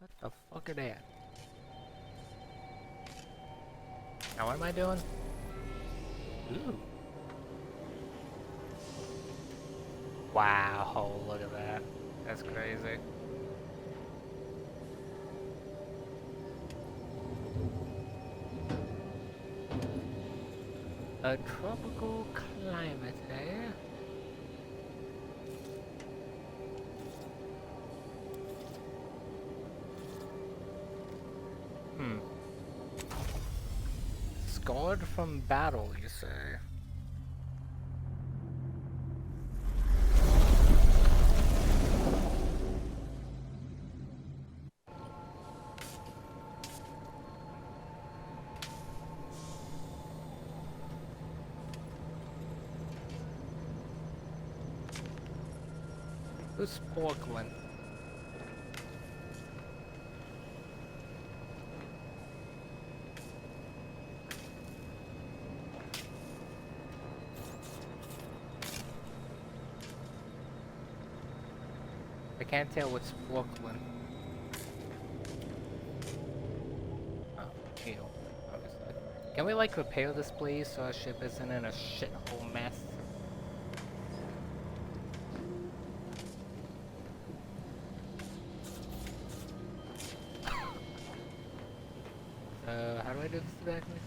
What the fuck are they? Now what am I doing? Ooh. Wow, look at that. That's crazy. A tropical climate, eh? Hmm. Scarred from battle, you say? Who's sparkling? I can't tell what's sparkling. Oh, ew. Obviously. Can we like repair this please so our ship isn't in a shithole mess? How do I do this exactly?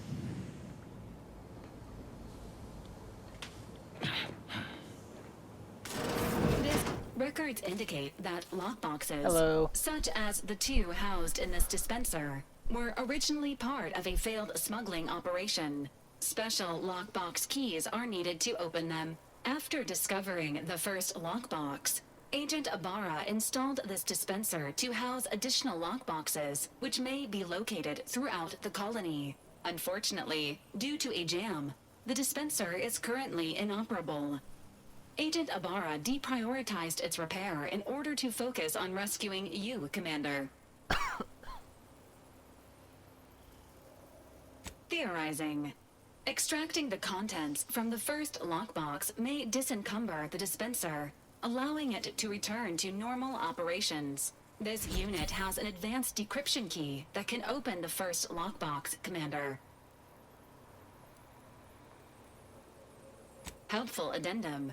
Records indicate that lockboxes, Hello. such as the two housed in this dispenser, were originally part of a failed smuggling operation. Special lockbox keys are needed to open them. After discovering the first lockbox, Agent Ibarra installed this dispenser to house additional lockboxes, which may be located throughout the colony. Unfortunately, due to a jam, the dispenser is currently inoperable. Agent Ibarra deprioritized its repair in order to focus on rescuing you, Commander. Theorizing. Extracting the contents from the first lockbox may disencumber the dispenser, allowing it to return to normal operations. This unit has an advanced decryption key that can open the first lockbox, Commander. Helpful addendum.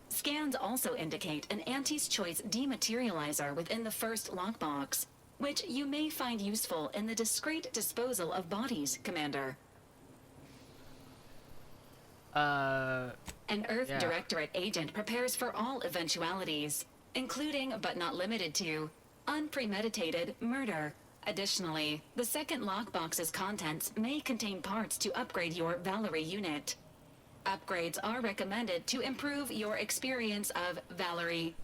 Scans also indicate an Auntie's Choice dematerializer within the first lockbox, which you may find useful in the discreet disposal of bodies, Commander. An Earth Directorate agent prepares for all eventualities, including but not limited to unpremeditated murder. Additionally, the second lockbox's contents may contain parts to upgrade your Valerie unit. Upgrades are recommended to improve your experience of Valerie.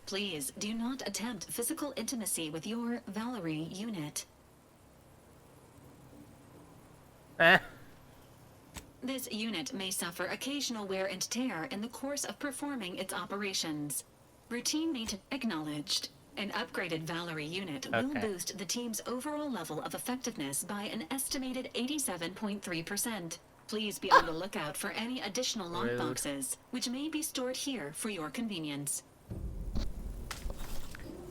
Please do not attempt physical intimacy with your Valerie unit. This unit may suffer occasional wear and tear in the course of performing its operations. Routine maintenance acknowledged. An upgraded Valerie unit will boost the team's overall level of effectiveness by an estimated 87.3%. Please be on the lookout for any additional lockboxes, which may be stored here for your convenience.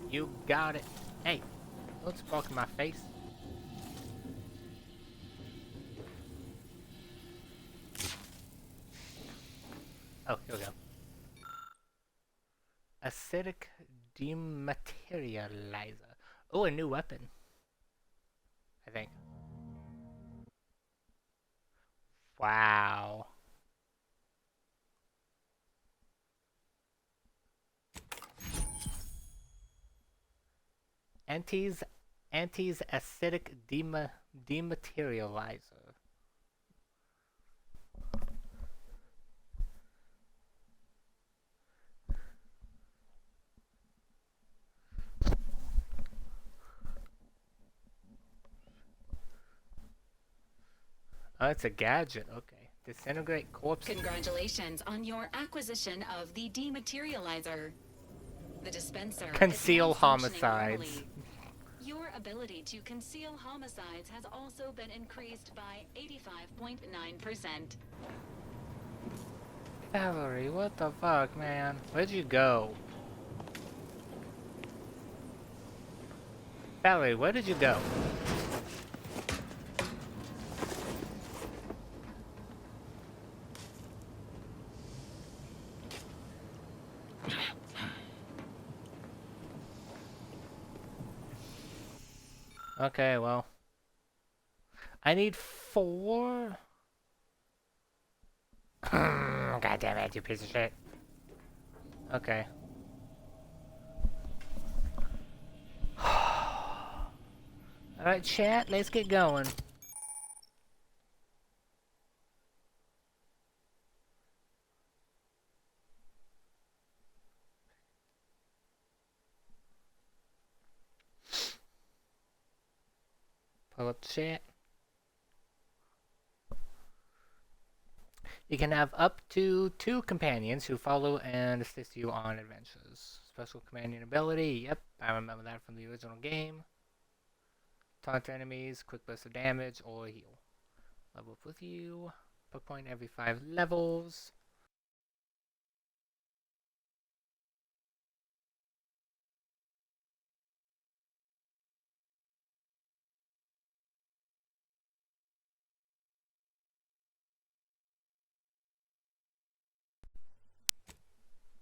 You got it. Hey, don't spark in my face. Oh, here we go. Acidic dematerializer. Oh, a new weapon. I think. Wow. Anti's acidic dematerializer. Oh, it's a gadget. Okay. Disintegrate corpses. Congratulations on your acquisition of the dematerializer. The dispenser Conceal is now homicides. normally. Your ability to conceal homicides has also been increased by 85.9%. Valerie, what the fuck, man? Where'd you go? Valerie, where did you go? Okay, well. I need 4. God damn it, you piece of shit. Okay. Alright, chat, let's get going. Pull up the chat. You can have up to 2 companions who follow and assist you on adventures. Special companion ability, yep, I remember that from the original game. Taunt enemies, quick burst of damage, or heal. Level up with you. Book point every 5 levels.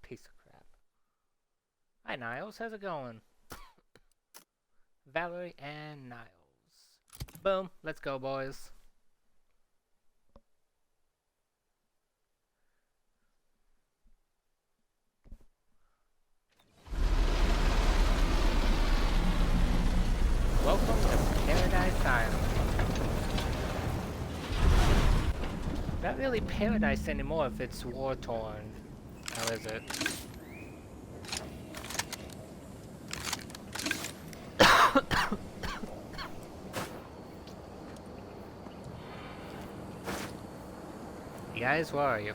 Piece of crap. Hi Niles, how's it going? Valerie and Niles. Boom, let's go boys. Welcome to Paradise Island. Not really paradise anymore if it's war-torn. How is it? You guys, where are you?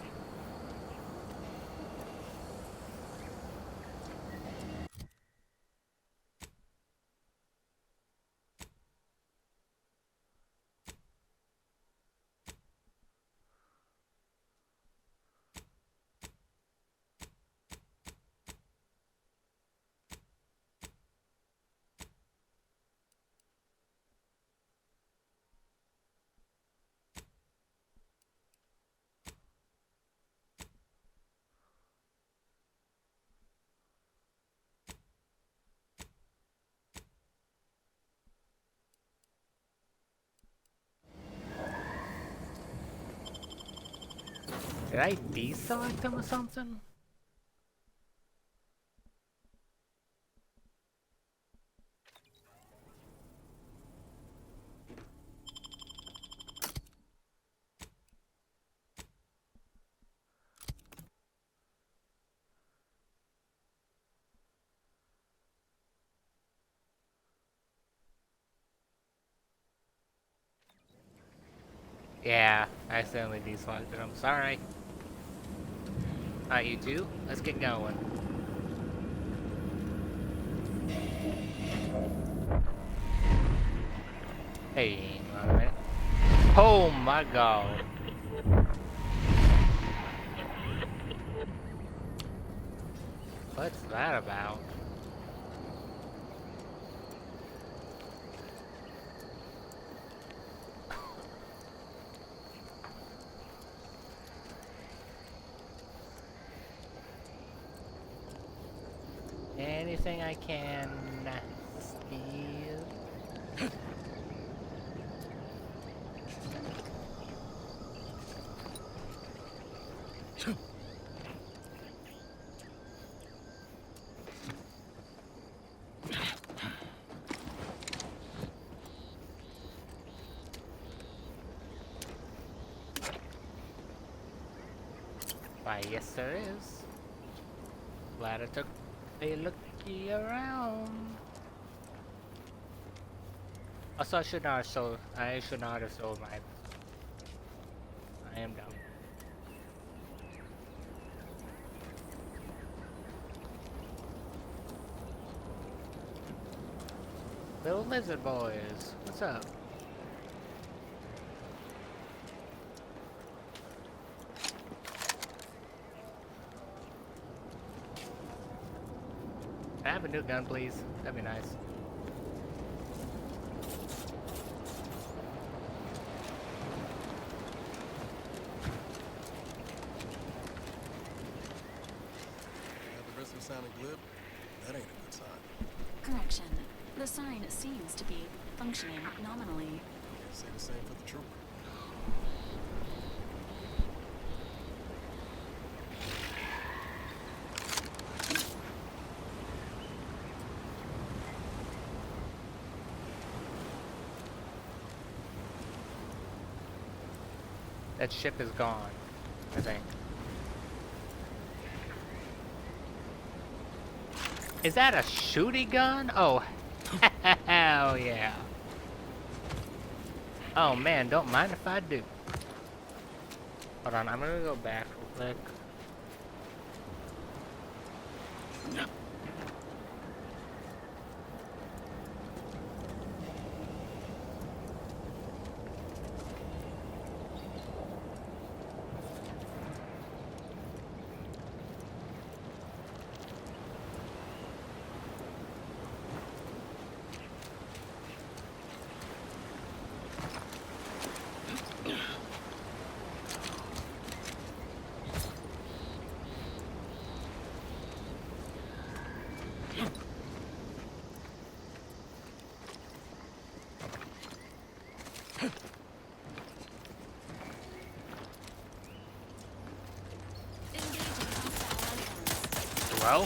Did I deselect him or something? Yeah, I accidentally deselected him. Sorry. Alright, you two, let's get going. Hey, wait a minute. Oh my god. What's that about? Anything I can steal? Why, yes there is. Glad I took a looky around. Also, I should not have sold my... I am dumb. Little lizard boys, what's up? a new gun, please? That'd be nice. At the risk of sounding glib, that ain't a good sign. Correction. The sign seems to be functioning nominally. Can't say the same for the trooper. That ship is gone, I think. Is that a shooty gun? Oh, hell yeah. Oh man, don't mind if I do. Hold on, I'm gonna go back real quick. Well,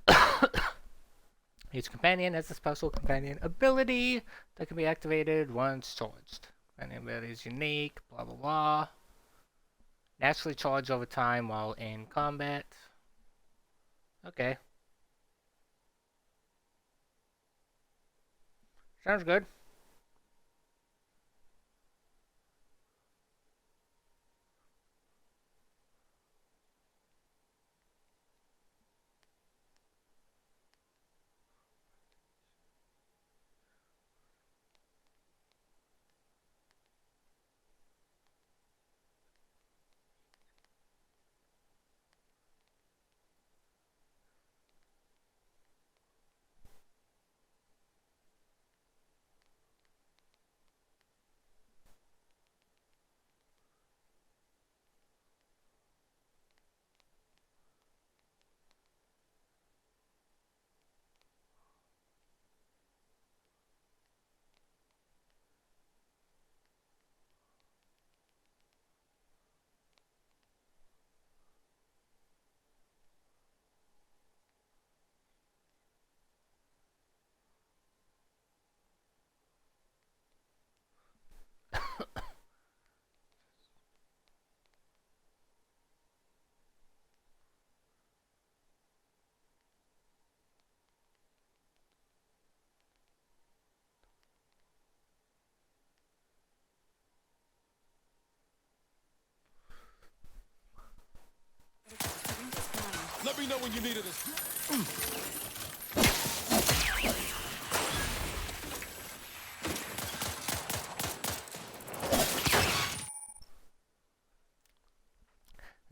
oh. Each companion has a special companion ability that can be activated once charged. Companion ability is unique, blah blah blah. Naturally charge over time while in combat. Okay. Sounds good. Let me know when you needed us.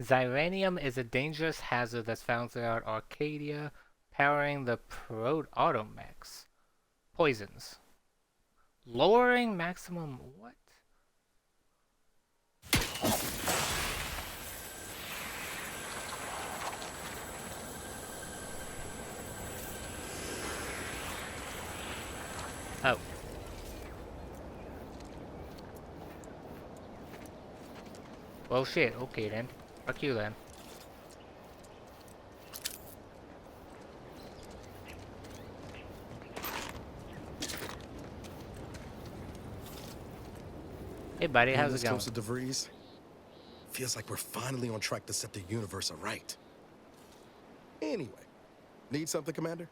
Xyranium is a dangerous hazard that's found throughout Arcadia, powering the Automechs. Poisons. Lowering maximum what? Oh. Well shit, okay then. Fuck you then. Hey buddy, how's it going? Close to DeVries. Feels like we're finally on track to set the universe aright. Anyway, need something, Commander?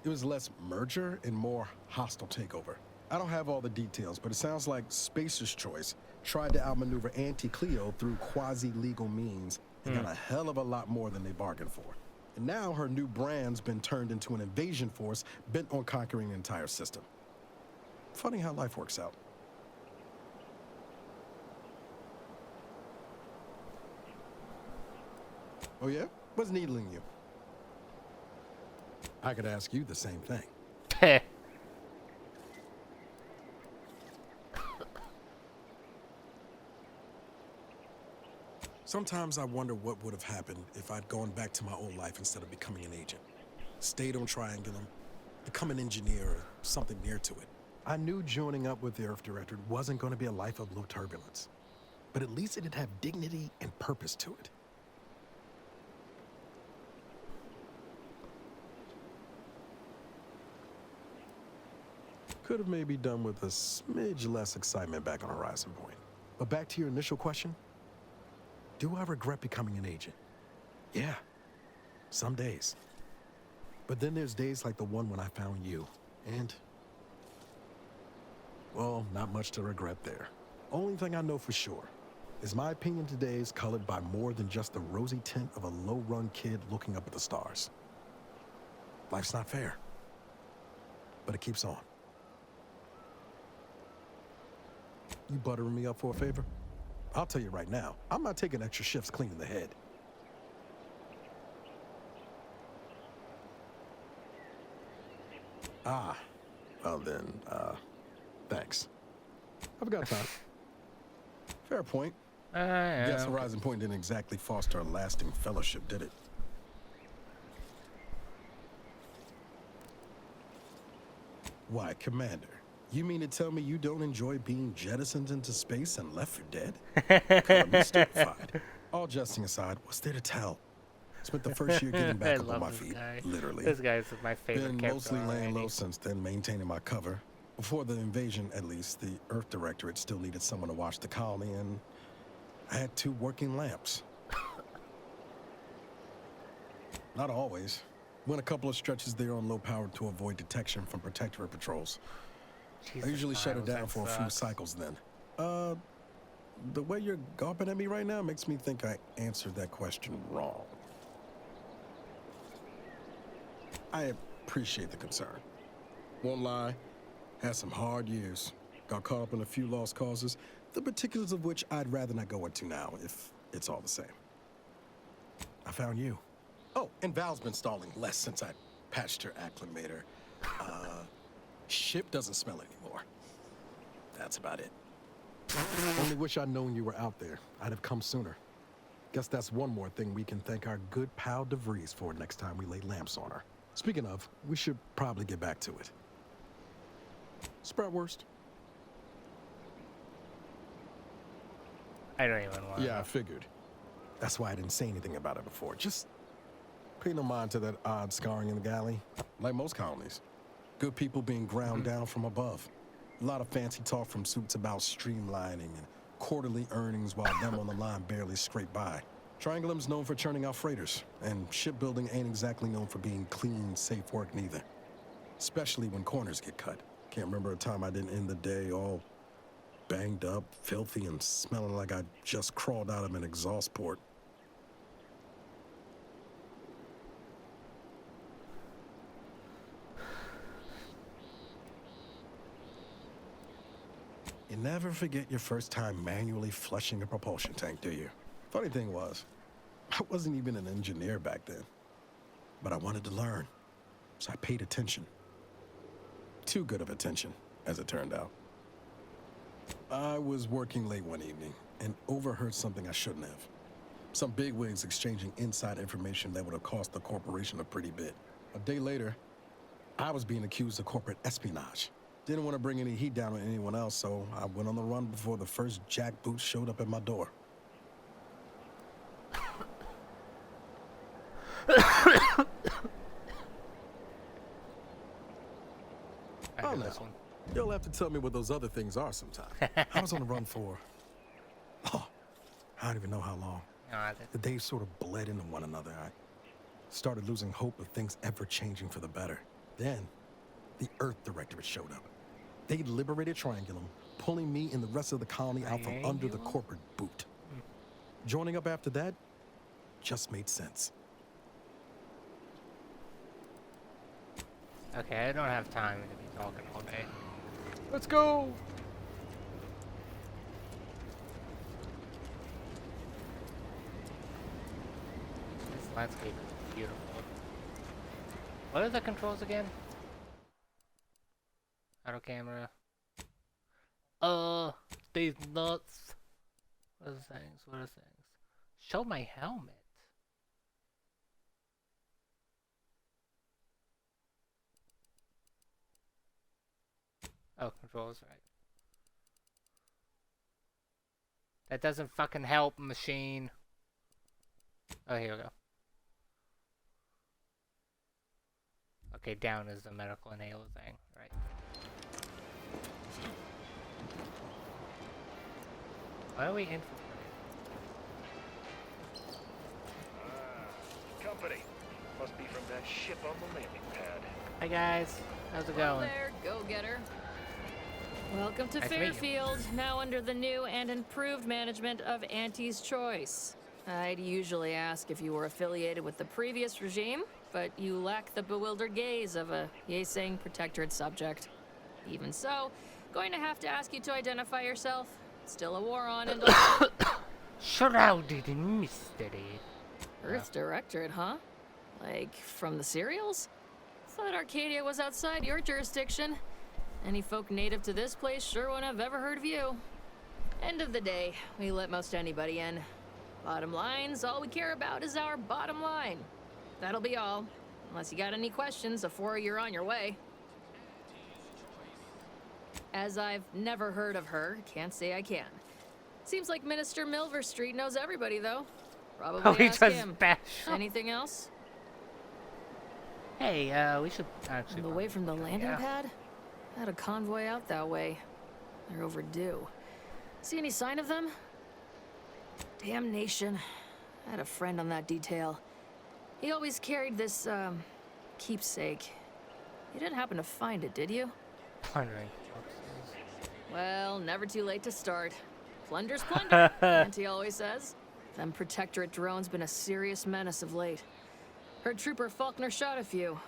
It was less merger and more hostile takeover. I don't have all the details, but it sounds like Spacer's Choice tried to outmaneuver Anti-Cleo through quasi-legal means and got a hell of a lot more than they bargained for. And now her new brand's been turned into an invasion force bent on conquering the entire system. Funny how life works out. Oh, yeah? What's needling you? I could ask you the same thing. Heh. Sometimes I wonder what would have happened if I'd gone back to my old life instead of becoming an agent. Stayed on Triangulum, become an engineer or something near to it. I knew joining up with the Earth Directorate wasn't going to be a life of low turbulence, but at least it'd have dignity and purpose to it. Could have maybe done with a smidge less excitement back on Horizon Point. But back to your initial question, do I regret becoming an agent? Yeah, some days. But then there's days like the one when I found you, and well, not much to regret there. Only thing I know for sure is my opinion today is colored by more than just the rosy tint of a low-run kid looking up at the stars. Life's not fair, but it keeps on. You buttering me up for a favor? I'll tell you right now, I'm not taking extra shifts cleaning the head. Ah, well then, thanks. I've got time. Fair point. Guess Horizon Point didn't exactly foster a lasting fellowship, did it? Why, Commander? You mean to tell me you don't enjoy being jettisoned into space and left for dead? Color me stupefied. All jesting aside, what's there to tell? Spent the first year getting back up on my feet, literally. This guy's my favorite Been character mostly laying already. low since then, maintaining my cover. Before the invasion, at least, the Earth Directorate still needed someone to watch the colony, and I had 2 working lamps. Not always. Went a couple of stretches there on low power to avoid detection from Protectorate patrols. I usually shut it down for a few cycles then. The way you're gawping at me right now makes me think I answered that question wrong. I appreciate the concern. Won't lie, had some hard years. Got caught up in a few lost causes, the particulars of which I'd rather not go into now, if it's all the same. I found you. Oh, and Val's been stalling less since I patched her acclimator. Ship doesn't smell anymore. That's about it. Only wish I'd known you were out there. I'd have come sooner. Guess that's one more thing we can thank our good pal DeVries for next time we lay lamps on her. Speaking of, we should probably get back to it. Spratwurst. I don't even want Yeah, I figured. That's why I didn't say anything about it before. Just pay no mind to that odd scarring in the galley. Like most colonies. Good people being ground down from above. A lot of fancy talk from suits about streamlining and quarterly earnings while them on the line barely scrape by. Triangulum's known for churning out freighters, and shipbuilding ain't exactly known for being clean, safe work neither. Especially when corners get cut. Can't remember a time I didn't end the day all banged up, filthy, and smelling like I just crawled out of an exhaust port. You never forget your first time manually flushing a propulsion tank, do you? Funny thing was, I wasn't even an engineer back then. But I wanted to learn, so I paid attention. Too good of attention, as it turned out. I was working late one evening and overheard something I shouldn't have. Some bigwigs exchanging inside information that would have cost the corporation a pretty bit. A day later, I was being accused of corporate espionage. Didn't want to bring any heat down on anyone else, so I went on the run before the first jackboot showed up at my door. I know this one. You'll have to tell me what those other things are sometime. I was on the run for, I don't even know how long. The days sort of bled into one another. I started losing hope of things ever changing for the better. Then, the Earth Directorate showed up. They liberated Triangulum, pulling me and the rest of the colony out from under the corporate boot. Joining up after that just made sense. Okay, I don't have time to be talking all day. Let's go! Landscape is beautiful. What are the controls again? Auto camera. These nuts. What are things? What are things? Show my helmet. Oh, controls, right. That doesn't fucking help, machine. Oh, here we go. Okay, down is the medical inhaler thing, right. Why are we infiltrating? Company. Must be from that ship on the landing pad. Hi guys, how's it Hello going? there, go-getter. Welcome to Nice to meet you. Fairfield, now under the new and improved management of Auntie's Choice. I'd usually ask if you were affiliated with the previous regime, but you lack the bewildered gaze of a yay-saying protectorate subject. Even so, going to have to ask you to identify yourself. Still a war on and Shrouded in mystery. Earth Directorate, huh? Like, from the serials? Thought Arcadia was outside your jurisdiction. Any folk native to this place sure wouldn't have ever heard of you. End of the day, we let most anybody in. Bottom line's all we care about is our bottom line. That'll be all. Unless you got any questions before you're on your way. As I've never heard of her, can't say I can. Seems like Minister Milverstreet knows everybody, though. Probably Oh, he ask does him. special. Anything else? Hey, we should actually. On the way from the landing yeah. pad? Had a convoy out that way. They're overdue. See any sign of them? Damnation. I had a friend on that detail. He always carried this, keepsake. You didn't happen to find it, did you? Plundering. Well, never too late to start. Plunder's plunder, Auntie always says. Them Protectorate drones been a serious menace of late. Heard Trooper Faulkner shot a few.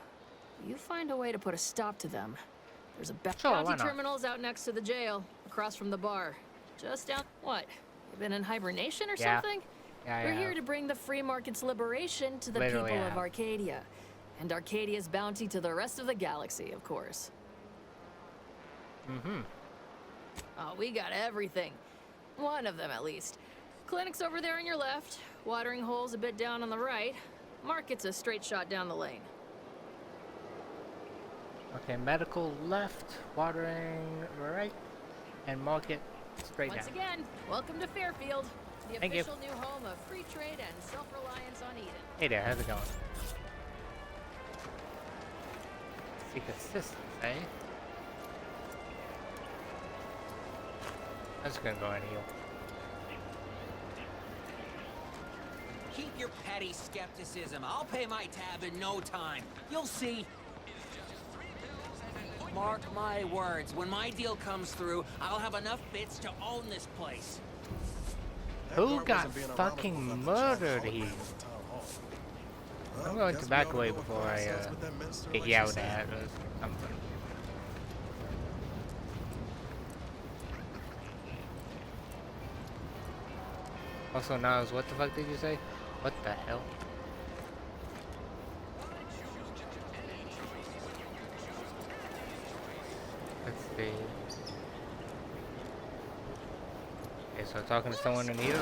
You find a way to put a stop to them. There's a Sure, why bounty not? terminal's out next to the jail, across from the bar. Just down. What? You been in hibernation or Yeah. something? Yeah, We're yeah. here to bring the free market's liberation to the Literally, people yeah. of Arcadia, and Arcadia's bounty to the rest of the galaxy, of course. Mm-hmm. Oh, we got everything. One of them, at least. Clinic's over there on your left. Watering hole's a bit down on the right. Market's a straight shot down the lane. Okay, medical left, watering right, and market straight Once down. again, welcome to Fairfield, the Thank you. official new home of free trade and self-reliance on Eden. Hey there, how's it going? Seek assistance, eh? I'm just gonna go and heal. Keep your petty skepticism. I'll pay my tab in no time. You'll see. Mark my words. When my deal comes through, I'll have enough bits to own this place. Who got fucking murdered here? I'm going to back away before I get yelled at or something. Also, Niles, what the fuck did you say? What the hell? Let's see. Okay, so talking to someone in here?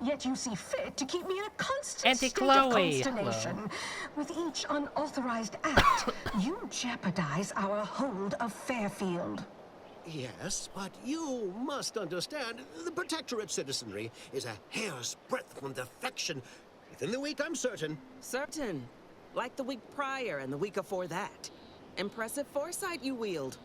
Yet you see fit to keep me in a constant Auntie state of Chloe, consternation. With each unauthorized act, you jeopardize our hold of Fairfield. Yes, but you must understand, the Protectorate citizenry is a hair's breadth from defection. Within the week, I'm certain. Certain. Like the week prior and the week before that. Impressive foresight you wield.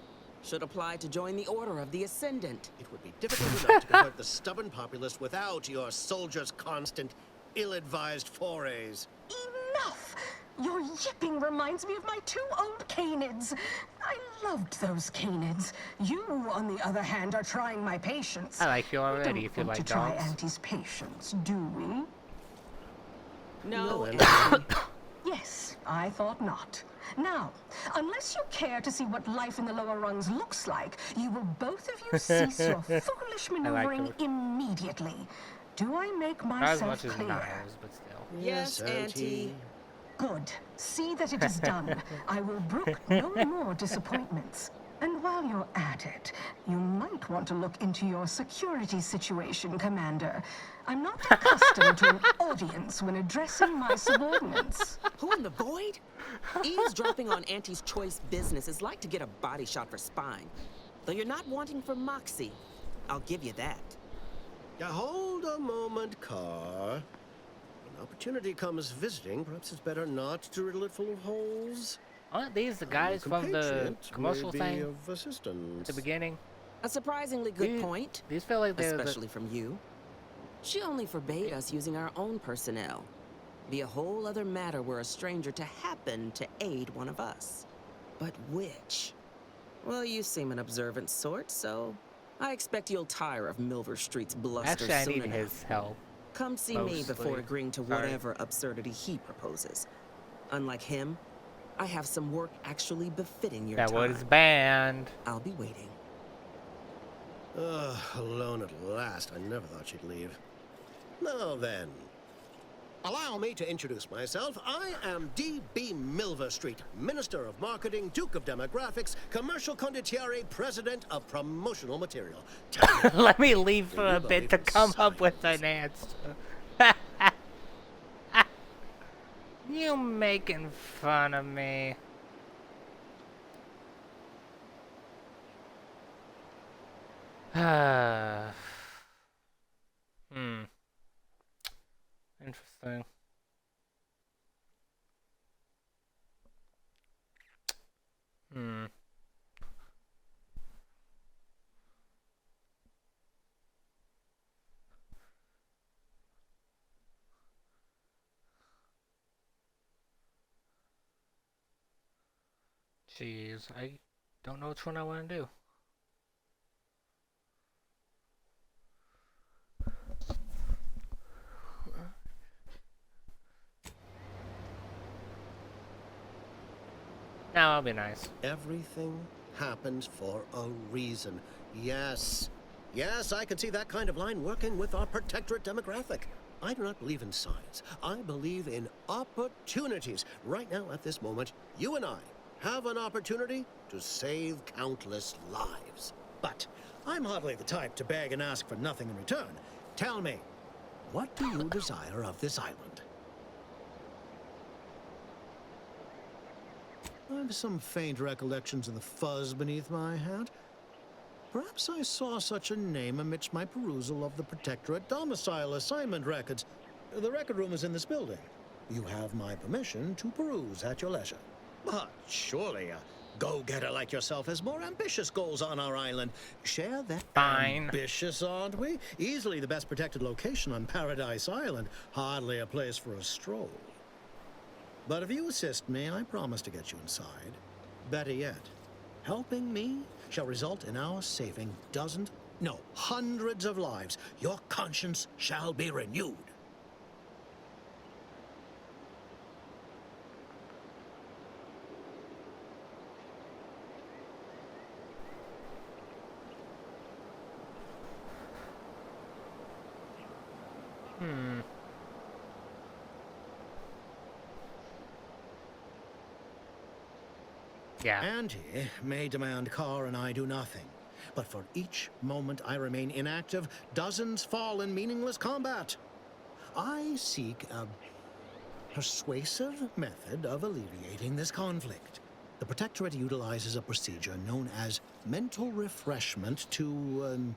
Should apply to join the Order of the Ascendant. It would be difficult enough to convert the stubborn populace without your soldiers' constant, ill-advised forays. Enough! Your yipping reminds me of my two old canids. I loved those canids. You, on the other hand, are trying my patience. I like you We already don't if you want like to try dogs. Auntie's patience, do we? No, No, Annie. Yes, I thought not. Now, unless you care to see what life in the lower rungs looks like, you will both of you cease your foolish maneuvering immediately. Do I make Not as myself much as clear? Niles, but still. Yes, Auntie. Good. See that it is done. I will brook no more disappointments. And while you're at it, you might want to look into your security situation, Commander. I'm not accustomed to an audience when addressing my subordinates. Who in the void? Eavesdropping on Auntie's choice business is like to get a body shot for spine. Though you're not wanting for moxie, I'll give you that. Hold a moment, Car. When opportunity comes visiting, perhaps it's better not to riddle it full of holes. Aren't these the guys from the commercial thing of assistance. at the beginning? A surprisingly good point, These feel like they're especially from you. She only forbade us using our own personnel. Be a whole other matter were a stranger to happen to aid one of us. But which? Well, you seem an observant sort, so I expect you'll tire of Milver Street's bluster Actually, I soon need enough. his help. Come see me before mostly. agreeing to Sorry. whatever absurdity he proposes. Unlike him, I have some work actually befitting your That time. was banned. I'll be waiting. Alone at last. I never thought she'd leave. Now then, allow me to introduce myself. I am D.B. Milver Street, Minister of Marketing, Duke of Demographics, Commercial Condottieri, President of Promotional Material. Let me leave for a bit to come up with an answer. You making fun of me? Interesting. Jeez, I don't know which one I want to do. Now I'll be nice. Everything happens for a reason. Yes. Yes, I can see that kind of line working with our protectorate demographic. I do not believe in science. I believe in opportunities. Right now, at this moment, you and I have an opportunity to save countless lives. But I'm hardly the type to beg and ask for nothing in return. Tell me, what do you desire of this island? I have some faint recollections of the fuzz beneath my hat. Perhaps I saw such a name amidst my perusal of the Protectorate domicile assignment records. The record room is in this building. You have my permission to peruse at your leisure. But surely a go-getter like yourself has more ambitious goals on our island. Share that. Fine. Ambitious, aren't we? Easily the best protected location on Paradise Island. Hardly a place for a stroll. But if you assist me, I promise to get you inside. Better yet, helping me shall result in our saving dozens, no, hundreds of lives. Your conscience shall be renewed. Yeah. Auntie may demand Carr and I do nothing. But for each moment I remain inactive, dozens fall in meaningless combat. I seek a persuasive method of alleviating this conflict. The Protectorate utilizes a procedure known as mental refreshment to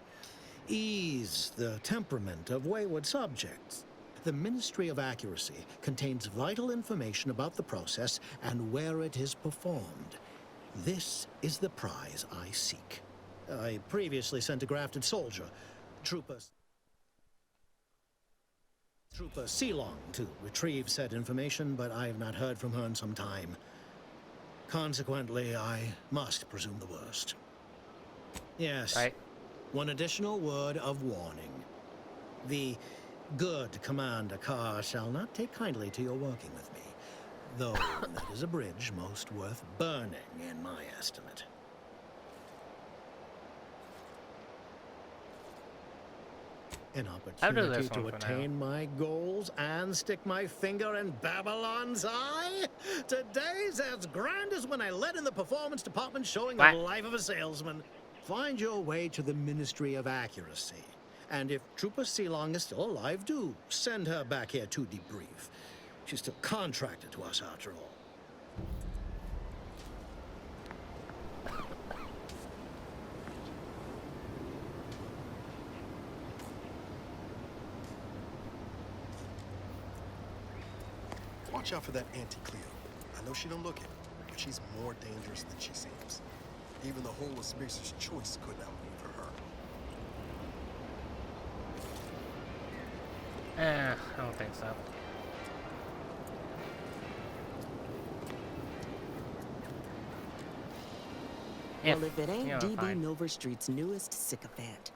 ease the temperament of wayward subjects. The Ministry of Accuracy contains vital information about the process and where it is performed. This is the prize I seek. I previously sent a grafted soldier, Trooper Ceylon, to retrieve said information, but I have not heard from her in some time. Consequently, I must presume the worst. Yes. Right. One additional word of warning. The good Commander Carr shall not take kindly to your working with me. Though that is a bridge most worth burning, in my estimate. An I'll do opportunity this one to for now. attain my goals and stick my finger in Babylon's eye? Today's as grand as when I led in the performance department showing What? the life of a salesman. Find your way to the Ministry of Accuracy. And if Trooper Sealong is still alive, do send her back here to debrief. She's still contracted to us after all. Watch out for that Auntie Cleo. I know she don't look it, but she's more dangerous than she seems. Even the whole of Spacer's Choice couldn't outmaneuver her. I don't think so. Well, if it ain't you know, DB fine. Milverstreet's newest sycophant.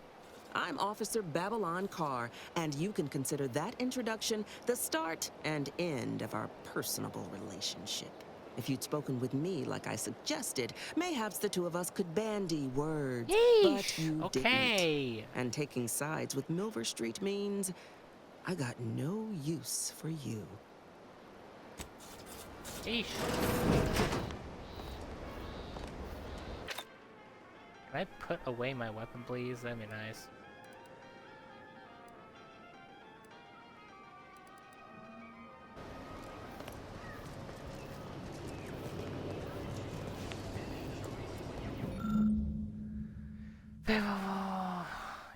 I'm Officer Babylon Carr, and you can consider that introduction the start and end of our personable relationship. If you'd spoken with me like I suggested, mayhaps the two of us could bandy words. But you Okay. didn't. And taking sides with Milverstreet means I got no use for you. Eesh. Can I put away my weapon, please? That'd be nice.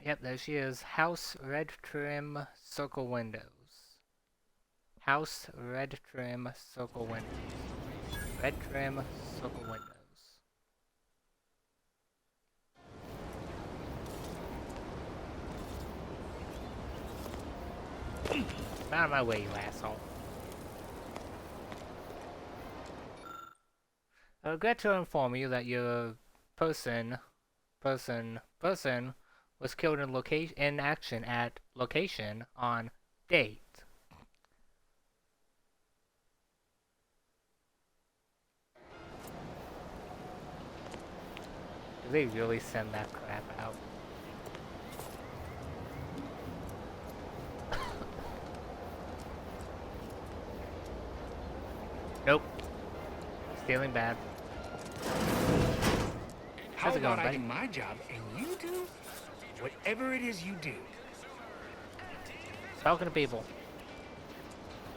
Yep, there she is. House red trim circle windows. House red trim circle windows. Red trim circle windows. Out of my way, you asshole. I regret to inform you that your person was killed in action at location on date. Did they really send that crap out? Nope. Stealing bad. How How's it going, about I buddy? do my job and you do whatever it is you do? Talking to people.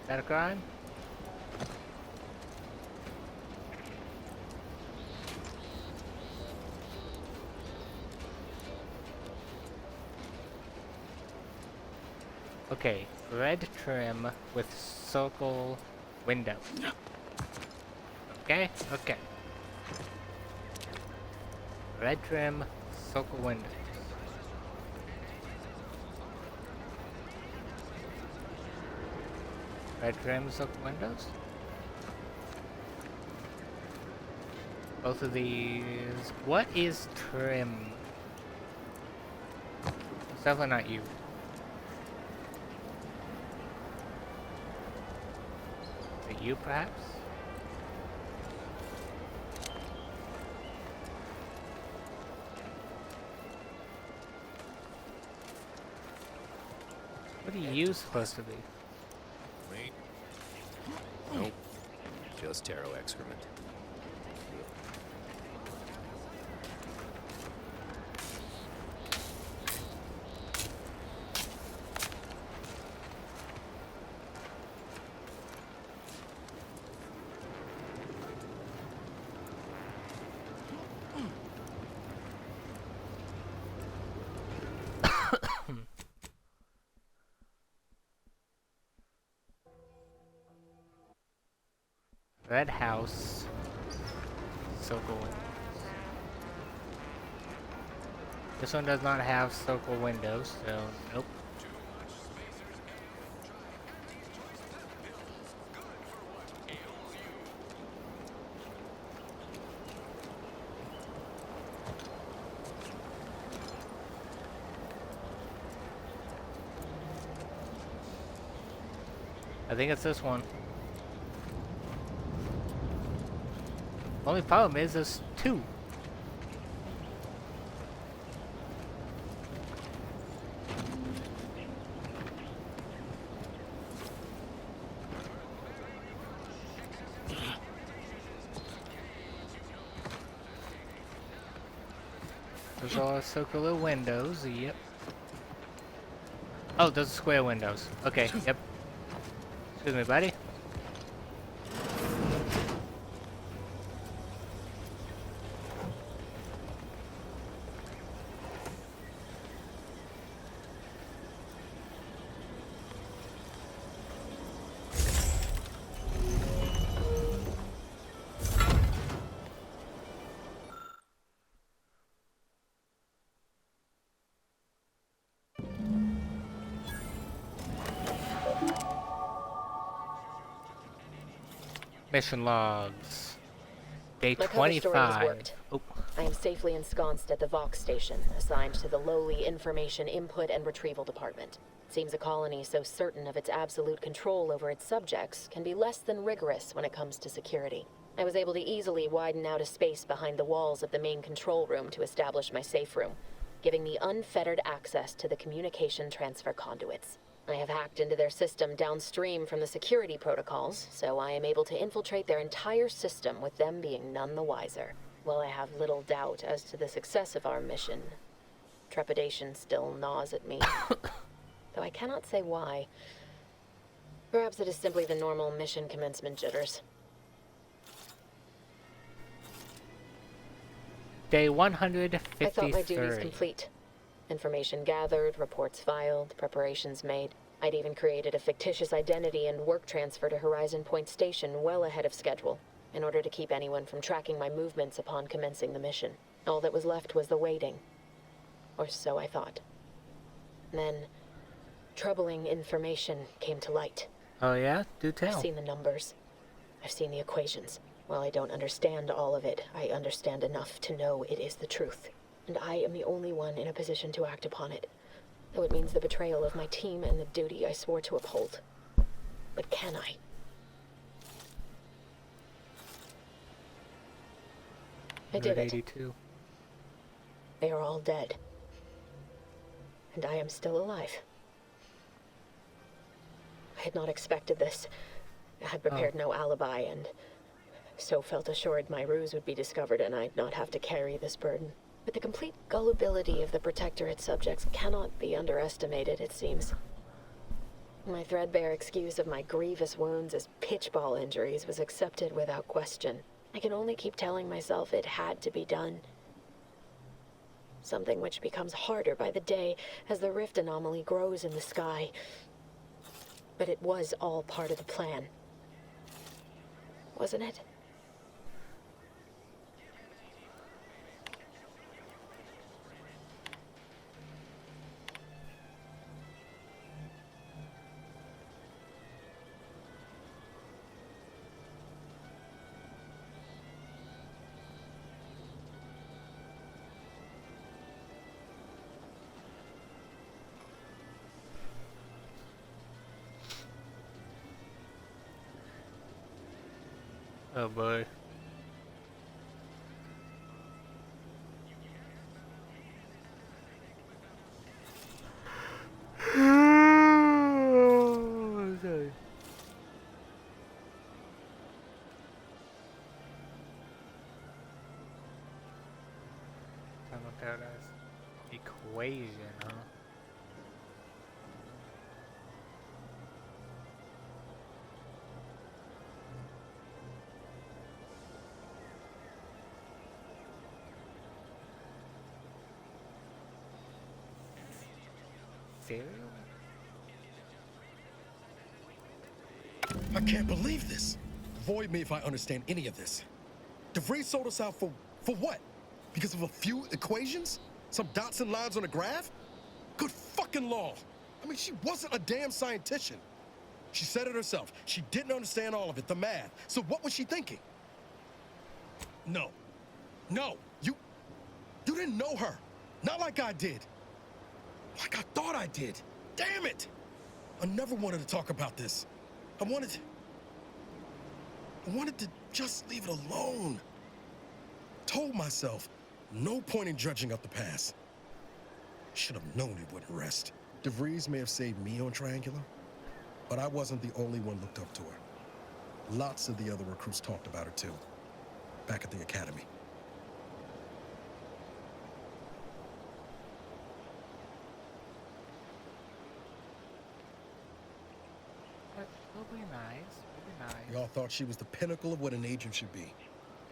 Is that a crime? Okay, red trim with circle windows. Okay, okay. Red trim, circle windows. Red trim, circle windows. Both of these. What is trim? It's definitely not you. Is it you, perhaps? What are you supposed to be? Me? Nope. Just taro excrement. Red house. Circle. This one does not have circle windows, so nope. I think it's this one. Only problem is there's two. Those are circular windows, yep. Oh, those are square windows. Okay, yep. Excuse me, buddy. Mission logs. Day My cover story has 25. worked. Oh, I am safely ensconced at the Vox station, assigned to the lowly Information Input and Retrieval Department. Seems a colony so certain of its absolute control over its subjects can be less than rigorous when it comes to security. I was able to easily widen out a space behind the walls of the main control room to establish my safe room, giving me unfettered access to the communication transfer conduits. I have hacked into their system downstream from the security protocols, so I am able to infiltrate their entire system with them being none the wiser. While I have little doubt as to the success of our mission, trepidation still gnaws at me. Though I cannot say why. Perhaps it is simply the normal mission commencement jitters. day 153. I thought my duties complete. Information gathered, reports filed, preparations made. I'd even created a fictitious identity and work transfer to Horizon Point Station well ahead of schedule, in order to keep anyone from tracking my movements upon commencing the mission. All that was left was the waiting. Or so I thought. Then, troubling information came to light. Oh yeah? Do tell. I've seen the numbers. I've seen the equations. While I don't understand all of it, I understand enough to know it is the truth. And I am the only one in a position to act upon it. Though it means the betrayal of my team and the duty I swore to uphold. But can I? I did it. 182. They are all dead. And I am still alive. I had not expected this. I had prepared no alibi, and so felt assured my ruse would be discovered and I'd not have to carry this burden. But the complete gullibility of the Protectorate subjects cannot be underestimated, it seems. My threadbare excuse of my grievous wounds as pitchball injuries was accepted without question. I can only keep telling myself it had to be done. Something which becomes harder by the day as the rift anomaly grows in the sky. But it was all part of the plan. Wasn't it? Oh boy. Sorry. Thermodynamics equation, huh? Cereal? I can't believe this. Void me if I understand any of this. DeVries sold us out for what? Because of a few equations? Some dots and lines on a graph? Good fucking law. I mean, she wasn't a damn scientician. She said it herself. She didn't understand all of it, the math. So what was she thinking? No. No. You didn't know her. Not like I did. Like I thought I did. Damn it! I never wanted to talk about this. I wanted to just leave it alone. Told myself, no point in dredging up the past. Should have known it wouldn't rest. DeVries may have saved me on Triangular, but I wasn't the only one looked up to her. Lots of the other recruits talked about her too, back at the academy. It'll be nice. It'll be nice. Y'all thought she was the pinnacle of what an agent should be.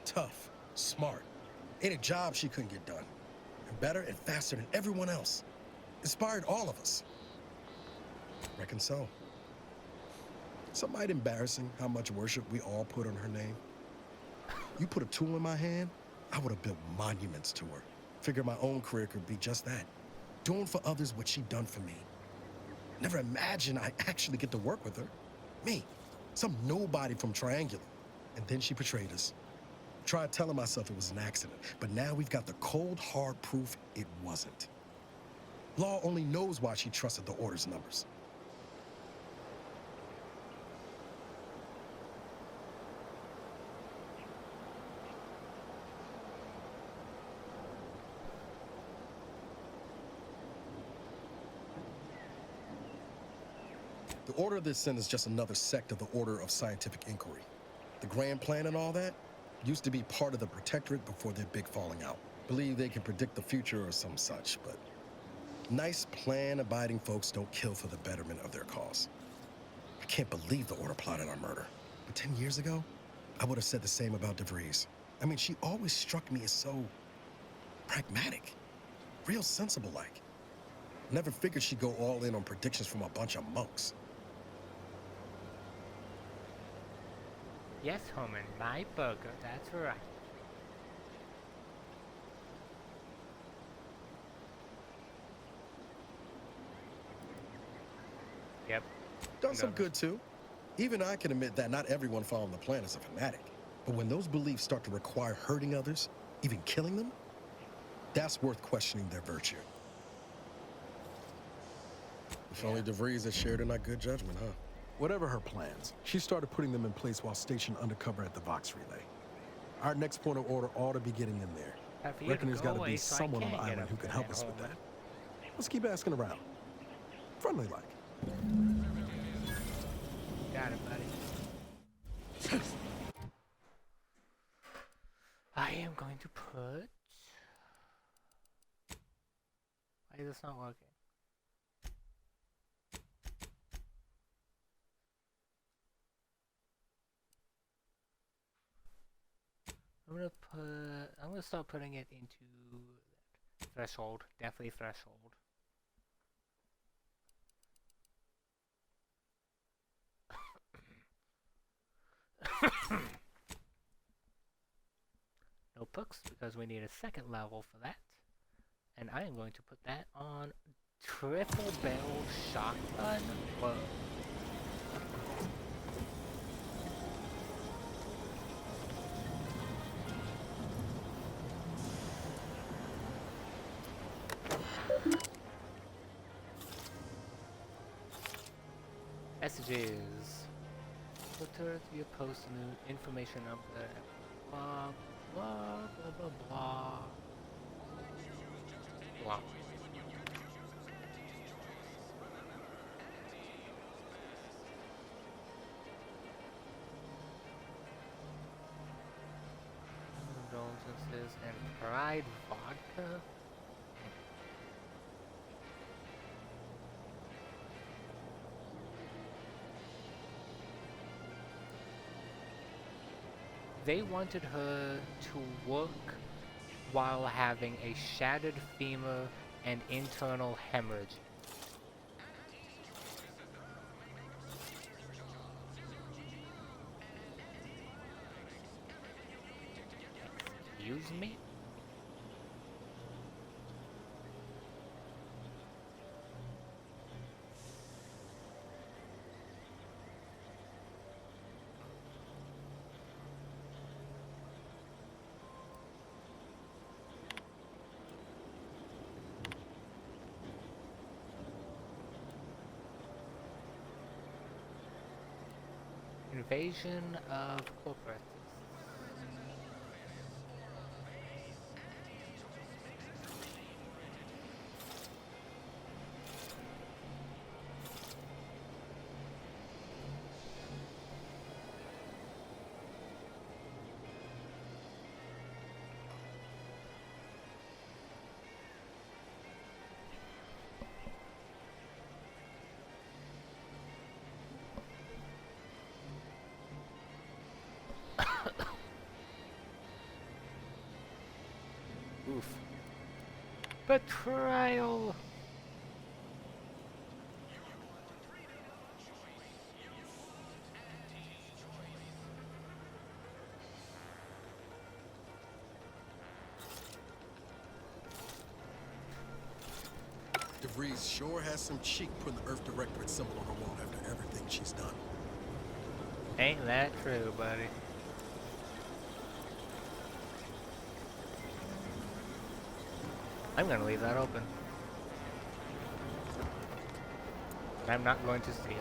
Tough, smart, in a job she couldn't get done. And better and faster than everyone else. Inspired all of us. Reckon so. Somewhat embarrassing how much worship we all put on her name. You put a tool in my hand, I would have built monuments to her. Figure my own career could be just that. Doing for others what she done for me. Never imagined I'd actually get to work with her. Me, some nobody from Triangular. And then she betrayed us. Tried telling myself it was an accident, but now we've got the cold, hard proof it wasn't. Law only knows why she trusted the Order's numbers. The Order of this Sin is just another sect of the Order of Scientific Inquiry. The grand plan and all that used to be part of the Protectorate before their big falling out. Believe they can predict the future or some such, but nice plan-abiding folks don't kill for the betterment of their cause. I can't believe the Order plotted our murder. But 10 years ago, I would have said the same about DeVries. I mean, she always struck me as so pragmatic, real sensible-like. Never figured she'd go all in on predictions from a bunch of monks. Yes, Homan, my burger, that's right. Yep. Done some good too. Even I can admit that not everyone following the plan is a fanatic. But when those beliefs start to require hurting others, even killing them, that's worth questioning their virtue. If only DeVries had shared in our good judgment, huh? Whatever her plans, she started putting them in place while stationed undercover at the Vox Relay. Our next point of order ought to be getting in there. Reckon there's got to be someone on the island who can help us with that. Let's keep asking around. Friendly like. Got it, buddy. I am going to put... Why is this not working? I'm gonna start putting it into threshold. Definitely threshold. No books, because we need a second level for that. And I am going to put that on triple barrel shotgun. Whoa. Messages. Filter to your post new information up there. Blah blah blah blah blah. Blah. Indulgences and Pride vodka. They wanted her to work while having a shattered femur and internal hemorrhage. Excuse me? Invasion of corporates. Oof. Betrayal! DeVries sure has some cheek putting the Earth Directorate symbol on her wall after everything she's done. Ain't that true, buddy? I'm gonna leave that open. I'm not going to steal.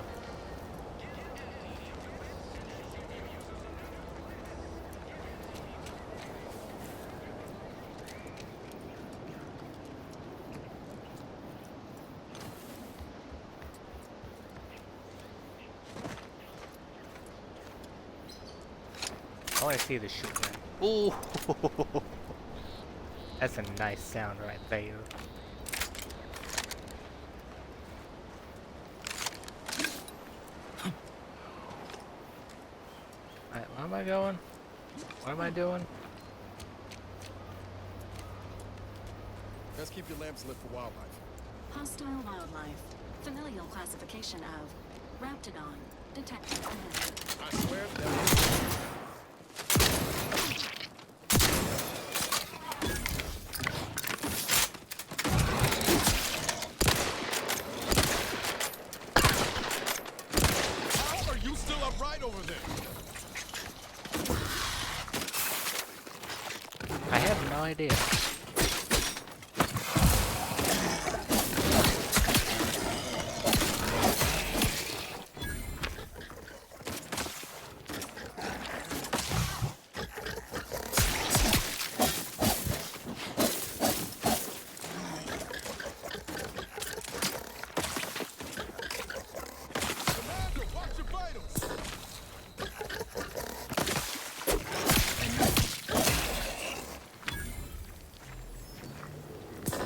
I want to see the shoot gun. Ooh! That's a nice sound right there. Alright, where am I going? What am I doing? Let's keep your lamps lit for wildlife. Hostile wildlife. Familial classification of Raptidon. Detected. I swear that How are you still upright over there? I have no idea. Commander, watch your vitals!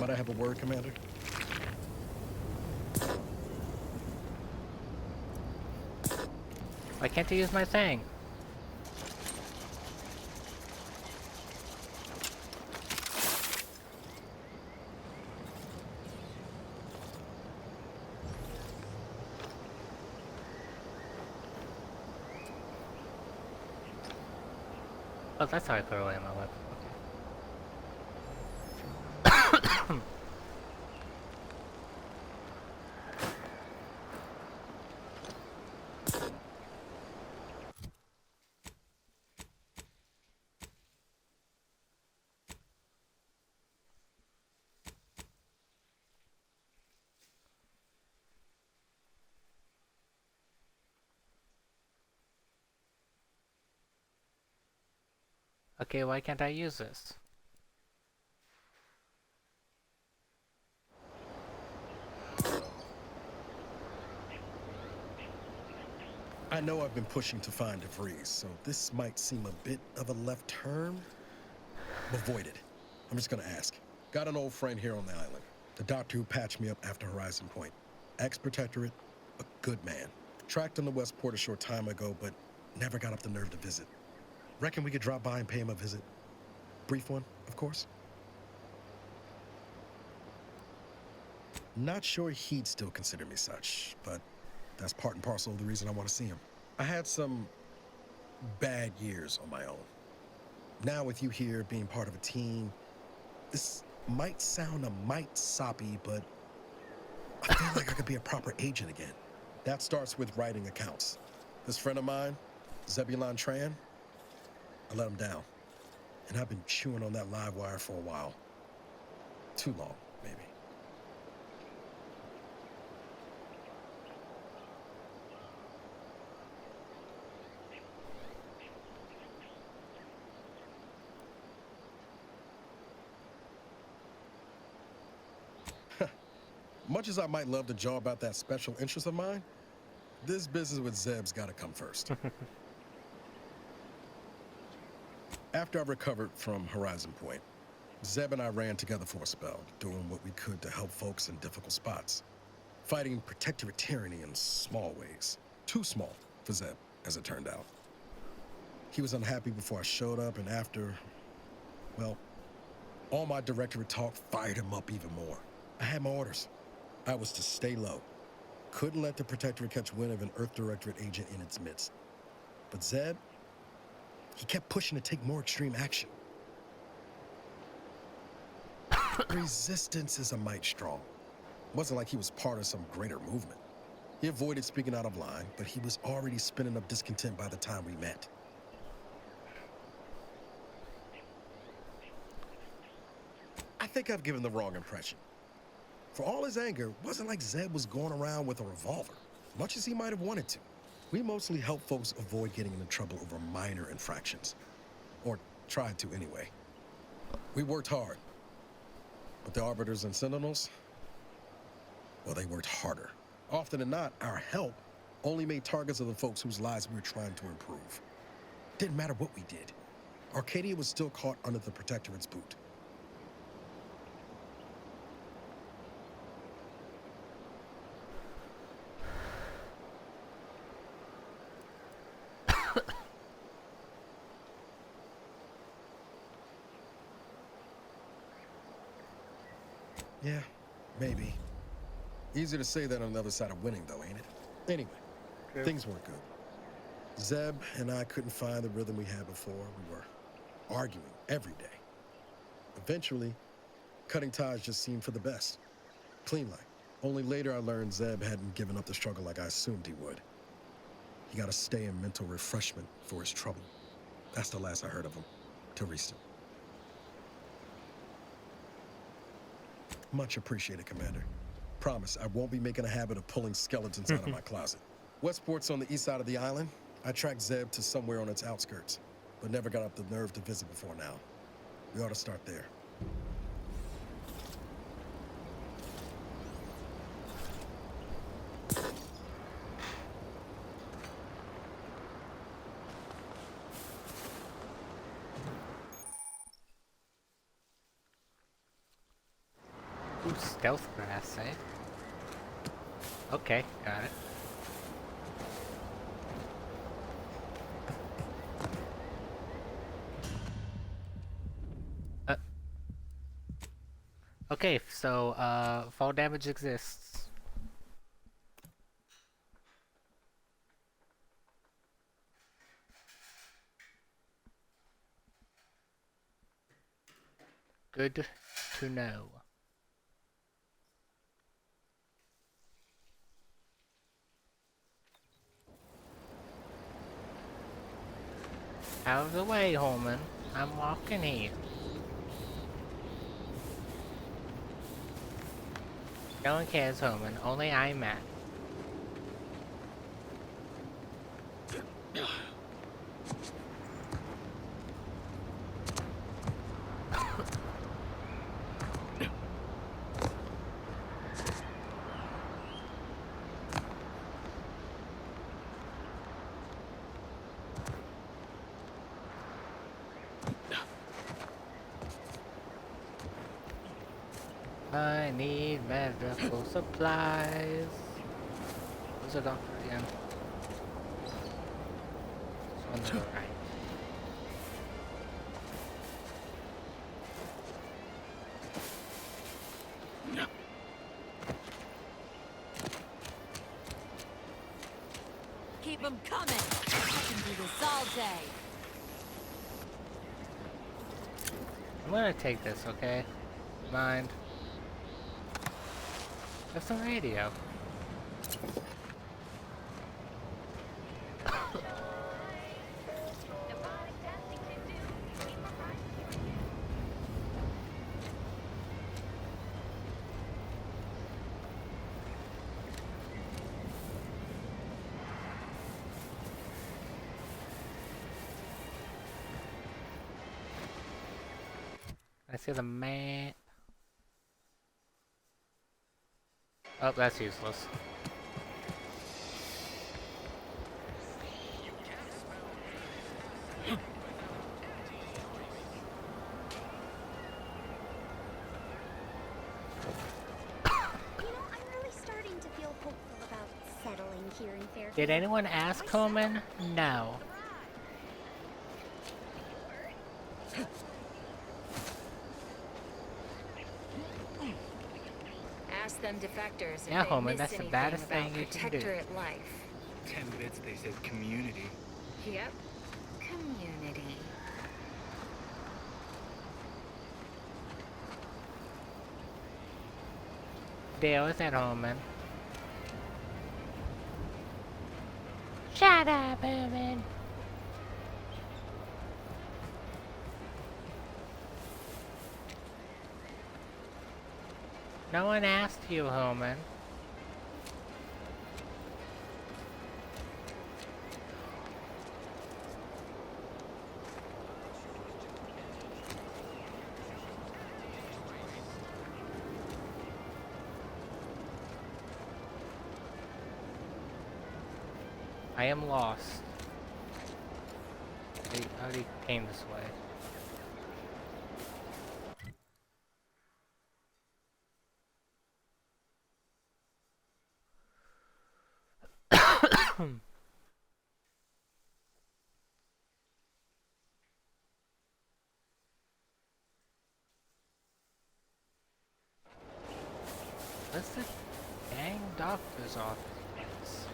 Might I have a word, Commander? Why can't I use my thing? Oh, that's how I put away my weapon. Okay. Okay, why can't I use this? I know I've been pushing to find DeVries, so this might seem a bit of a left turn. Avoid it. I'm just gonna ask. Got an old friend here on the island. The doctor who patched me up after Horizon Point. Ex-protectorate, a good man. Tracked him to Westport a short time ago, but never got up the nerve to visit. Reckon we could drop by and pay him a visit. Brief one, of course. Not sure he'd still consider me such, but that's part and parcel of the reason I want to see him. I had some bad years on my own. Now with you here being part of a team, this might sound a mite soppy, but I feel like I could be a proper agent again. That starts with writing accounts. This friend of mine, Zebulon Tran, I let him down. And I've been chewing on that live wire for a while. Too long, maybe. Much as I might love to jaw about that special interest of mine, this business with Zeb's gotta come first. After I recovered from Horizon Point, Zeb and I ran together for a spell, doing what we could to help folks in difficult spots. Fighting protectorate tyranny in small ways. Too small for Zeb, as it turned out. He was unhappy before I showed up, and after, well, All my directorate talk fired him up even more. I had my orders. I was to stay low. Couldn't let the Protectorate catch wind of an Earth Directorate agent in its midst. But Zeb, he kept pushing to take more extreme action. Resistance is a mite strong. Wasn't like he was part of some greater movement. He avoided speaking out of line, but he was already spinning up discontent by the time we met. I think I've given the wrong impression. For all his anger, it wasn't like Zeb was going around with a revolver, much as he might have wanted to. We mostly help folks avoid getting into trouble over minor infractions. Or tried to anyway. We worked hard. But the Arbiters and Sentinels, well, they worked harder. Often than not, our help only made targets of the folks whose lives we were trying to improve. Didn't matter what we did. Arcadia was still caught under the Protectorate's boot. Yeah, maybe. Easier to say that on the other side of winning, though, ain't it? Anyway, things weren't good. Zeb and I couldn't find the rhythm we had before. We were arguing every day. Eventually, cutting ties just seemed for the best. Clean like. Only later I learned Zeb hadn't given up the struggle like I assumed he would. He got to stay in mental refreshment for his trouble. That's the last I heard of him, till recent. Much appreciated, Commander. Promise, I won't be making a habit of pulling skeletons out of my closet. Westport's on the east side of the island. I tracked Zeb to somewhere on its outskirts, but never got up the nerve to visit before now. We ought to start there. Ooh, stealth grass, eh? Okay, got it. Okay, so, fall damage exists. Good to know. Out of the way, Holman. I'm walking here. No one cares, Holman. Only I'm Matt. I need medical supplies. Who's a doctor again? On the right. Keep them coming. I can do this all day. I'm gonna take this, okay? Mind. That's a radio. I see the map. Oh, that's useless. Did anyone ask Coleman? No. them defectors if Yeah, they Homer, miss that's the anything baddest about thing you can do. protectorate life. 10 bits, they said community. Yep. Community. Deal with it, Homer. Shut up, Homer. No one asked you, Homer. I am lost. I already came this way. What's the dang doctor's office?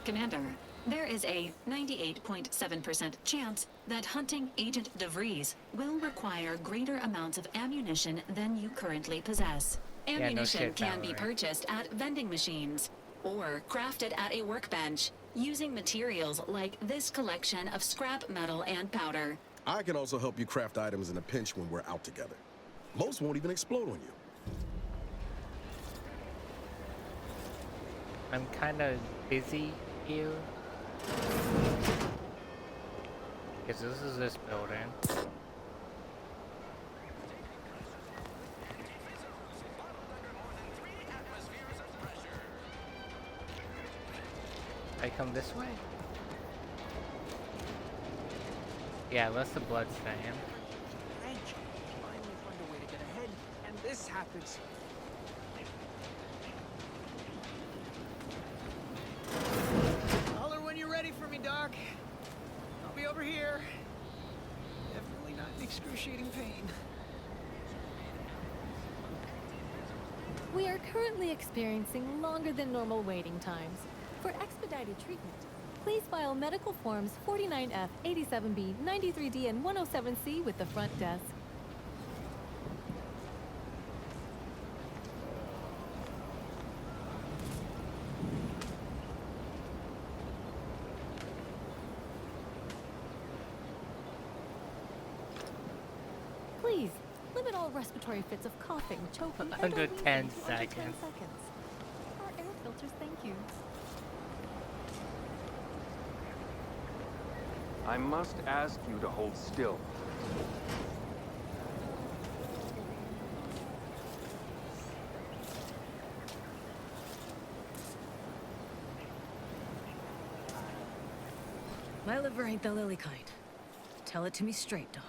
Commander, there is a 98.7% chance that hunting Agent DeVries will require greater amounts of ammunition than you currently possess. Ammunition can be purchased at vending machines or crafted at a workbench using materials like this collection of scrap metal and powder. I can also help you craft items in a pinch when we're out together. Most won't even explode on you. I'm kind of busy here. Because this is this building. I come this way? Yeah, that's the blood stain. Frank, finally find a way to get ahead, and this happens. Holler when you're ready for me, Doc. I'll be over here. Definitely not in excruciating pain. We are currently experiencing longer than normal waiting times. For expedited treatment, please file medical forms 49F, 87B, 93D, and 107C with the front desk. Please, limit all respiratory fits of coughing, choking, and Under 10 wheezing to under 10 seconds. seconds. Our air filters, thank you. I must ask you to hold still. My liver ain't the lily kind. Tell it to me straight, Doc.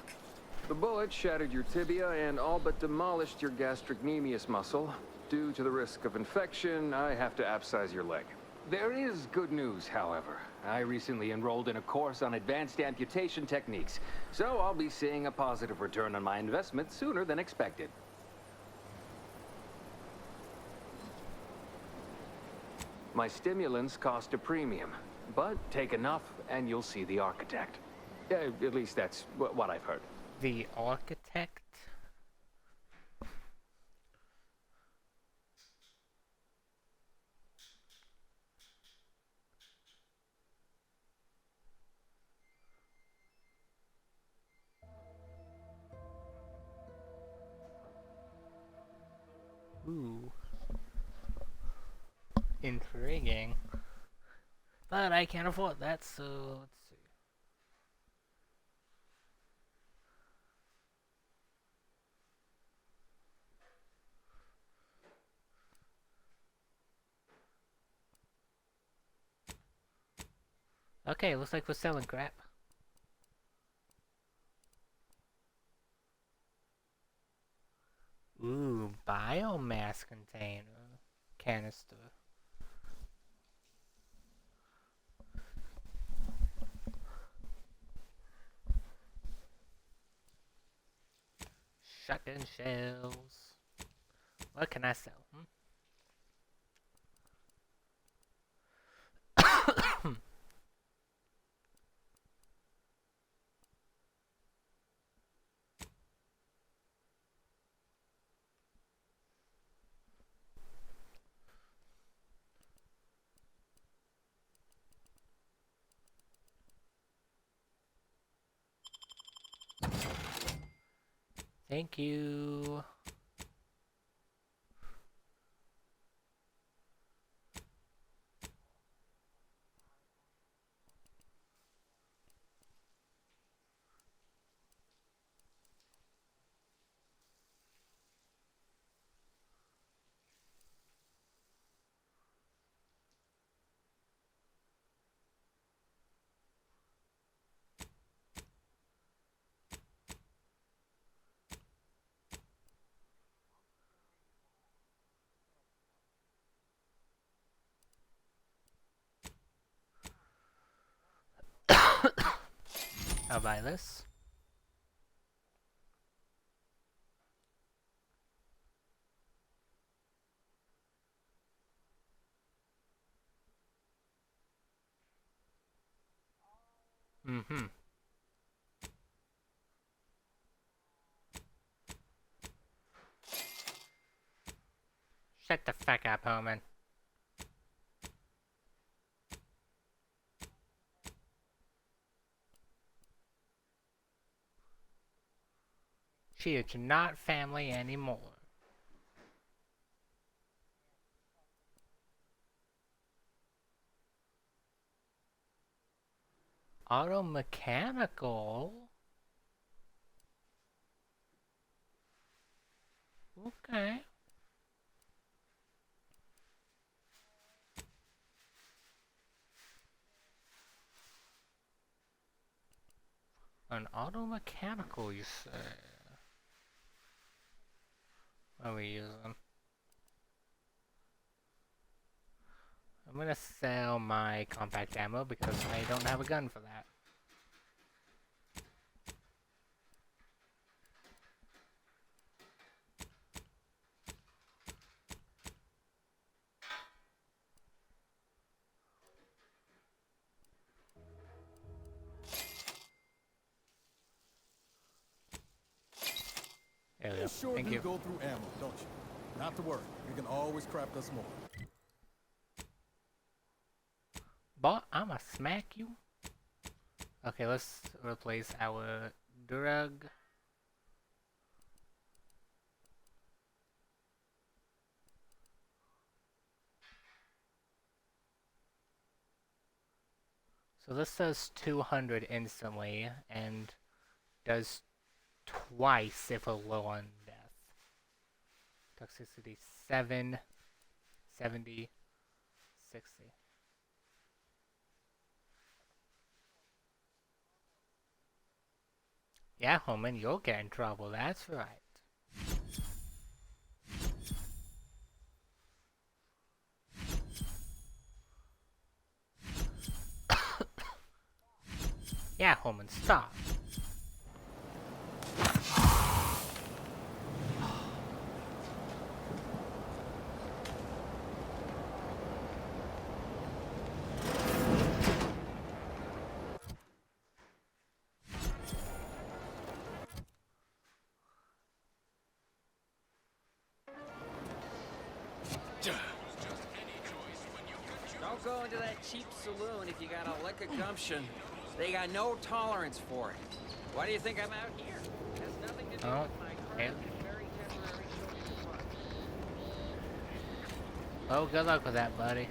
The bullet shattered your tibia and all but demolished your gastrocnemius muscle. Due to the risk of infection, I have to abscise your leg. There is good news, however. I recently enrolled in a course on advanced amputation techniques, so I'll be seeing a positive return on my investment sooner than expected. My stimulants cost a premium, but take enough and you'll see the architect. At least that's what I've heard. The architect? Ooh. Intriguing. But I can't afford that, so let's see. Okay, looks like we're selling crap. Ooh, biomass container. Canister. Shotgun shells. What can I sell? Thank you. I'll buy this. Mm-hmm. Shut the fuck up, Homan. She is not family anymore. Auto mechanical? Okay. An auto mechanical, you say? What are we using? I'm gonna sell my compact ammo because I don't have a gun for that. There we go. You sure Thank do you. go through ammo, don't you? Not to worry. We can always craft us more. But I'ma smack you. Okay, let's replace our drug. So this does 200 instantly and does twice if we're low on death. Toxicity 7, 70, 60. Yeah, Homan, you'll get in trouble, that's right. Yeah, Homan, stop. Don't go into that cheap saloon if you got a lick of gumption. They got no tolerance for it. Why do you think I'm out here? It has nothing to do with my current and very temporary shortage of funds. Well, good luck with that, buddy.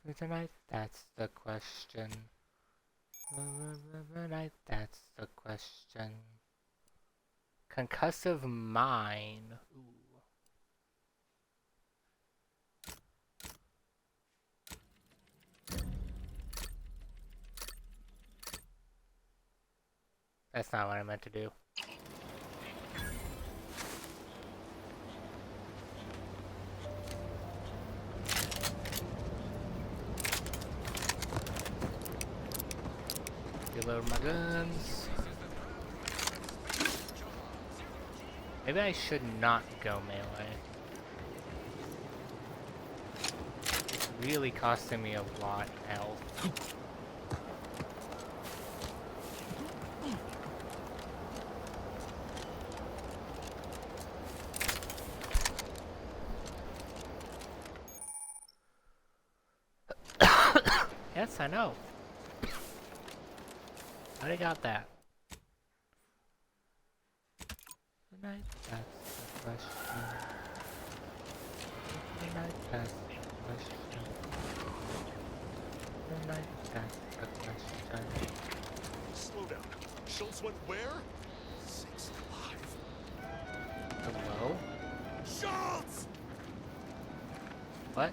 For tonight, that's the question. Tonight, that's the question. Concussive mine. Ooh. That's not what I meant to do. Reload my guns. Maybe I should not go melee. It's really costing me a lot of health. Yes, I know. I already got that. Tonight, that's the question. Tonight, that's the question. Tonight, that's the question. Slow down. Schultz went where? Sakes alive. Hello? Schultz! What?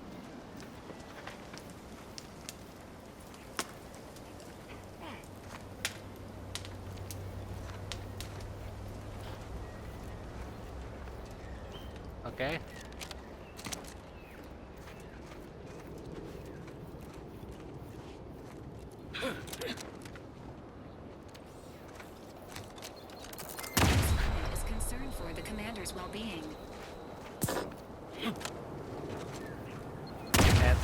Okay. Is concerned for the commander's well-being. Yep.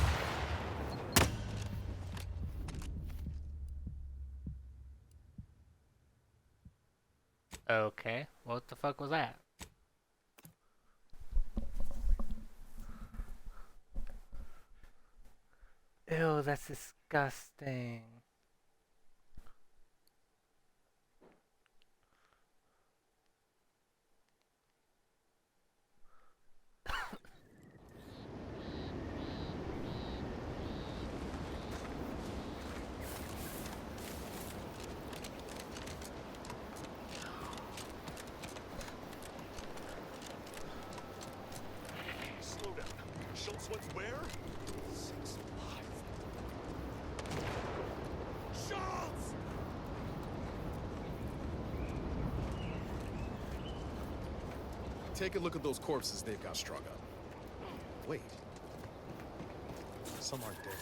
Okay, what the fuck was that? Ew, that's disgusting. Slow down. Schultz went where? Sakes alive. Schultz! Take a look at those corpses they've got strung up. Wait. Some aren't dead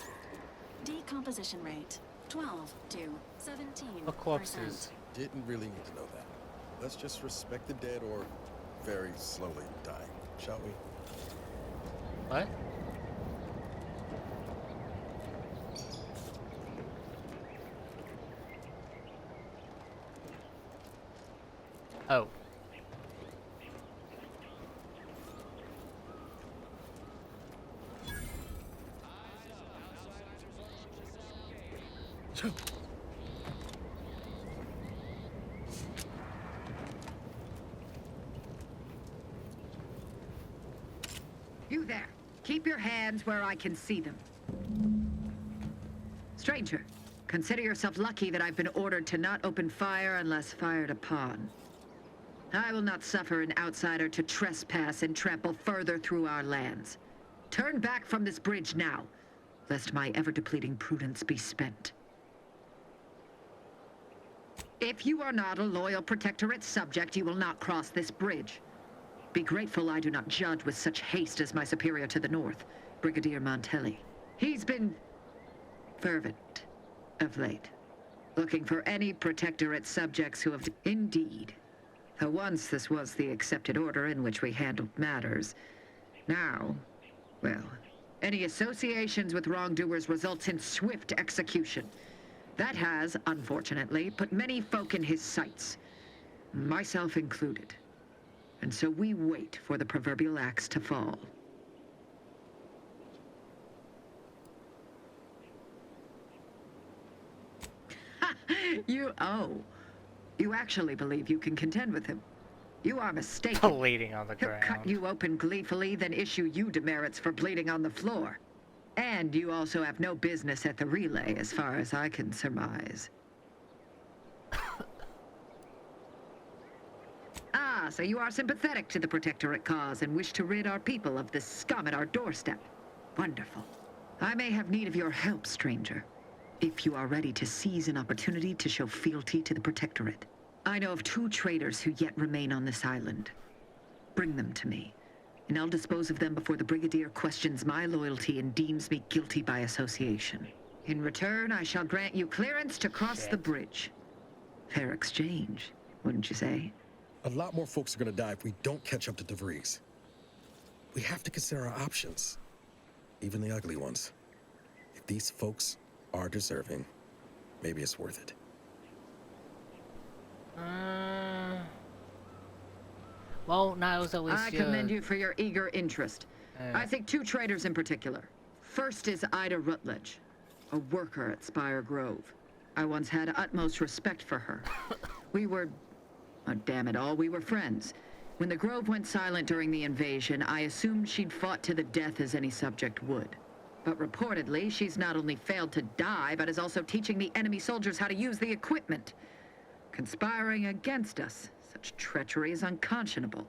yet. Decomposition rate 12 to 17. What corpses? Didn't really need to know that. Let's just respect the dead or very slowly dying, shall we? What? Oh. You there. Keep your hands where I can see them. Stranger, consider yourself lucky that I've been ordered to not open fire unless fired upon. I will not suffer an outsider to trespass and trample further through our lands. Turn back from this bridge now, lest my ever-depleting prudence be spent. If you are not a loyal Protectorate subject, you will not cross this bridge. Be grateful I do not judge with such haste as my superior to the north, Brigadier Montelli. He's been fervent of late, looking for any Protectorate subjects who have... Indeed. Though once this was the accepted order in which we handled matters. Now, well, any associations with wrongdoers results in swift execution. That has, unfortunately, put many folk in his sights, myself included. And so we wait for the proverbial axe to fall. You actually believe you can contend with him? You are mistaken. Bleeding on the He'll ground. cut you open gleefully, then issue you demerits for bleeding on the floor. And you also have no business at the relay, as far as I can surmise. Ah, so you are sympathetic to the Protectorate cause and wish to rid our people of this scum at our doorstep. Wonderful. I may have need of your help, stranger, if you are ready to seize an opportunity to show fealty to the Protectorate. I know of 2 traitors who yet remain on this island. Bring them to me, and I'll dispose of them before the Brigadier questions my loyalty and deems me guilty by association. In return, I shall grant you clearance to cross the bridge. Fair exchange, wouldn't you say? A lot more folks are gonna die if we don't catch up to DeVries. We have to consider our options, even the ugly ones. If these folks are deserving, maybe it's worth it. Well, now it was at least I commend you for your eager interest. I think two traitors in particular. First is Ida Rutledge, a worker at Spire Grove. I once had utmost respect for her. We were, oh, damn it all, we were friends. When the Grove went silent during the invasion, I assumed she'd fought to the death as any subject would. But reportedly, she's not only failed to die, but is also teaching the enemy soldiers how to use the equipment. Conspiring against us. Such treachery is unconscionable.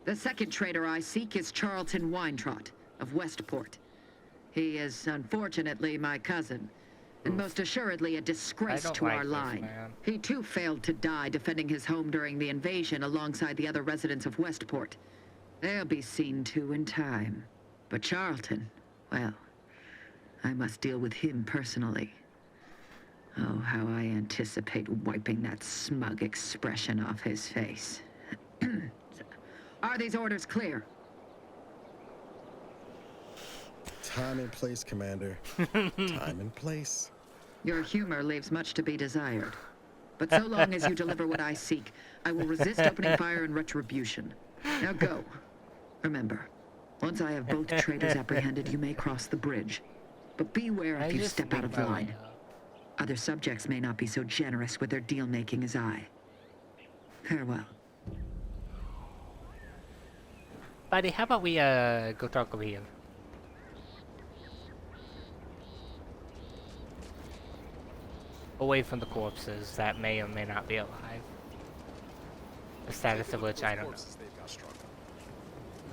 The second traitor I seek is Charlton Weintraut of Westport. He is, unfortunately, my cousin, and most assuredly a disgrace to our line. He too failed to die defending his home during the invasion alongside the other residents of Westport. They'll be seen to in time. But Charlton, well, I must deal with him personally. Oh, how I anticipate wiping that smug expression off his face. Are these orders clear? Time and place, Commander. Time and place. Your humor leaves much to be desired. But so long as you deliver what I seek, I will resist opening fire in retribution. Now go. Remember, once I have both traitors apprehended, you may cross the bridge. But beware if you step out of line. Other subjects may not be so generous with their deal-making as I. Farewell. Buddy, how about we go talk over here? Away from the corpses that may or may not be alive. The status of which I don't know.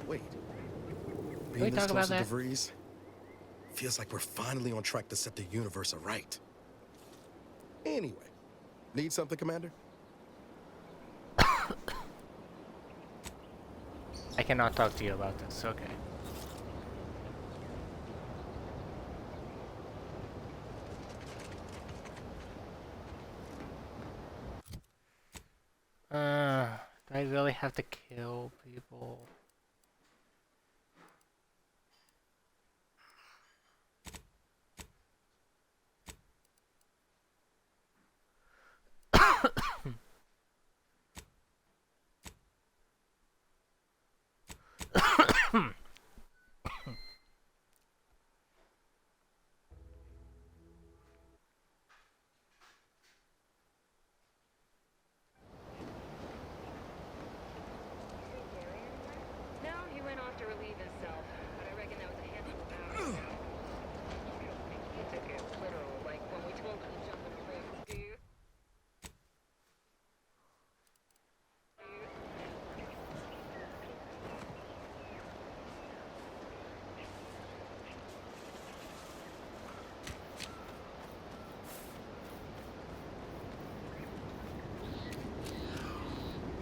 Wait. Can we talk about that? DeVries, feels like we're finally on track to set the universe aright. Anyway, need something, Commander? I cannot talk to you about this, okay. Do I really have to kill people?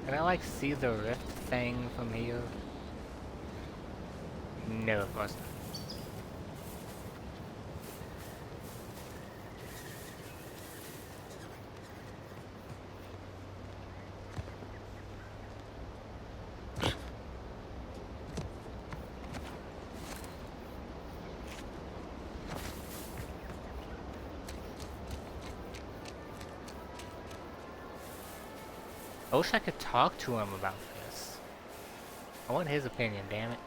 Can I like see the rift thing from here? No, of course not. I wish I could talk to him about this. I want his opinion, damn it.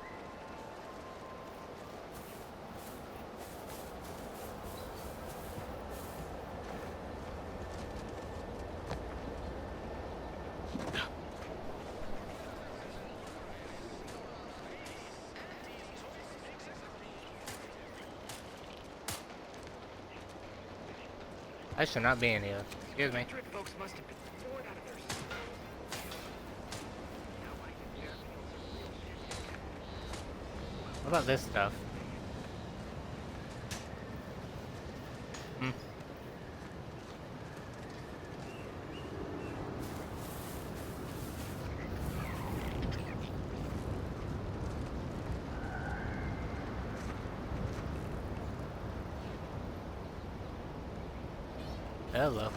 I should not be in here. Excuse me. What about this stuff? Hello.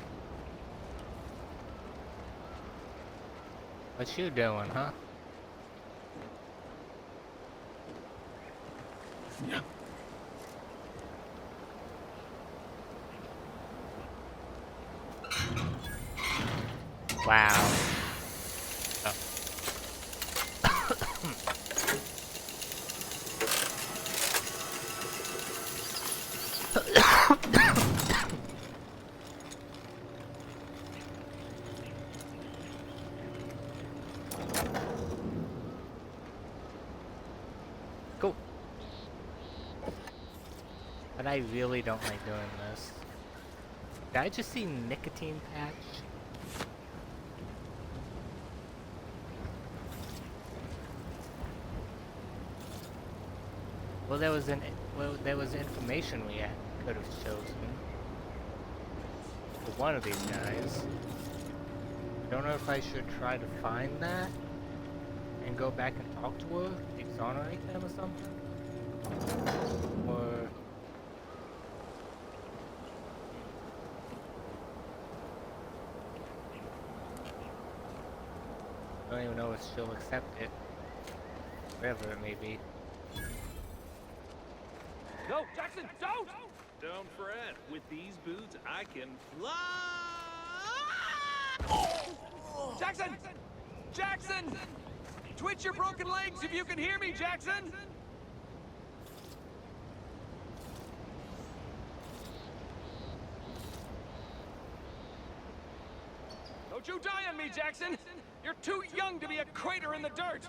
What you doing, huh? Yeah. Wow. Oh. Cool. But I really don't like doing this. Did I just see nicotine patch? Well, there was information we could have chosen for one of these guys. Don't know if I should try to find that and go back and talk to her, exonerate them or something, or I don't even know if she'll accept it, whatever it may be. No, Jackson, don't! Don't fret. With these boots, I can fly! Jackson! Jackson! Twitch your broken legs if you can hear me, Jackson! Don't you die on me, Jackson! You're too young to be a crater in the dirt!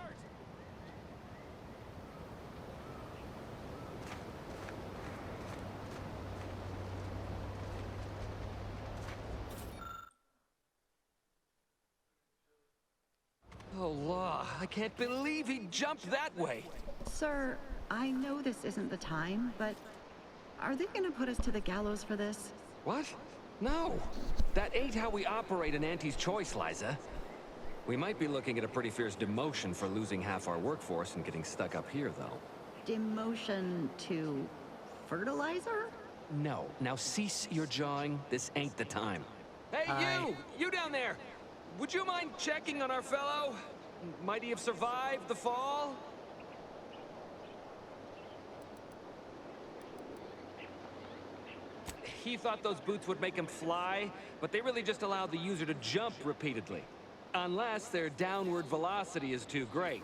Oh, law. I can't believe he jumped that way. Sir, I know this isn't the time, but are they gonna put us to the gallows for this? What? No. That ain't how we operate in Auntie's Choice, Liza. We might be looking at a pretty fierce demotion for losing half our workforce and getting stuck up here, though. Demotion to fertilizer? No. Now cease your jawing. This ain't the time. Hey, you! You down there! Would you mind checking on our fellow? Might he have survived the fall? He thought those boots would make him fly, but they really just allow the user to jump repeatedly. Unless their downward velocity is too great.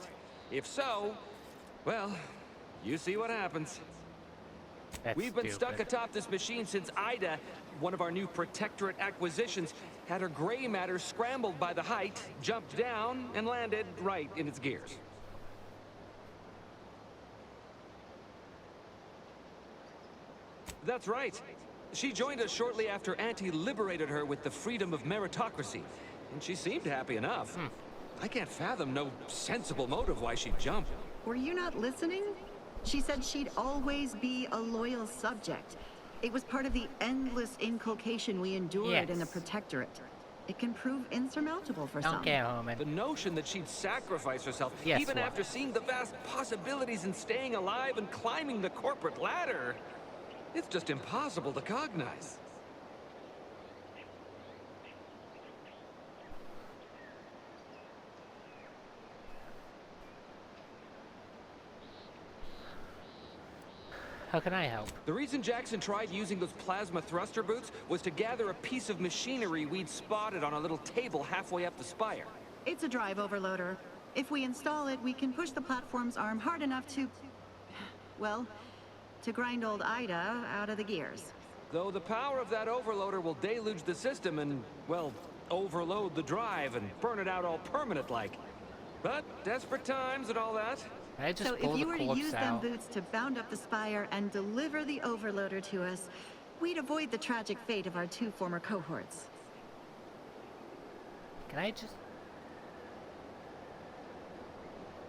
If so, well, you see what happens. We've been stuck atop this machine since Ida, one of our new Protectorate acquisitions, had her gray matter scrambled by the height, jumped down, and landed right in its gears. That's right. She joined us shortly after Auntie liberated her with the freedom of meritocracy, and she seemed happy enough. I can't fathom no sensible motive why she'd jump. Were you not listening? She said she'd always be a loyal subject. It was part of the endless inculcation we endured in the Protectorate. It can prove insurmountable for some. The notion that she'd sacrifice herself, even after seeing the vast possibilities in staying alive and climbing the corporate ladder, it's just impossible to cognize. How can I help? The reason Jackson tried using those plasma thruster boots was to gather a piece of machinery we'd spotted on a little table halfway up the spire. It's a drive overloader. If we install it, we can push the platform's arm hard enough to... well, to grind old Ida out of the gears. Though the power of that overloader will deluge the system and, well, overload the drive and burn it out all permanent-like. But desperate times and all that. So if you were to use them boots to bound up the spire and deliver the overloader to us, we'd avoid the tragic fate of our two former cohorts. Can I just...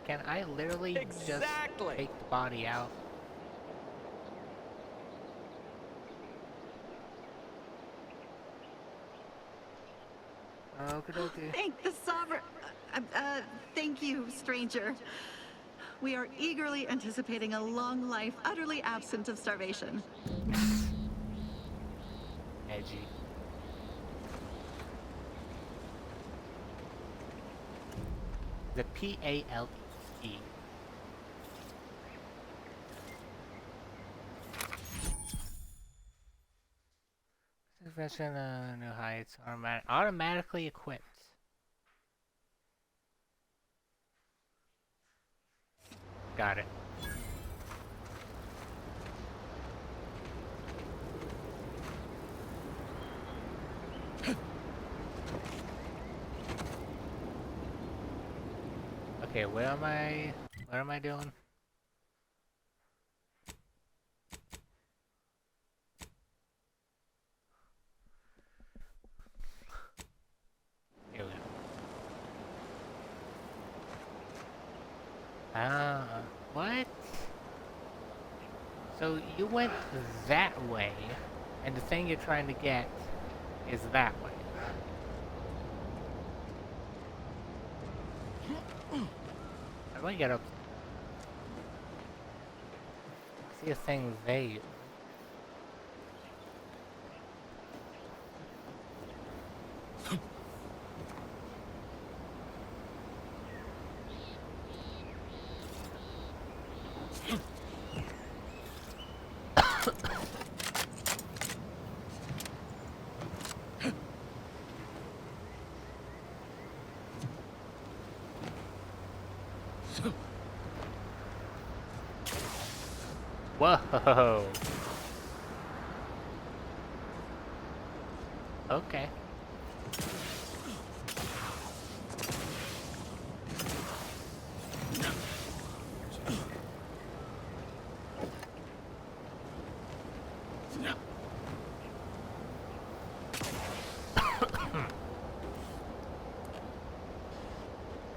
Can I literally just take the body out? Okay. Thank the Sovereign... thank you, stranger. We are eagerly anticipating a long life, utterly absent of starvation. Edgy. The P-A-L-E. Version new heights automatically equipped. Got it. Okay, where am I? What am I doing? Here we go. What? So you went that way, and the thing you're trying to get is that way. How do I get up? I see a thing there. Whoa. Okay.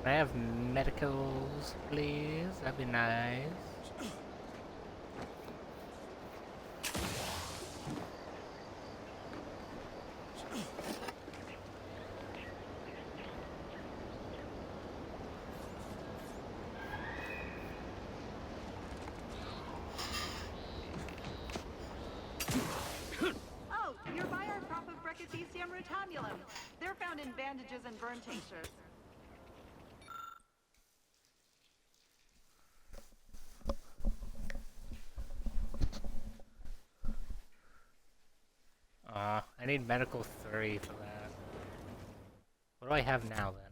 Can I have medicals, please? That'd be nice. Oh, you're by our crop of Brachythecium rotamulum. They're found in bandages and burn tinctures. I need medical 3 for that. What do I have now then?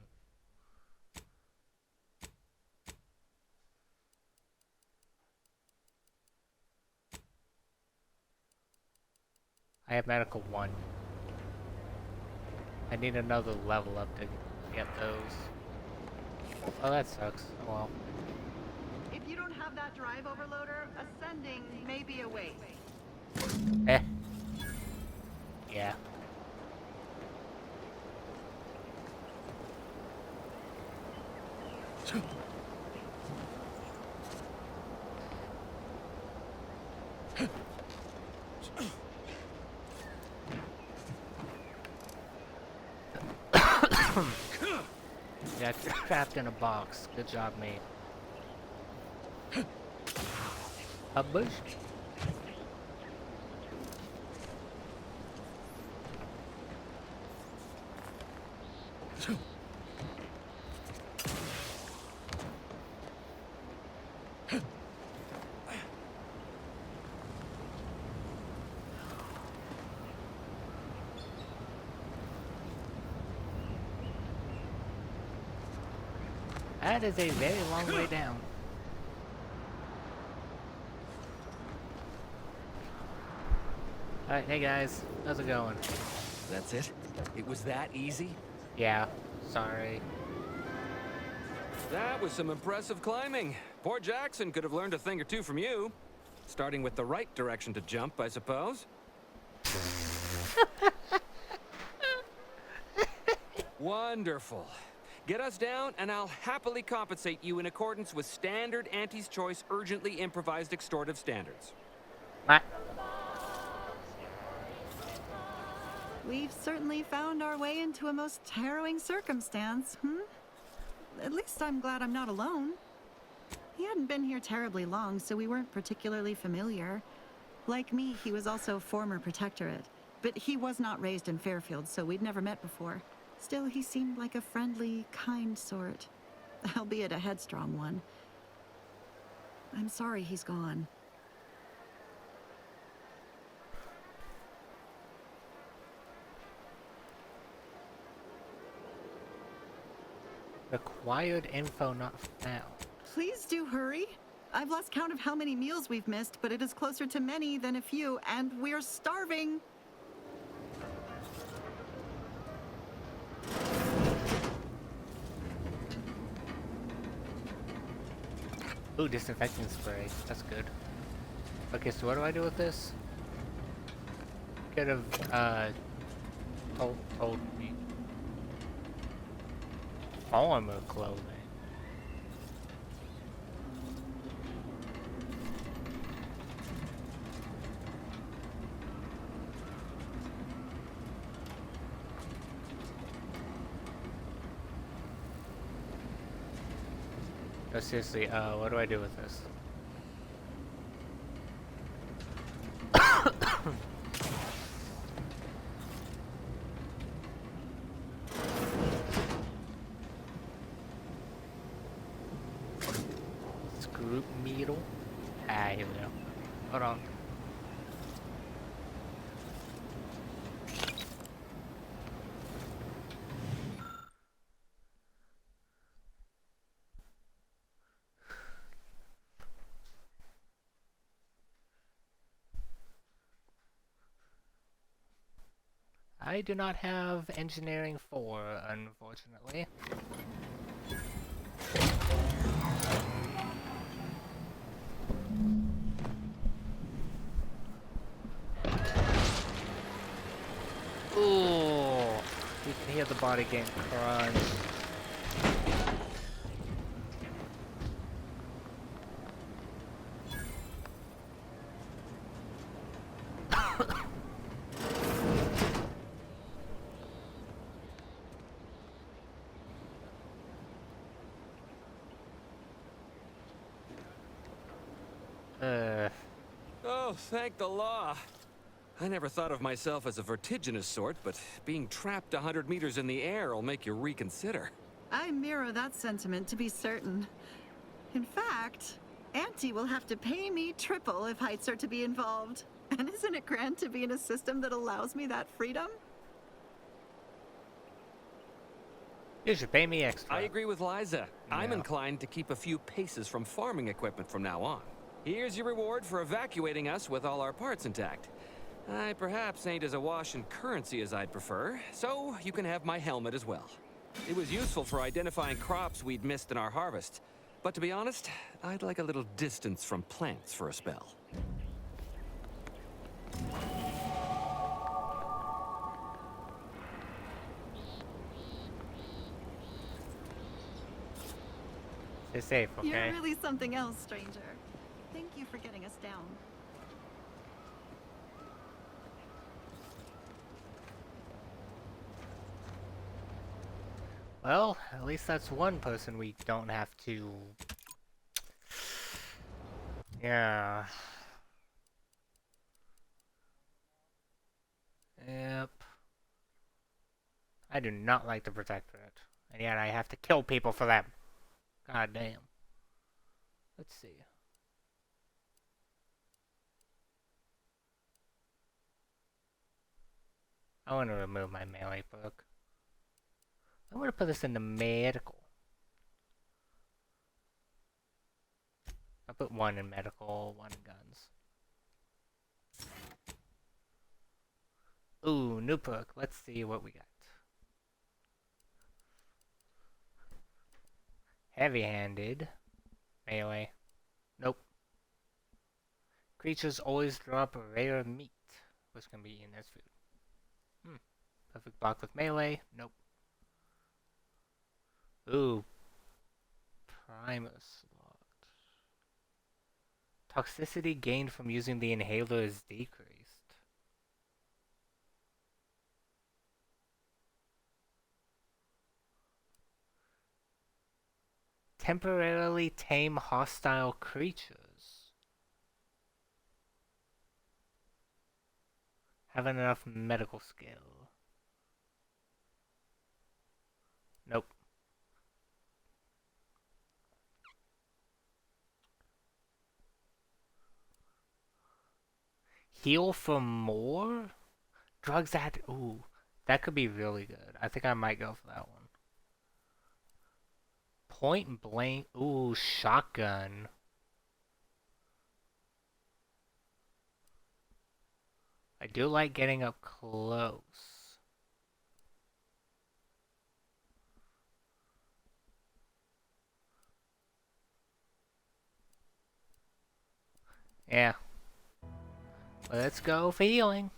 I have medical 1. I need another level up to get those. Oh, that sucks. Oh well. If you don't have that drive overloader, ascending may be a waste. Eh. Yeah. Yeah, trapped in a box. Good job, mate. A bush. That is a very long way down. Alright, hey guys, how's it going? That's it? It was that easy? Yeah, sorry. That was some impressive climbing. Poor Jackson could have learned a thing or two from you. Starting with the right direction to jump, I suppose. Wonderful. Get us down, and I'll happily compensate you in accordance with standard Auntie's Choice urgently improvised extortive standards. What? We've certainly found our way into a most harrowing circumstance, At least I'm glad I'm not alone. He hadn't been here terribly long, so we weren't particularly familiar. Like me, he was also former protectorate, but he was not raised in Fairfield, so we'd never met before. Still, he seemed like a friendly, kind sort. albeit a headstrong one. I'm sorry he's gone. Required info not found. Please do hurry. I've lost count of how many meals we've missed, but it is closer to many than a few, and we're starving. Ooh, disinfecting spray. That's good. Okay, so what do I do with this? Could have, told me. Armor clothing. No, seriously, what do I do with this? Screw needle. Ah, here we go. Hold on. I do not have engineering 4, unfortunately. Ooh, you can hear the body getting crunched. Oh, thank the law. I never thought of myself as a vertiginous sort, but being trapped 100 meters in the air will make you reconsider. I mirror that sentiment, to be certain. In fact, Auntie will have to pay me triple if heights are to be involved. And isn't it grand to be in a system that allows me that freedom? You should pay me extra. I agree with Liza. Yeah. I'm inclined to keep a few paces from farming equipment from now on. Here's your reward for evacuating us with all our parts intact. I perhaps ain't as awash in currency as I'd prefer, so you can have my helmet as well. It was useful for identifying crops we'd missed in our harvest. But to be honest, I'd like a little distance from plants for a spell. Stay safe, okay? You're really something else, stranger. Thank you for getting us down. Well, at least that's one person we don't have to... Yeah. Yep. I do not like the Protectorate. And yet I have to kill people for them. God damn. Let's see. I want to remove my melee perk. I'm going to put this in the medical. I'll put one in medical, one in guns. Ooh, new perk. Let's see what we got. Heavy-handed. Melee. Nope. Creatures always drop rare meat. What's going to be in this food? Perfect block with melee. Nope. Ooh. Primus slot. Toxicity gained from using the inhaler is decreased. Temporarily tame hostile creatures. Having enough medical skill. Nope. Heal for more? Drugs that... Ooh, that could be really good. I think I might go for that one. Point blank. Ooh, shotgun. I do like getting up close. Yeah. Let's go for healing.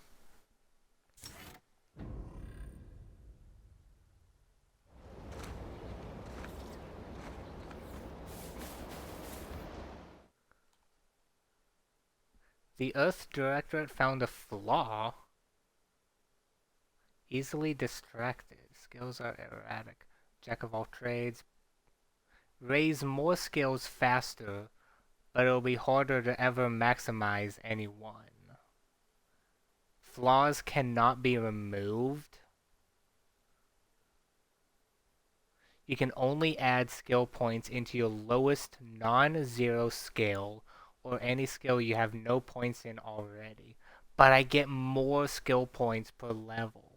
The Earth Directorate found a flaw. Easily distracted. Skills are erratic. Jack of all trades. Raise more skills faster, but it'll be harder to ever maximize any one. Flaws cannot be removed. You can only add skill points into your lowest non-zero skill or any skill you have no points in already. But I get more skill points per level.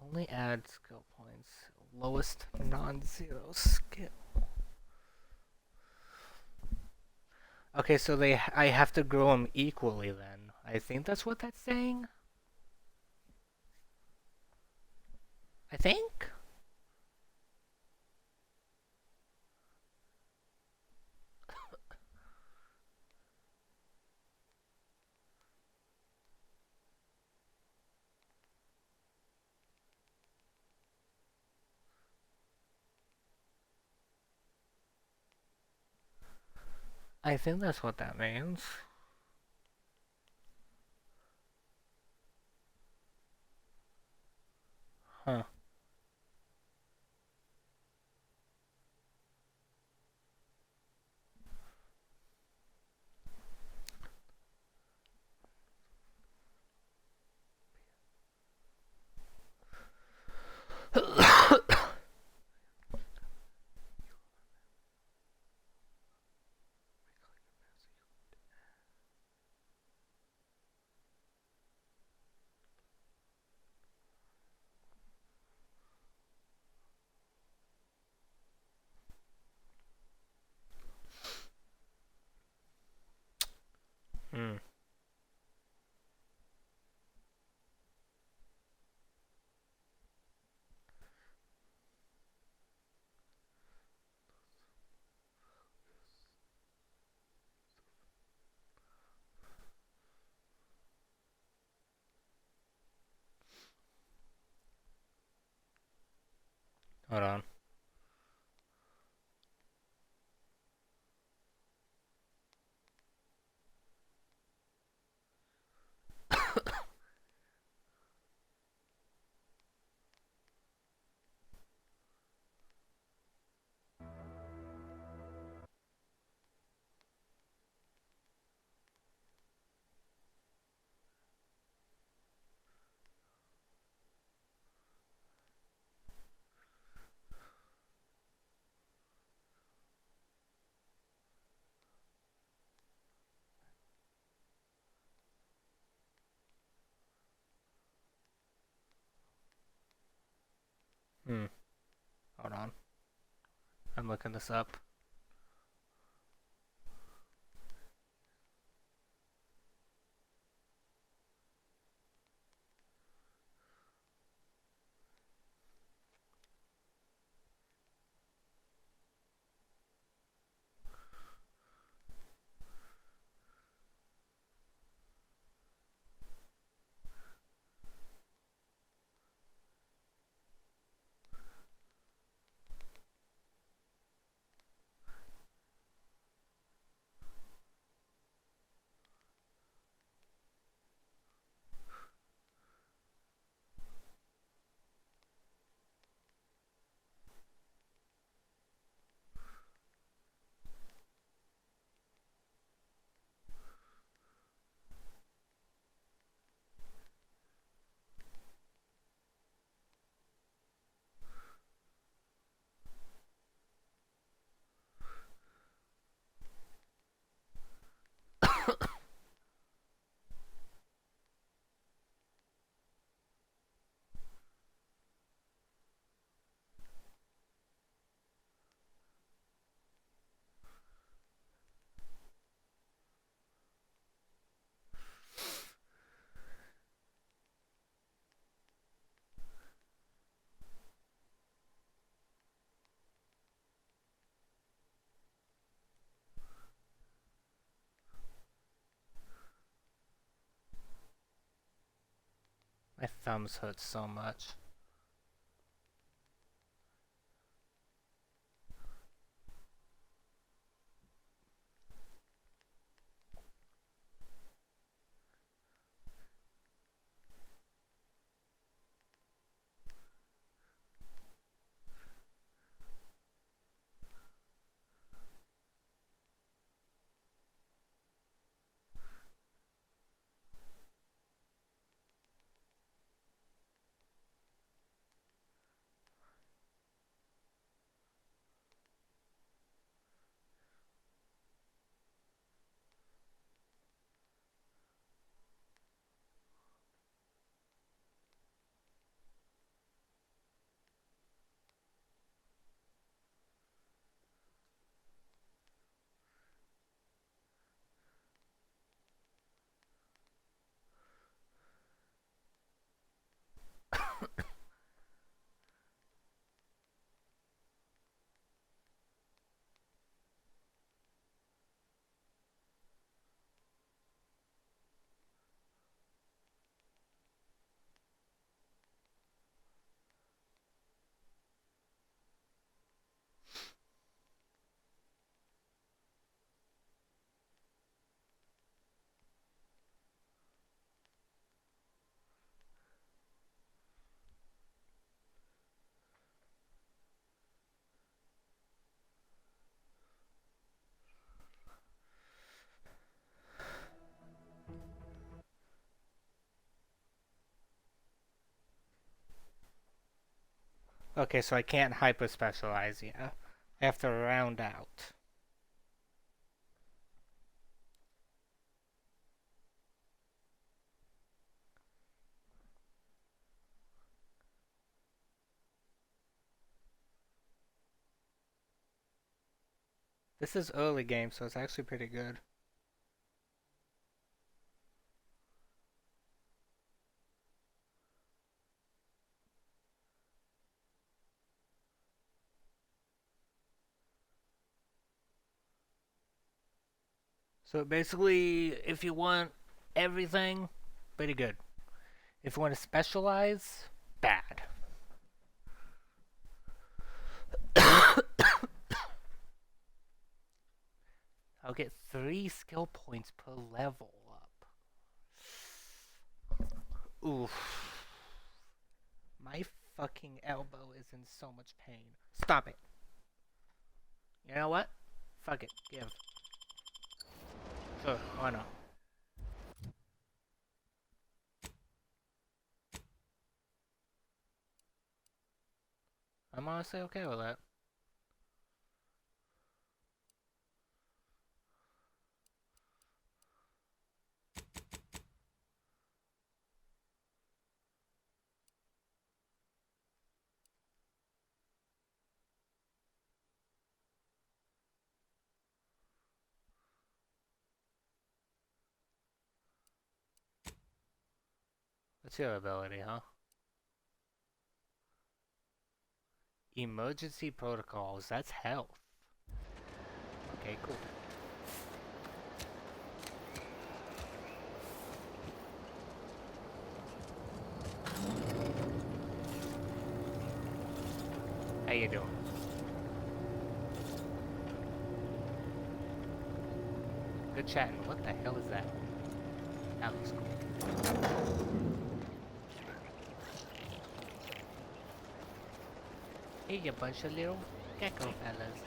Only add skill points. Lowest non-zero skill. Okay, so I have to grow them equally then. I think that's what that's saying. I think. I think that's what that means. Huh. Hmm. Hold on. Hold on. I'm looking this up. My thumbs hurt so much. Okay, so I can't hyper specialize yet. I have to round out. This is early game, so it's actually pretty good. So basically, if you want everything, pretty good. If you want to specialize, bad. I'll get 3 skill points per level up. Oof. My fucking elbow is in so much pain. Stop it. You know what? Fuck it. Give. Sure, why not? I'm honestly okay with that. What's your ability, huh? Emergency protocols, that's health. Okay, cool. How you doing? Good chatting. What the hell is that? That looks cool. Hey, you bunch of little gecko fellas.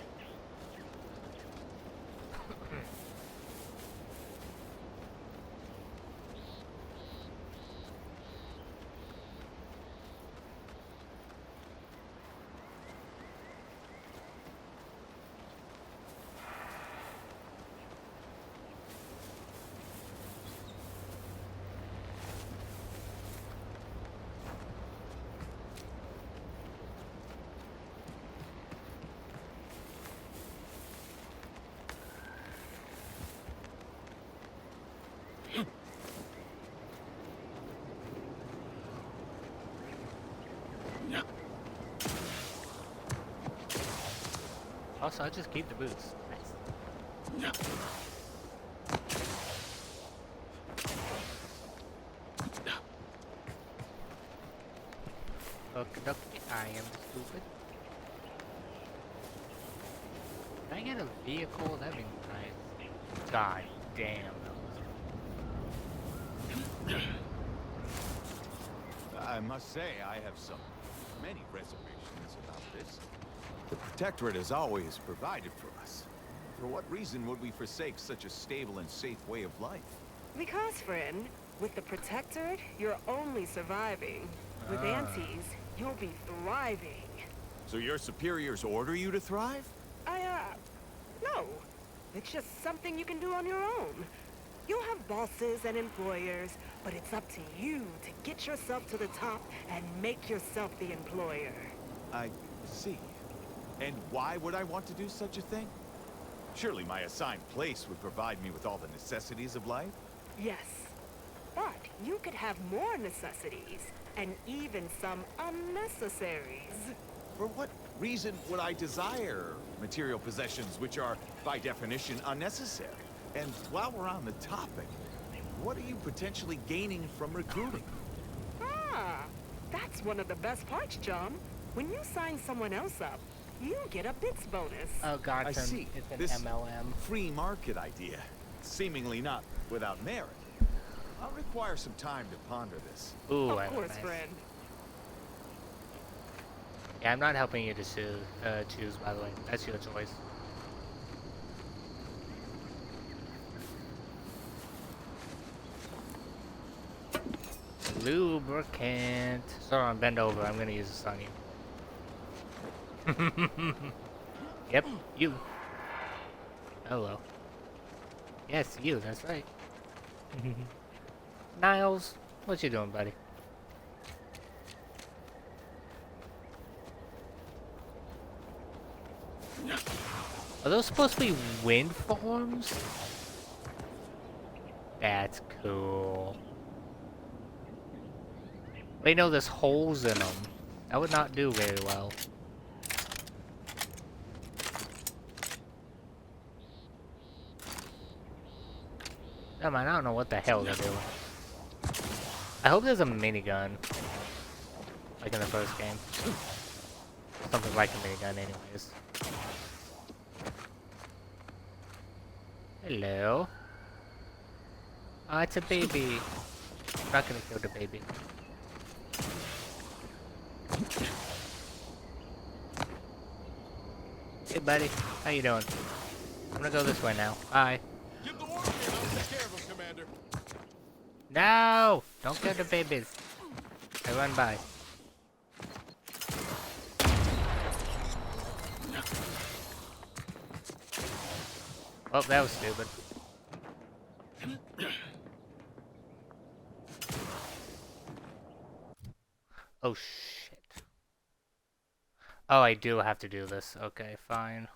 Also, I just keep the boots. Nice. am stupid. Can I get a vehicle? That'd be nice. God damn. I must say, I have many reservations about this. The Protectorate has always provided for us. For what reason would we forsake such a stable and safe way of life? Because, friend, with the Protectorate, you're only surviving. With Antes, you'll be thriving. So your superiors order you to thrive? No. It's just something you can do on your own. You'll have bosses and employers, but it's up to you to get yourself to the top and make yourself the employer. I see. And why would I want to do such a thing? Surely my assigned place would provide me with all the necessities of life? Yes. But you could have more necessities, and even some unnecessaries. For what reason would I desire material possessions which are, by definition, unnecessary? And while we're on the topic, what are you potentially gaining from recruiting? That's one of the best parts, John. When you sign someone else up, you get a bits bonus. Oh god, I see. It's an This MLM. free market idea, seemingly not without merit. I'll require some time to ponder this. Ooh, of course, friend. Yeah, I'm not helping you to choose, by the way. That's your choice. Lubricant. Sorry, bend over. I'm gonna use this on you. Yep, you. Hello. Yes, you. That's right. Niles, what you doing, buddy? Are those supposed to be wind farms? That's cool. Wait, no, there's holes in them. That would not do very well. Never mind, I don't know what the hell they're doing. I hope there's a minigun. Like in the first game. Something like a minigun anyways. Hello. Oh, it's a baby. I'm not gonna kill the baby. Hey buddy, how you doing? I'm gonna go this way now. Bye. Give the word and I'll take care of him, Commander. No! Don't kill the babies. I run by. Oh, that was stupid. Oh shit. Oh, I do have to do this. Okay, fine.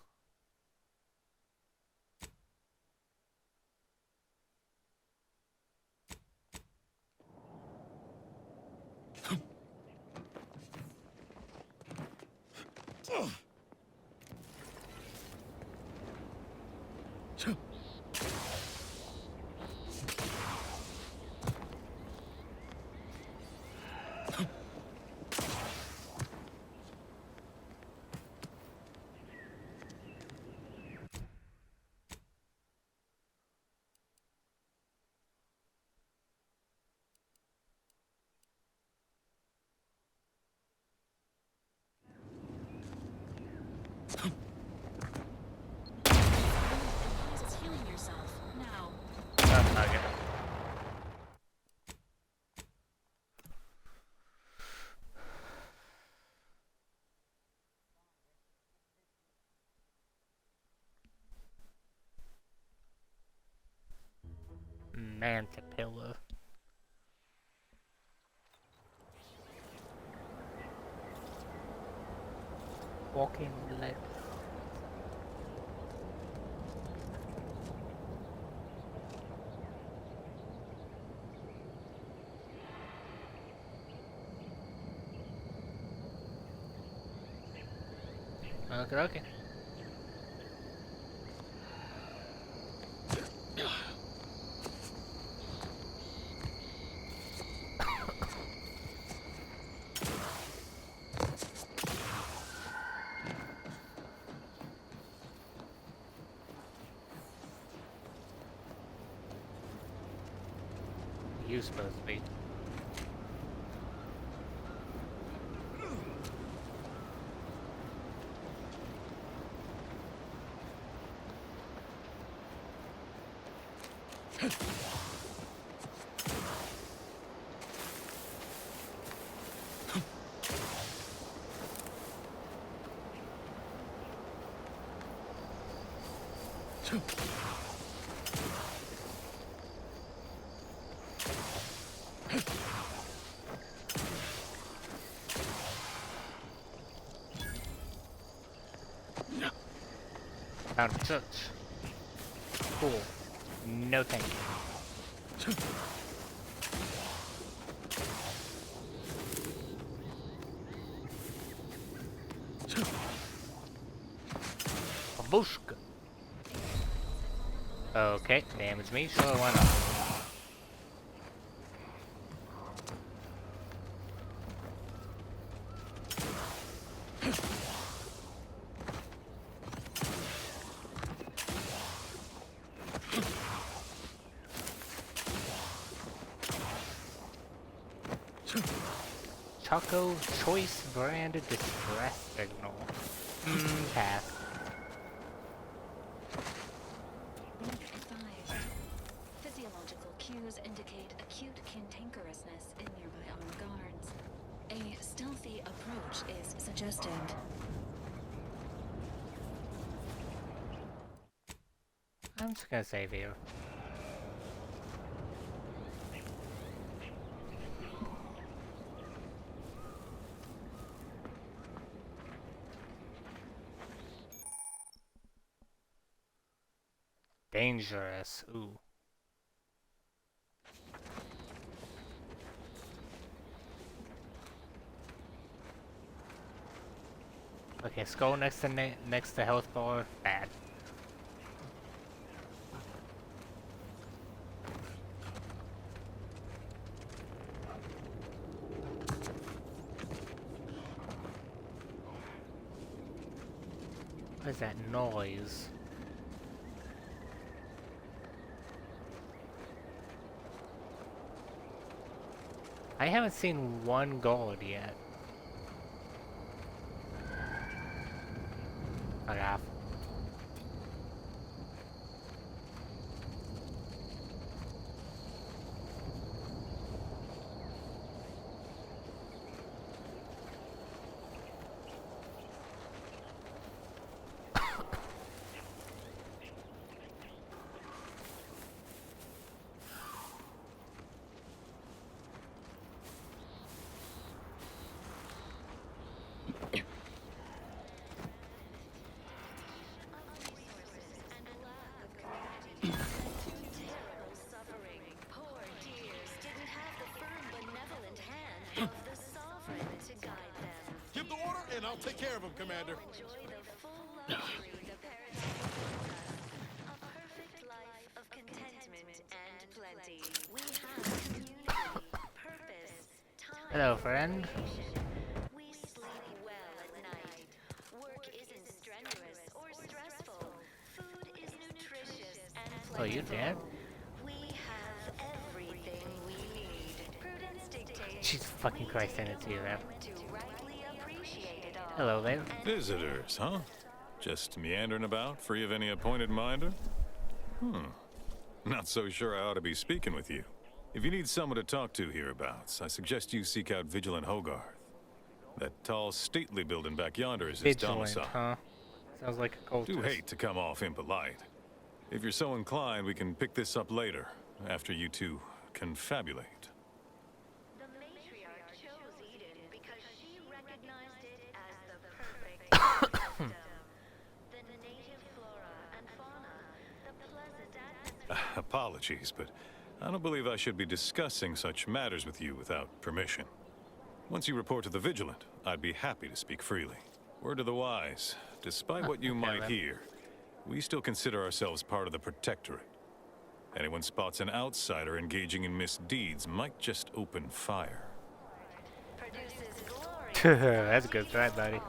Healing yourself now. Okay. Mantipilla. Walking leg. Okay, okay. you supposed to be? Found a church. Cool. No thank you. Babushka. Okay, damage me, sure, why not? Choco Choice branded distress signal. Pass. Physiological cues indicate acute cantankerousness in nearby armed guards. A stealthy approach is suggested. I'm just gonna save you. Dangerous. Ooh. Okay, skull next to health bar. Bad. What is that noise? I haven't seen one gold yet. Fuck off. Give the order, and I'll take care of him, Commander. Hello, friend. We sleep well at night. Work isn't strenuous or stressful. Food is nutritious and plentiful. Oh, you dead? We have everything we need. Prudence dictates. Jesus fucking Christ, send it to you there. Hello there. Visitors, huh? Just meandering about, free of any appointed minder? Not so sure I ought to be speaking with you. If you need someone to talk to hereabouts, I suggest you seek out Vigilant Hogarth. That tall, stately building back yonder is his domicile. Huh? Sounds like a cultist. Do hate to come off impolite. If you're so inclined, we can pick this up later, after you two confabulate. The matriarch chose Eden because she recognized it as the perfect system. The native flora and fauna, the pleasant atmosphere. Apologies, but I don't believe I should be discussing such matters with you without permission. Once you report to the Vigilant, I'd be happy to speak freely. Word to the wise, despite what you might hear, we still consider ourselves part of the Protectorate. Anyone spots an outsider engaging in misdeeds might just open fire. That's a good threat, buddy.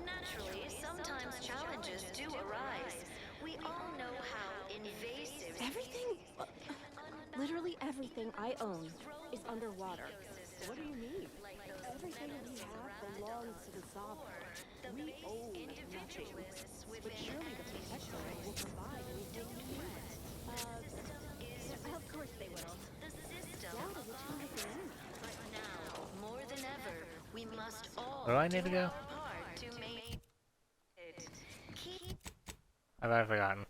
Naturally, sometimes challenges do arise. We all know how invasive everything. Literally everything I own is underwater. What do you mean? Everything we have belongs to the Sovereign. We own nothing. But surely the Protectorate will provide anything we need. Of course they will. Down to which one is the enemy? More than ever, we must all Where do I need to go? part to make it. I've forgotten.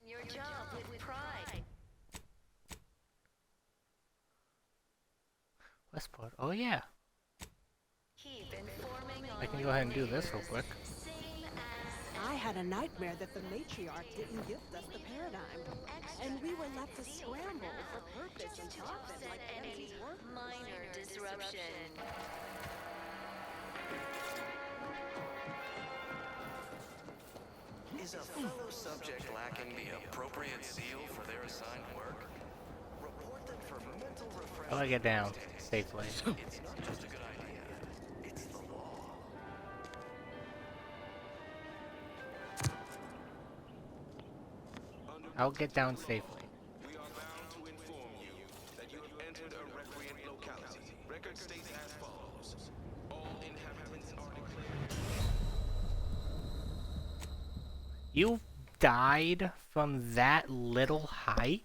Your job with pride. Westport. Oh yeah. Keep informing I can go ahead and do this real quick. I had a nightmare that the matriarch didn't gift us the paradigm, and we were left to scramble for purpose and profit like any minor disruption. Is a fellow subject lacking the appropriate seal for their assigned work? Report them for mental refreshment. How do I get down safely? It's not just a good idea, it's the law. I'll get down safely. We are bound to inform you that you have entered a recreant locality. Record states as follows. All inhabitants are declared. You died from that little height?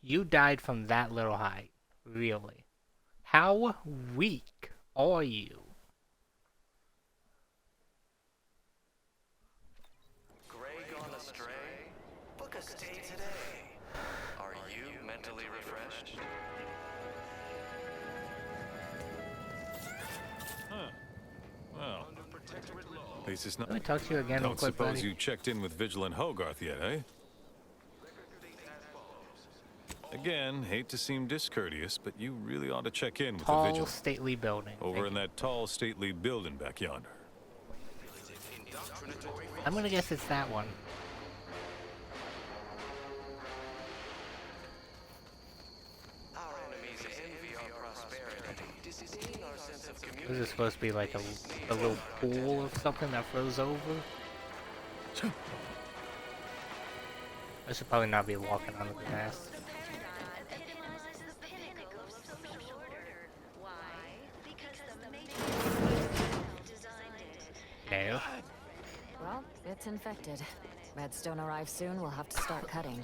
You died from that little height. Really? How weak are you? Gray gone astray? Book a stay today. Are you mentally refreshed? Huh. Well. At least it's not. Let me talk to you again real Don't quick, suppose buddy. you checked in with Vigilant Hogarth yet, eh? Again, hate to seem discourteous, but you really ought to check in with the Tall, Vigilant. stately building. Over in that tall, stately building back yonder. I'm gonna guess it's that one. Our enemies envy our prosperity, disdain our sense of community. This is supposed to be like a little pool of something that froze over. I should probably not be walking on the grass. No. Well, it's infected. Redstone arrives soon, we'll have to start cutting.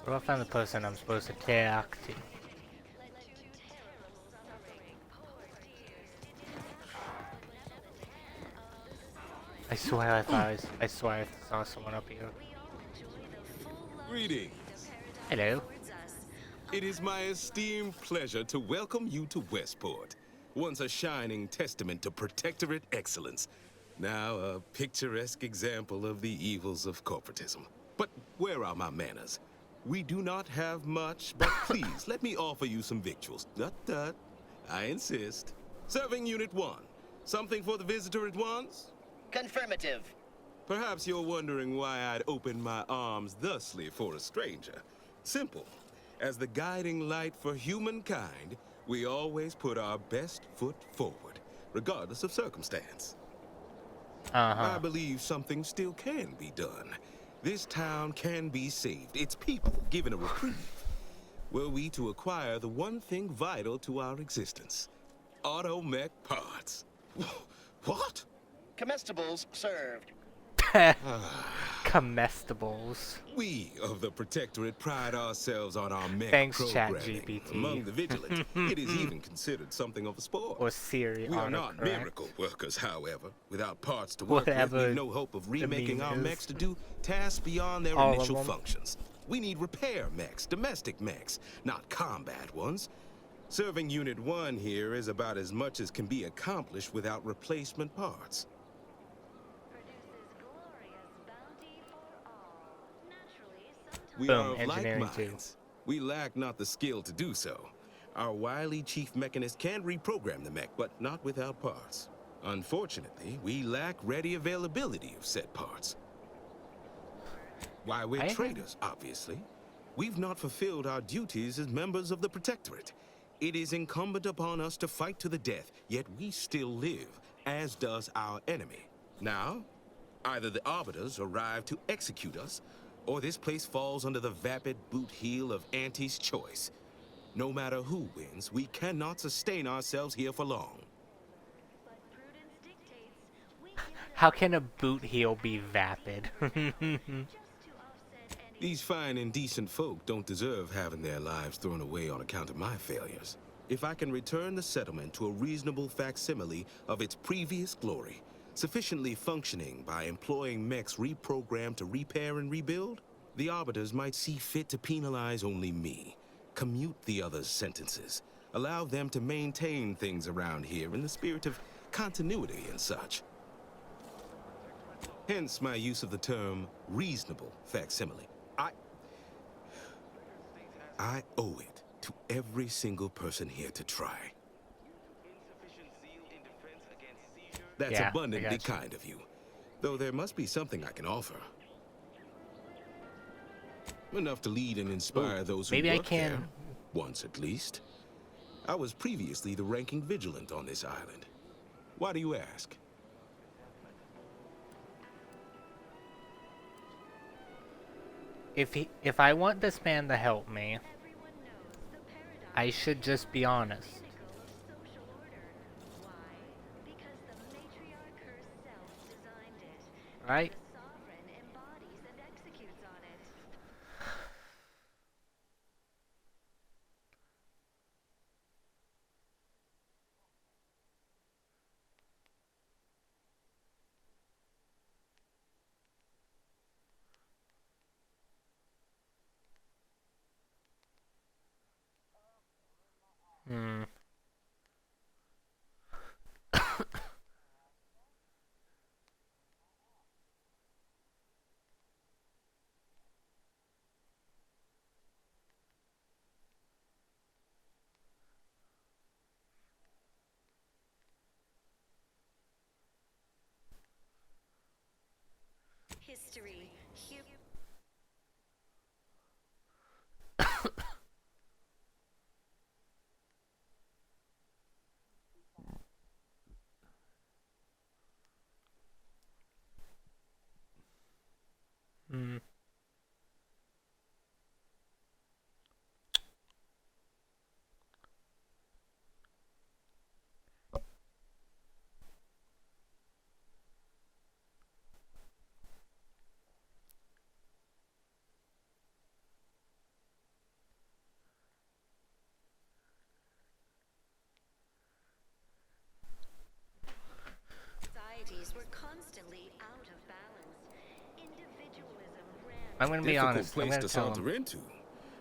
What do I find the person I'm supposed to talk to? I swear I swear I saw someone up here. Greetings. Hello. It is my esteemed pleasure to welcome you to Westport, once a shining testament to Protectorate excellence, now a picturesque example of the evils of corporatism. But where are my manners? We do not have much, but please let me offer you some victuals. Tut. I insist. Serving Unit 1. Something for the visitor at once? Confirmative. Perhaps you're wondering why I'd open my arms thusly for a stranger. Simple. As the guiding light for humankind, we always put our best foot forward, regardless of circumstance. I believe something still can be done. This town can be saved, its people given a reprieve. Were we to acquire the one thing vital to our existence, automech parts. What? Comestibles served. Comestibles. We of the Protectorate pride ourselves on our mech Thanks, programming. ChatGPT. Among the vigilant, it is even considered something of a sport. Or Siri. We are not autocorrect. miracle workers, however. Without parts to work Whatever with, we've no hope of the remaking meme our is. mechs to do tasks beyond their All of initial them. functions. We need repair mechs, domestic mechs, not combat ones. Serving Unit 1 here is about as much as can be accomplished without replacement parts. We Boom, are of like engineering too. minds. We lack not the skill to do so. Our wily chief mechanist can reprogram the mech, but not without parts. Unfortunately, we lack ready availability of said parts. Why, we're traders, obviously. We've not fulfilled our duties as members of the Protectorate. It is incumbent upon us to fight to the death, yet we still live, as does our enemy. Now, either the Arbiters arrive to execute us, or this place falls under the vapid boot heel of Auntie's choice. No matter who wins, we cannot sustain ourselves here for long. How can a boot heel be vapid? These fine and decent folk don't deserve having their lives thrown away on account of my failures. If I can return the settlement to a reasonable facsimile of its previous glory, sufficiently functioning by employing mechs reprogrammed to repair and rebuild, the Arbiters might see fit to penalize only me, commute the others' sentences, allow them to maintain things around here in the spirit of continuity and such. Hence my use of the term reasonable facsimile. I owe it to every single person here to try. That's abundantly kind of you, though there must be something I can offer. Enough to lead and inspire those who work there, once at least. I was previously the ranking vigilant on this island. Why do you ask? If I want this man to help me, I should just be honest. Right? Hmm. History. Hmm. Societies were constantly out of balance. Individualism ran. I'm gonna be honest. I'm Difficult place gonna to tell saunter him. into.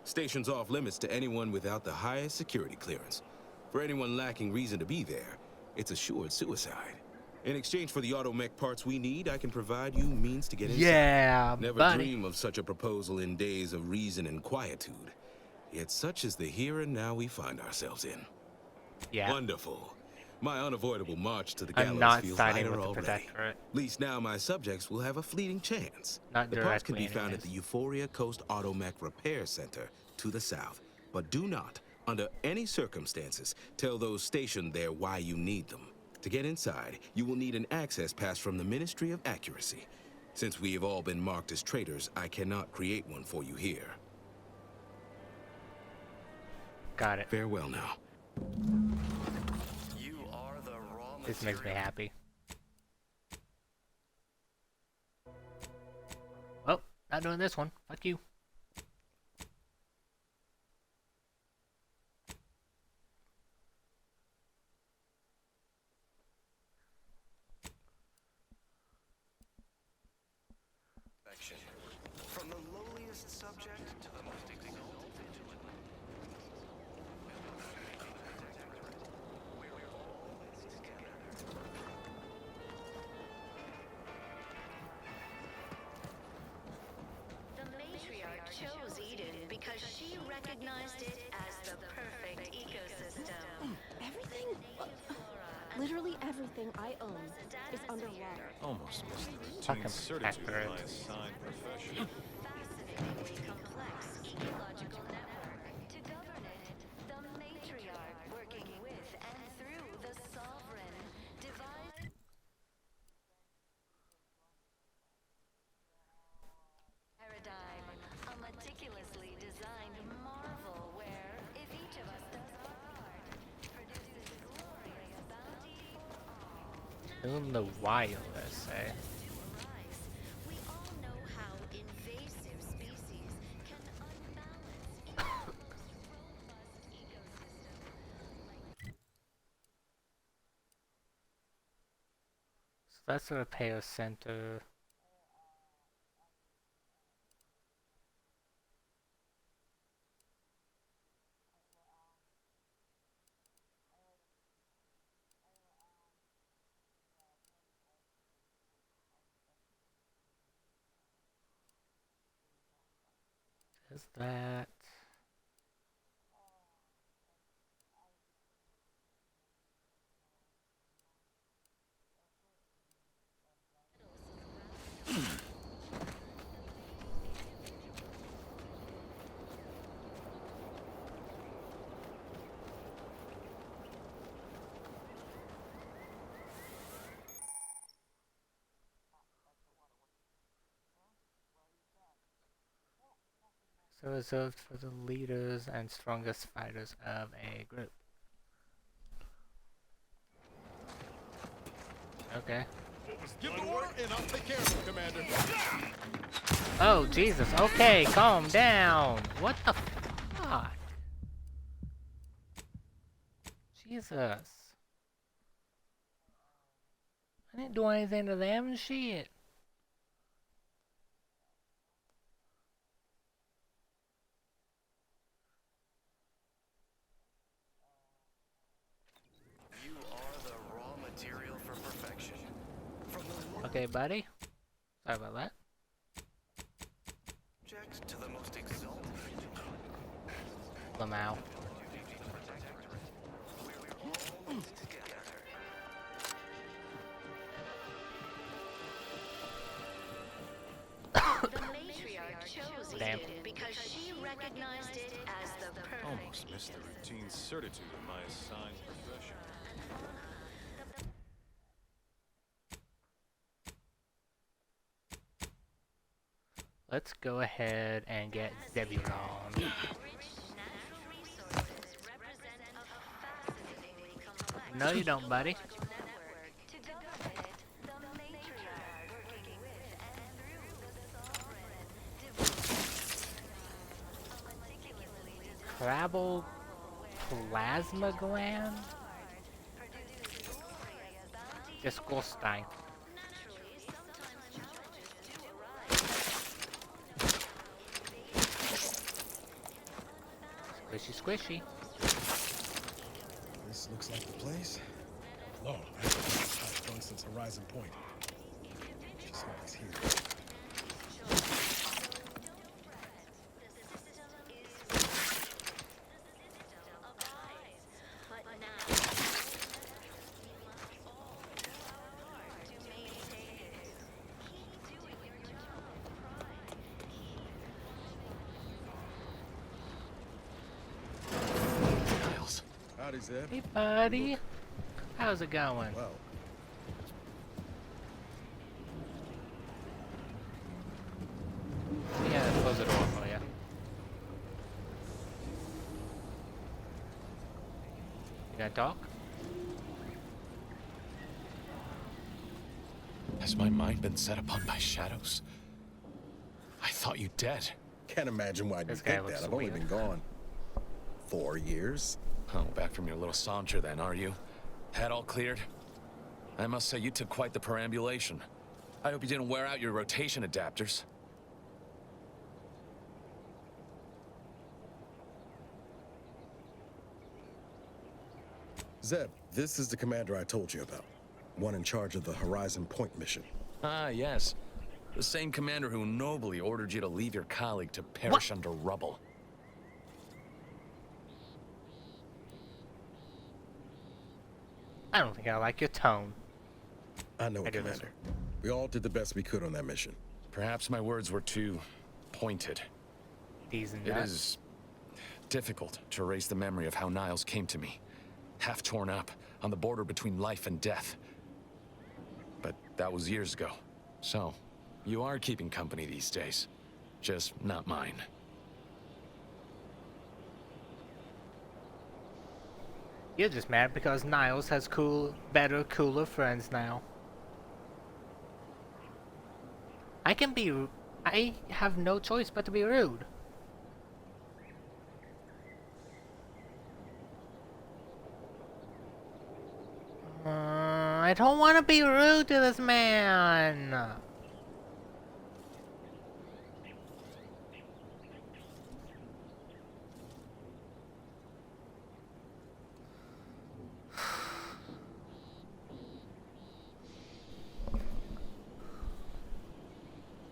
Station's off limits to anyone without the highest security clearance. For anyone lacking reason to be there, it's assured suicide. In exchange for the automech parts we need, I can provide you means to get inside. Yeah, Never buddy. dream of such a proposal in days of reason and quietude. Yet such is the here and now we find ourselves in. Yeah. Wonderful. My unavoidable march to the I'm gallows not feels siding lighter with the already. Protectorate. At least now my subjects will have a fleeting chance. Not The parts can be directly, found at the Euphoria Coast Automech Repair Center to the south. But do not, under any circumstances, tell those stationed there why you need them. To get inside, you will need an access pass from the Ministry of Accuracy. Since we have all been marked as traitors, I cannot create one for you here. Got it. Farewell now. You are the raw This makes me happy. Well, not doing this one. Fuck you. From the lowliest subject to the most exalted vigilant. We're all in this together. The matriarch chose Eden because she recognized it as the perfect ecosystem. Everything, literally everything I own is underwater. Almost missed the routine Fucking certitude accurate. of my assigned profession. Fascinatingly complex ecological network. To govern it, the matriarch working with and through the sovereign devised paradigm, a meticulously designed marvel where, if each of us does our part, produces glorious bounty for all. In the wild, I say. We all know how invasive species can unbalance even the most robust ecosystem. So that's the repair center. Is that? So reserved for the leaders and strongest fighters of a group. Okay. Give the order and I'll take care of him, Commander. Oh, Jesus. Okay, calm down. What the fuck? Jesus. I didn't do anything to them. Shit. You are the raw material for perfection. From the Okay, buddy. Sorry about that. object to the most exalted. Lamau. The matriarch chose Damn. it because she recognized it as the perfect Almost missed the routine certitude of my assigned profession. Let's go ahead and get Zebulon. No, you don't, buddy. Crabble plasma gland? Disgusting. Squishy, squishy. This looks like the place. Lord, I haven't been this hot point since Horizon Point. Just hope he's here. Howdy, Zeb. Hey, buddy. How's it going? Well, Yeah, close the door for you. You gonna talk? Has my mind been set upon by shadows? I thought you dead. Can't imagine why you This guy think looks that. I've only weird. been gone 4 years. Oh, back from your little saunter then, are you? Head all cleared? I must say you took quite the perambulation. I hope you didn't wear out your rotation adapters. Zeb, this is the commander I told you about. One in charge of the Horizon Point mission. Ah, yes. The same commander who nobly ordered you to leave your colleague to perish under rubble. I don't think I like your tone. I know, Commander. We all did the best we could on that mission. Perhaps my words were too pointed. These It is difficult to erase the memory of how Niles came to me. Half torn up, on the border between life and death. But that was years ago. So, you are keeping company these days. Just not mine. You're just mad because Niles has better, cooler friends now. I have no choice but to be rude. I don't want to be rude to this man.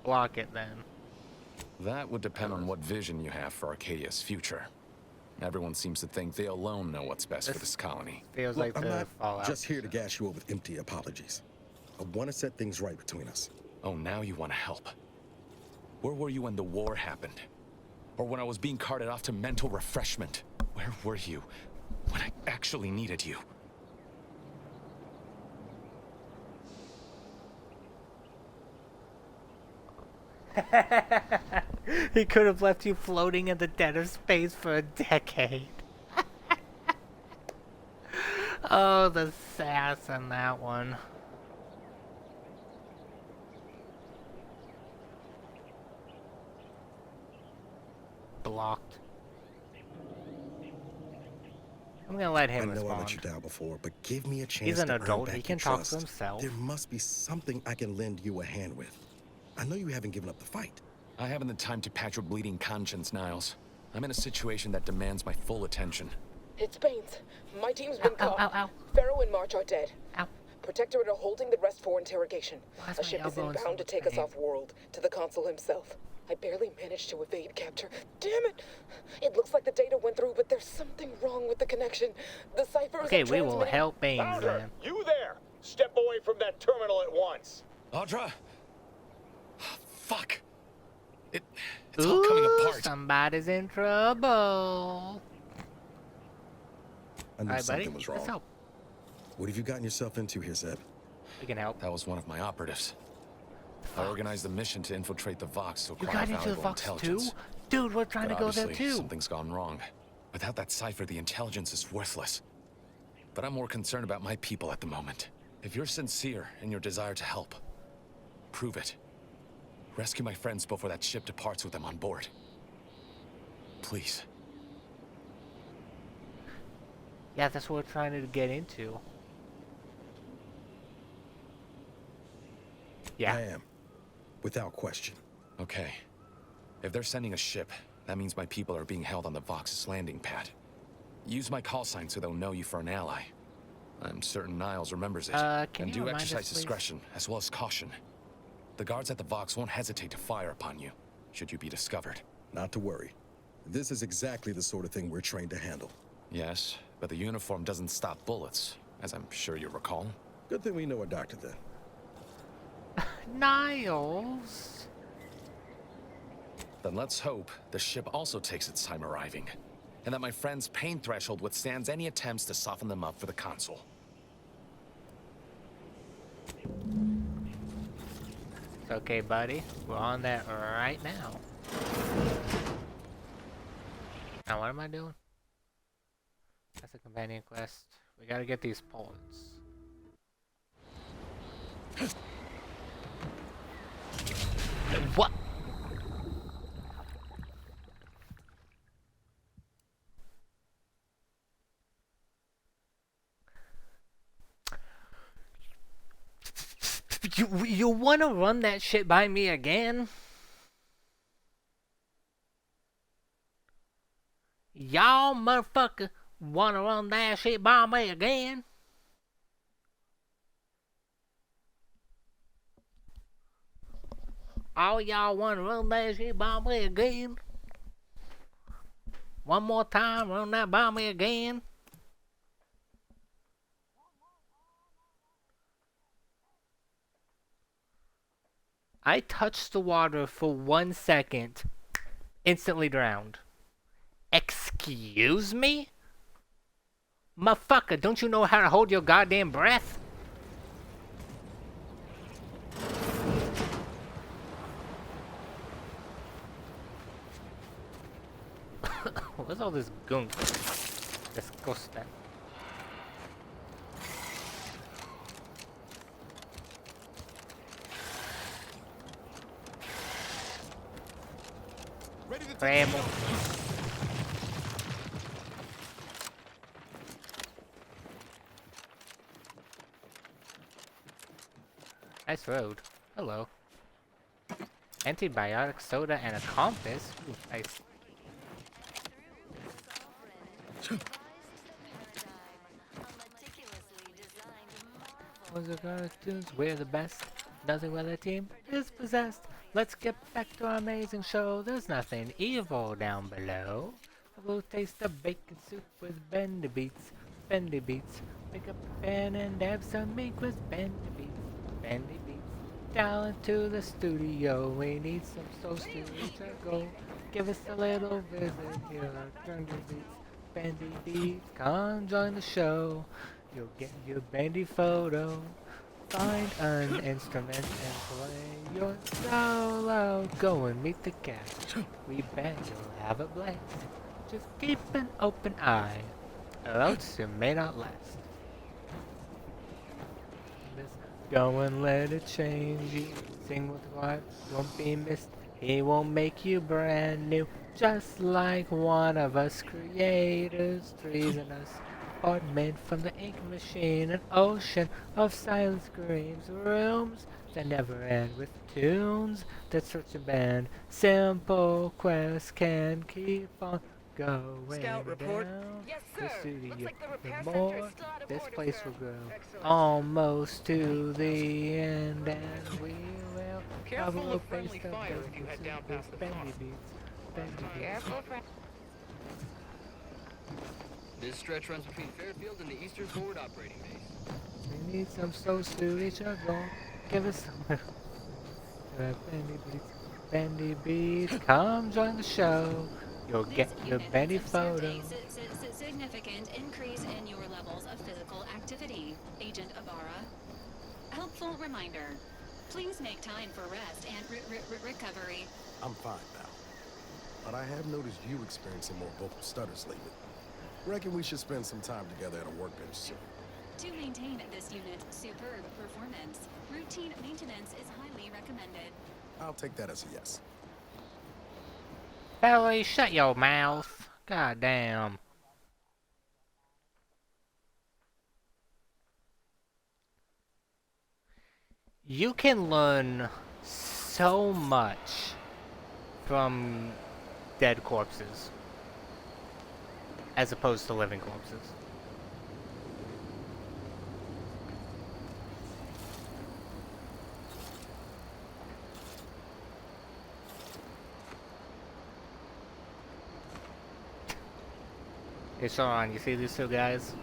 Block it then. That would depend on what vision you have for Arcadia's future. Everyone seems to think they alone know what's best for this colony. Feels Look, like I'm the not Fallout. just here to gas you up with empty apologies. I want to set things right between us. Oh, now you want to help. Where were you when the war happened? Or when I was being carted off to mental refreshment? Where were you when I actually needed you? He could have left you floating in the dead of space for a decade. Oh, the sass in that one. Blocked. I'm gonna let him I know I let respond. you down before, but give me a chance He's an to earn adult, back he your can talk trust. for himself. There must be something I can lend you a hand with. I know you haven't given up the fight. I haven't the time to patch your bleeding conscience, Niles. I'm in a situation that demands my full attention. It's Baines. My team's been caught. Ow. Pharaoh and March are dead. Ow. Protectorate are holding the rest for interrogation. Why is A my ship is elbow in so inbound to much take us pain? off-world, to the consul himself. I barely managed to evade capture. Damn it! It looks like the data went through, but there's something wrong with the connection. The cipher Okay, isn't we will transmitting. help Baines Founder, then. you there! Step away from that terminal at once. Audra! Fuck! It's all coming apart. Somebody's in trouble. I knew Alright, something buddy, was let's wrong. help. What have you gotten yourself into here, Zeb? We can help. That was one of my operatives. I organized the mission to infiltrate the Vox to You acquire got into the valuable Vox too? intelligence. Dude, we're trying But to go there obviously, too. something's gone wrong. Without that cipher, the intelligence is worthless. But I'm more concerned about my people at the moment. If you're sincere in your desire to help, prove it. Rescue my friends before that ship departs with them on board. Please. Yeah, that's what we're trying to get into. Yeah. I am. Without question. Okay. If they're sending a ship, that means my people are being held on the Vox's landing pad. Use my call sign so they'll know you for an ally. I'm certain Niles remembers it. Can and you do remind us, exercise please? discretion, as well as caution. The guards at the Vox won't hesitate to fire upon you, should you be discovered. Not to worry. This is exactly the sort of thing we're trained to handle. Yes, but the uniform doesn't stop bullets, as I'm sure you recall. Good thing we know a doctor then. Niles. Then let's hope the ship also takes its time arriving, and that my friend's pain threshold withstands any attempts to soften them up for the consul. It's okay, buddy. We're on that right now. Now, what am I doing? That's a companion quest. We gotta get these points. What? You wanna run that shit by me again? Y'all motherfucker wanna run that shit by me again? All y'all wanna run that shit by me again? One more time, run that by me again? I touched the water for 1 second, instantly drowned. Excuse me? Motherfucker, don't you know how to hold your goddamn breath? What's all this gunk? Disgusting. Ramble. Nice road. Hello. Antibiotic, soda, and a compass. Ooh, nice. Was the cartoons? We're the best. Nothing when the team is possessed. Let's get back to our amazing show. There's nothing evil down below. A little taste of bacon soup with bendy beats. Bendy beats. Pick up a pen and have some ink with bendy beats. Bendy beats. Down to the studio. We need some social to go. Give us a little visit here at Bendy Beats. Bendy Beats. Come join the show. You'll get your bendy photo. Find an instrument and play your solo. Go and meet the cast. We bet you'll have a blast. Just keep an open eye, or else you may not last. Go and let it change you. Sing with what won't be missed. He will make you brand new, just like one of us creators. Trees and us are made from the ink machine. An ocean of silent screams. Rooms that never end with tunes that search a band. Simple quests can keep on going. Scout report. Down Yes, the sir. studio. Looks like the repair The center more is still out of this order, place sir. will grow. Excellent. Almost to the end, and we will Careful have a of friendly taste of fire if you head down past the bendy farm. beats. Bendy beats. Careful, friend. This stretch runs between Fairfield and the Eastern Forward Operating Base. We need some souls to each other. Give us some bendy beats. Bendy beats. Come join the show. You'll get your bendy photo. Significant increase in your levels of physical activity, Agent Ibarra. Helpful reminder. Please make time for rest and recovery. I'm fine now. But I have noticed you experiencing more vocal stutters lately. Reckon we should spend some time together at a workbench soon. To maintain this unit's superb performance, routine maintenance is highly recommended. I'll take that as a yes. Ellie, shut your mouth. God damn. You can learn so much from dead corpses as opposed to living corpses. Hey Sean, you see these two guys?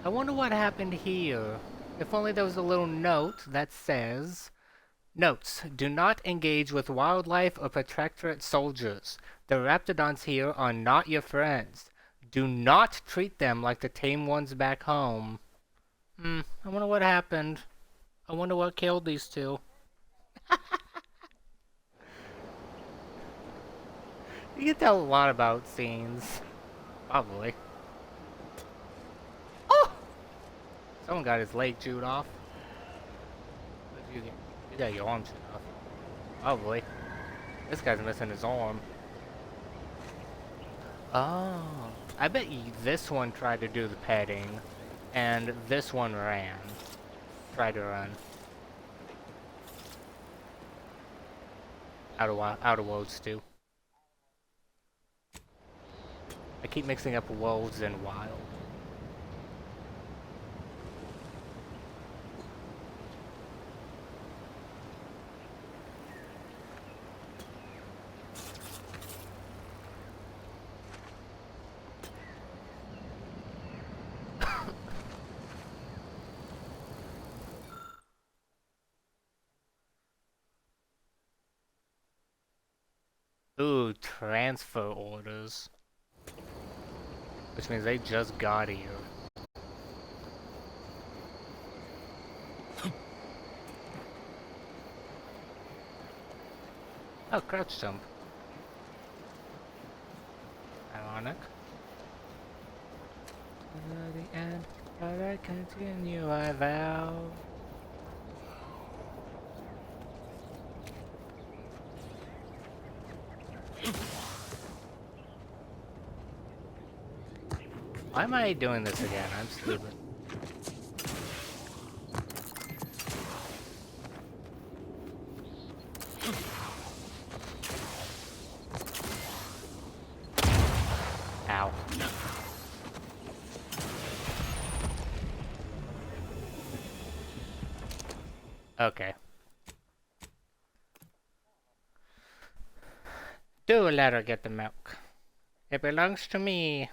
I wonder what happened here. If only there was a little note that says, Notes, do not engage with wildlife or protectorate soldiers. The raptidons here are not your friends. Do not treat them like the tame ones back home. I wonder what happened. I wonder what killed these two. You can tell a lot about scenes. Probably. Oh! Someone got his leg chewed off. What did you get? You got your arm chewed off. Probably. This guy's missing his arm. Oh. I bet this one tried to do the petting. And this one ran. Tried to run. Out of wolves too. I keep mixing up wolves and wild. Ooh, transfer orders. Which means they just got here. Oh, crouch jump. Ironic. To the end, but I continue, I vow. Why am I doing this again? I'm stupid. Ow. Okay. Do let her get the milk. It belongs to me.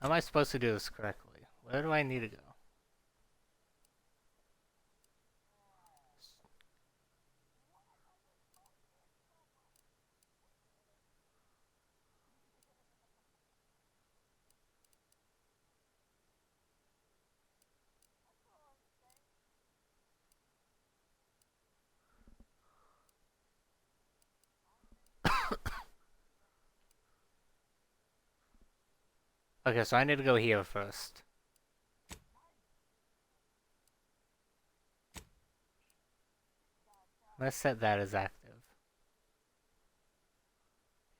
How am I supposed to do this correctly? Where do I need to go? Okay, so I need to go here first. Let's set that as active.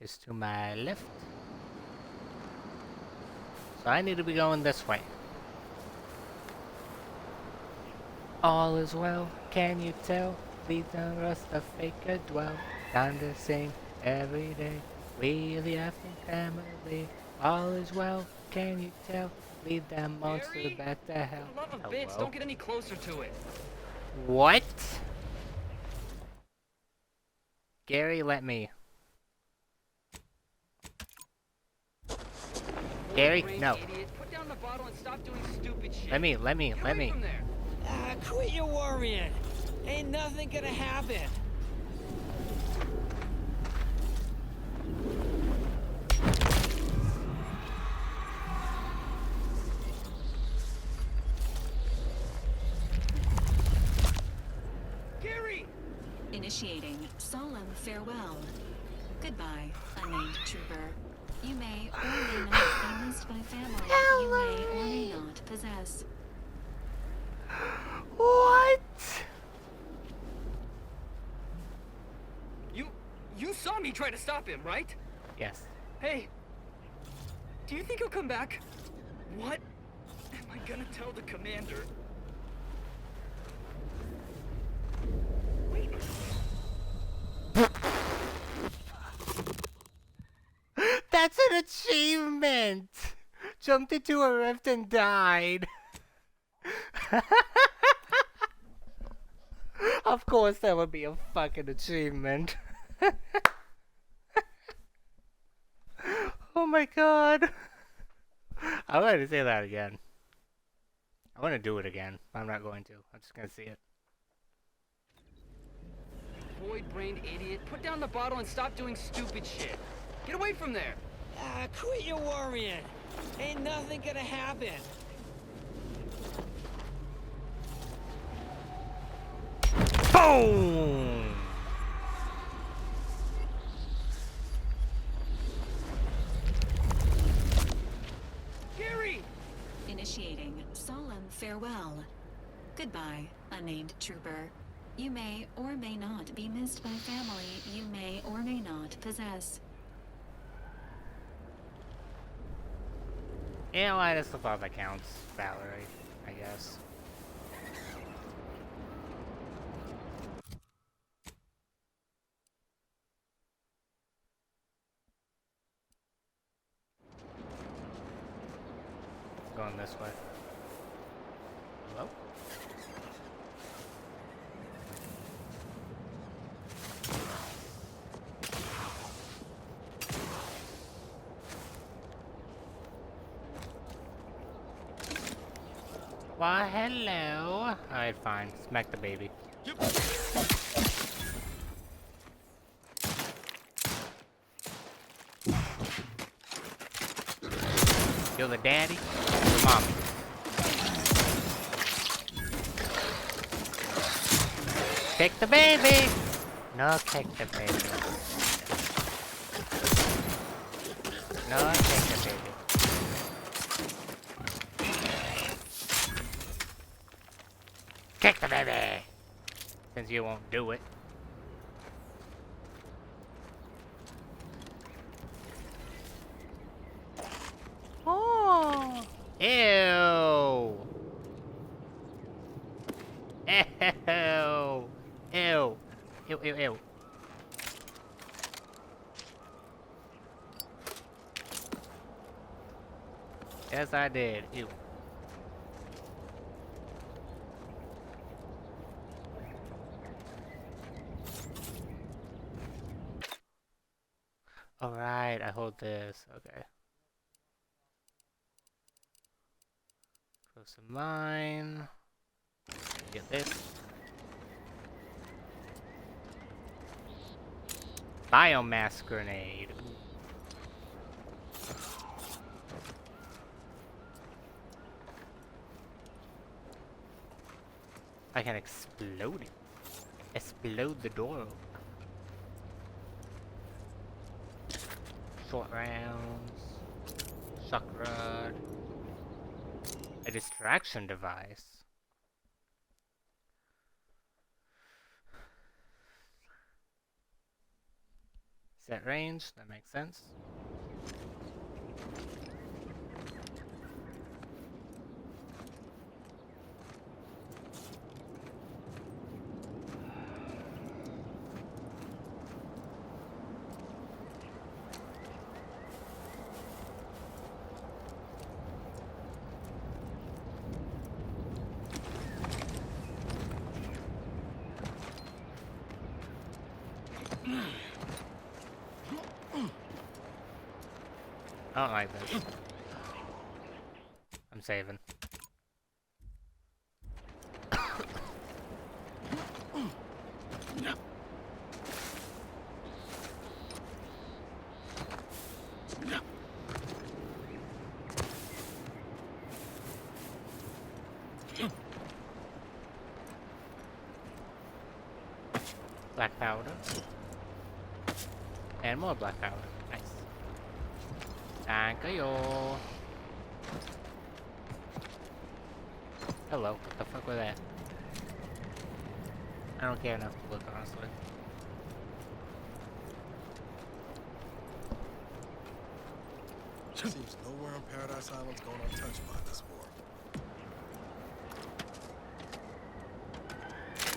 It's to my left. So I need to be going this way. All is well, can you tell? Lead the rust of faker dwell. Time to sing every day. We are the African family. All is well, can you tell? Lead that monster Gary? back to hell. For the love of bits, don't get any closer to it. What? Gary, let me. Gary, no. Idiot. Put down the bottle and stop doing stupid shit. Let me. Get away from there. Quit your worrying. Ain't nothing gonna happen. Gary! Initiating solemn farewell. Goodbye, unnamed trooper. You may or may not be missed by family. You may or may not possess. What? You saw me try to stop him, right? Yes. Hey, do you think he'll come back? What am I gonna tell the commander? Wait. That's an achievement! Jumped into a rift and died. Of course that would be a fucking achievement. Oh my god. I want to say that again. I want to do it again. I'm not going to. I'm just going to see it. Void-brained idiot. Put down the bottle and stop doing stupid shit. Get away from there. Quit your worrying. Ain't nothing gonna happen. Boom! Gary! Initiating solemn farewell. Goodbye, unnamed trooper. You may or may not be missed by family. You may or may not possess. You know what? That's the thought that counts, Valerie, I guess. Going this way. Hello? Why, hello. Alright, fine. Smack the baby. You're the daddy? Your mommy. Kick the baby! No, kick the baby. No, kick the baby. Kick the baby! Since you won't do it. Oh! Ew! Ew! Ew! Ew, ew, ew. Yes, I did. Ew. Alright, I hold this. Okay. Close to mine. Get this. Biomass grenade. I can explode it. Explode the door. Short rounds. Shock rod. A distraction device. Set range, that makes sense. I don't like this. I'm saving. Black powder. And more black powder. Nice. Thank you. Hello. What the fuck was that? I don't care enough to look, honestly. Seems nowhere on Paradise Island's going untouched by this war.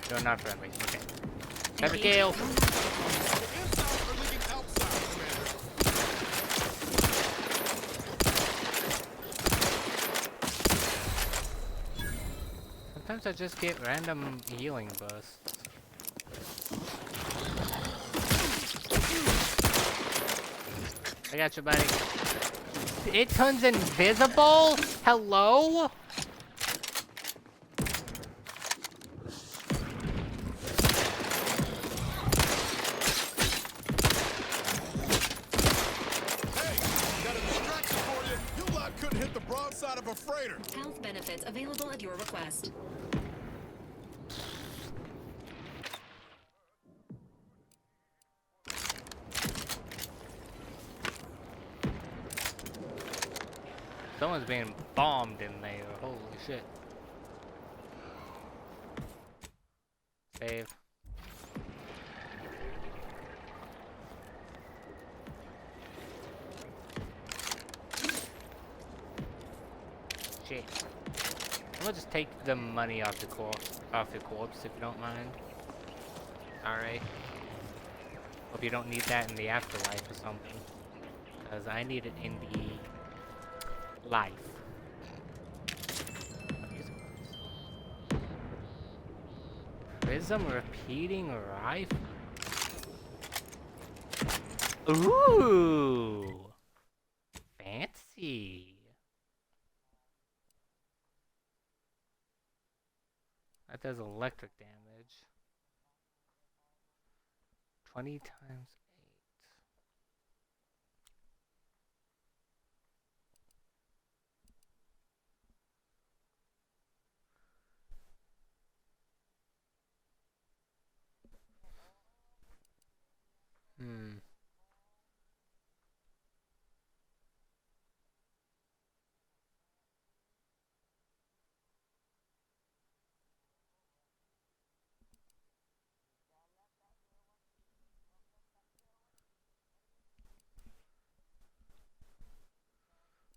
You're not friendly. Okay. Abigail! Sometimes I just get random healing bursts. I got you, buddy. It turns invisible? Hello? Of a freighter. Health benefits available at your request. Someone's being bombed in there. Holy shit. Save. Shit. I'm gonna just take the money off the corpse if you don't mind. Alright. Hope you don't need that in the afterlife or something. Because I need it in the life. Prism repeating rifle. Ooh! Fancy. That does electric damage. 20 times 8.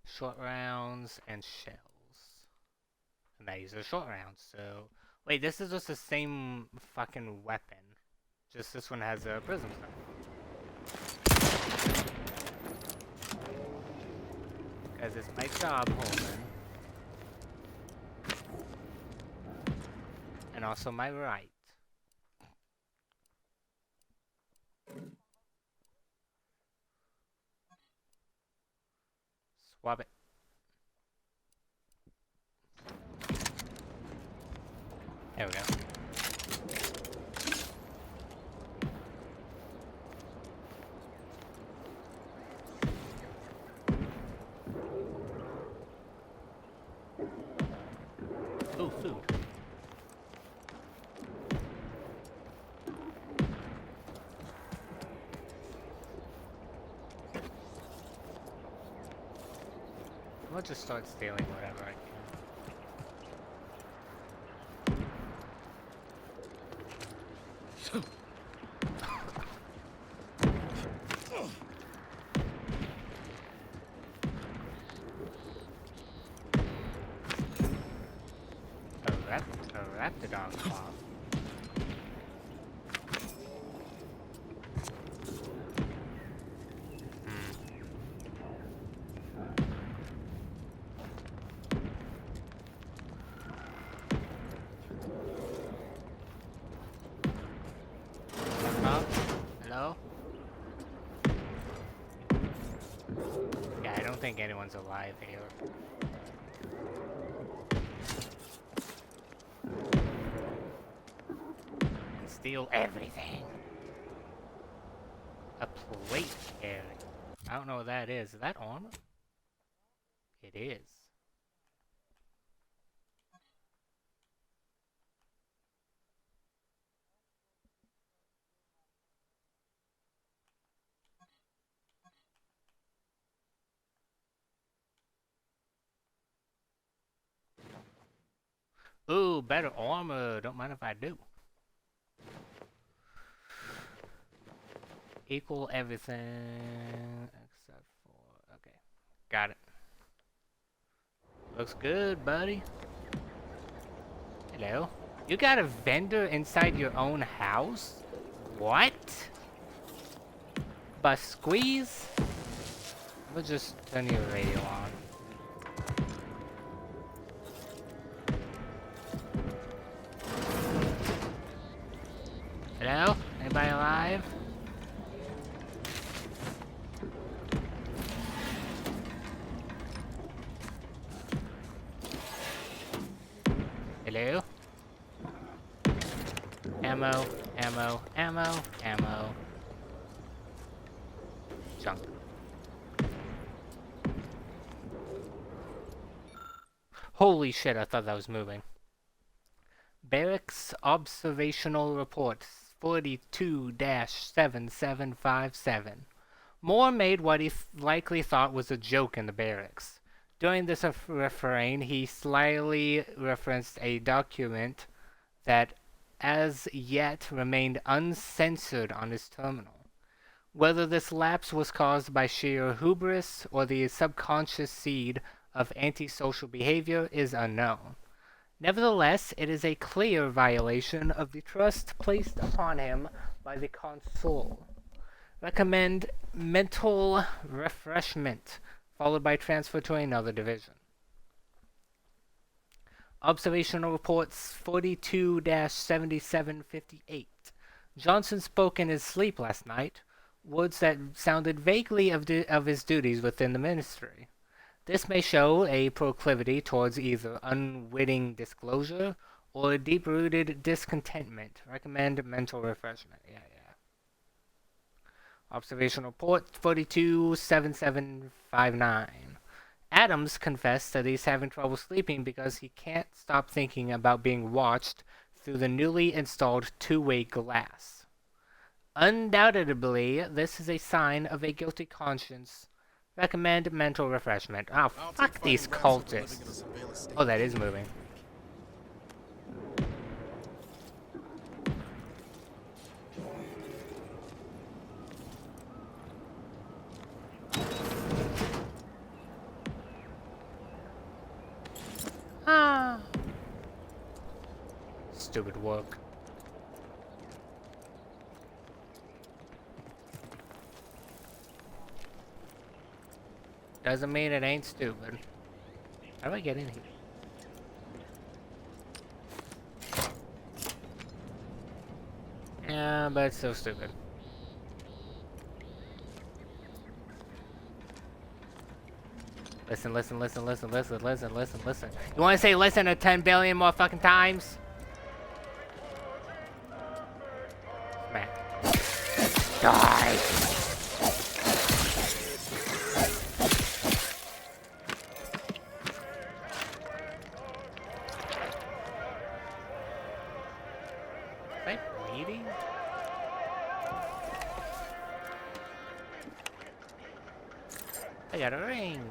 Short rounds and shells. And these are short rounds, so... Wait, this is just the same fucking weapon. Just this one has a prism stuff. Because it's my job, Holman. And also my right. Swap it. There we go. Ooh, food. I'll just start stealing whatever I can. A raptidon claw. Hello? Yeah, I don't think anyone's alive here. And steal everything. A plate carry. I don't know what that is. Is that armor? It is. Ooh, better armor. Don't mind if I do. Equal everything except for... Okay. Got it. Looks good, buddy. Hello? You got a vendor inside your own house? What? But squeeze? We'll just turn your radio on. Hello? Anybody alive? Hello? Ammo, ammo, ammo, ammo. Junk. Holy shit, I thought that was moving. Barracks Observational Report 42-7757. Moore made what he likely thought was a joke in the barracks. During this refrain, he slyly referenced a document that as yet remained uncensored on his terminal. Whether this lapse was caused by sheer hubris or the subconscious seed of antisocial behavior is unknown. Nevertheless, it is a clear violation of the trust placed upon him by the consul. Recommend mental refreshment, followed by transfer to another division. Observational reports 42-7758. Johnson spoke in his sleep last night, words that sounded vaguely of his duties within the ministry. This may show a proclivity towards either unwitting disclosure or deep-rooted discontentment. Recommend mental refreshment. Yeah. Observation report 42-7759. Adams confessed that he's having trouble sleeping because he can't stop thinking about being watched through the newly installed two-way glass. Undoubtedly, this is a sign of a guilty conscience. Recommend mental refreshment. Oh, fuck these cultists. Oh, that is moving. Ah. Stupid work. Doesn't mean it ain't stupid. How do I get in here? Yeah, but it's so stupid. Listen. You wanna say listen 10 billion more fucking times? Smack. Die! Is I bleeding? I got a ring.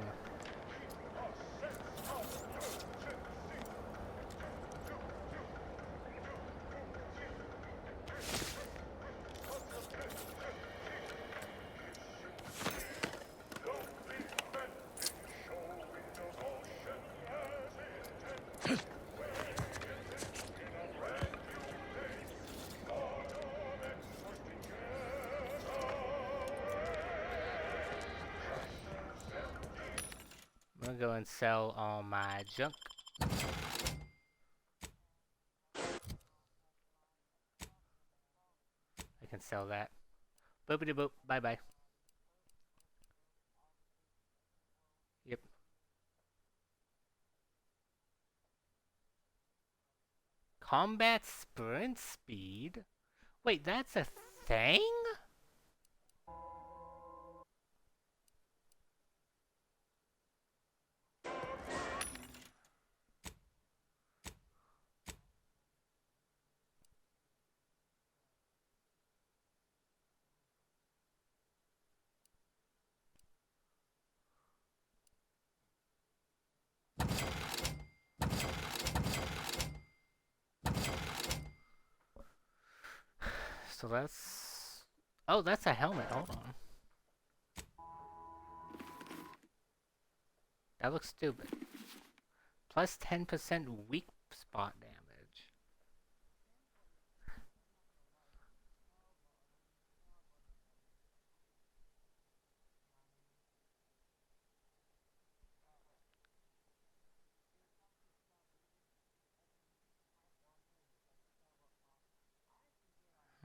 I'm gonna go and sell all my junk. I can sell that. Boopity boop. Bye bye. Yep. Combat sprint speed? Wait, that's a thing? So that's... Oh, that's a helmet. Hold on. That looks stupid. Plus 10% weak spot damage.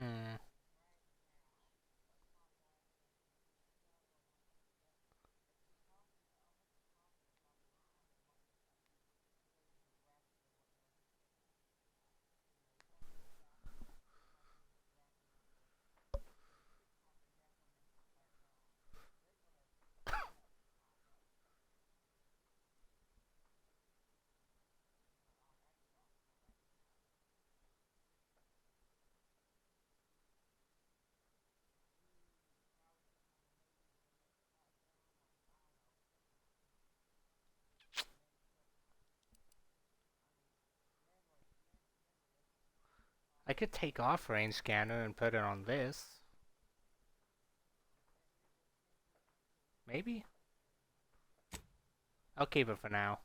Hmm. I could take off range scanner and put it on this. Maybe? I'll keep it for now.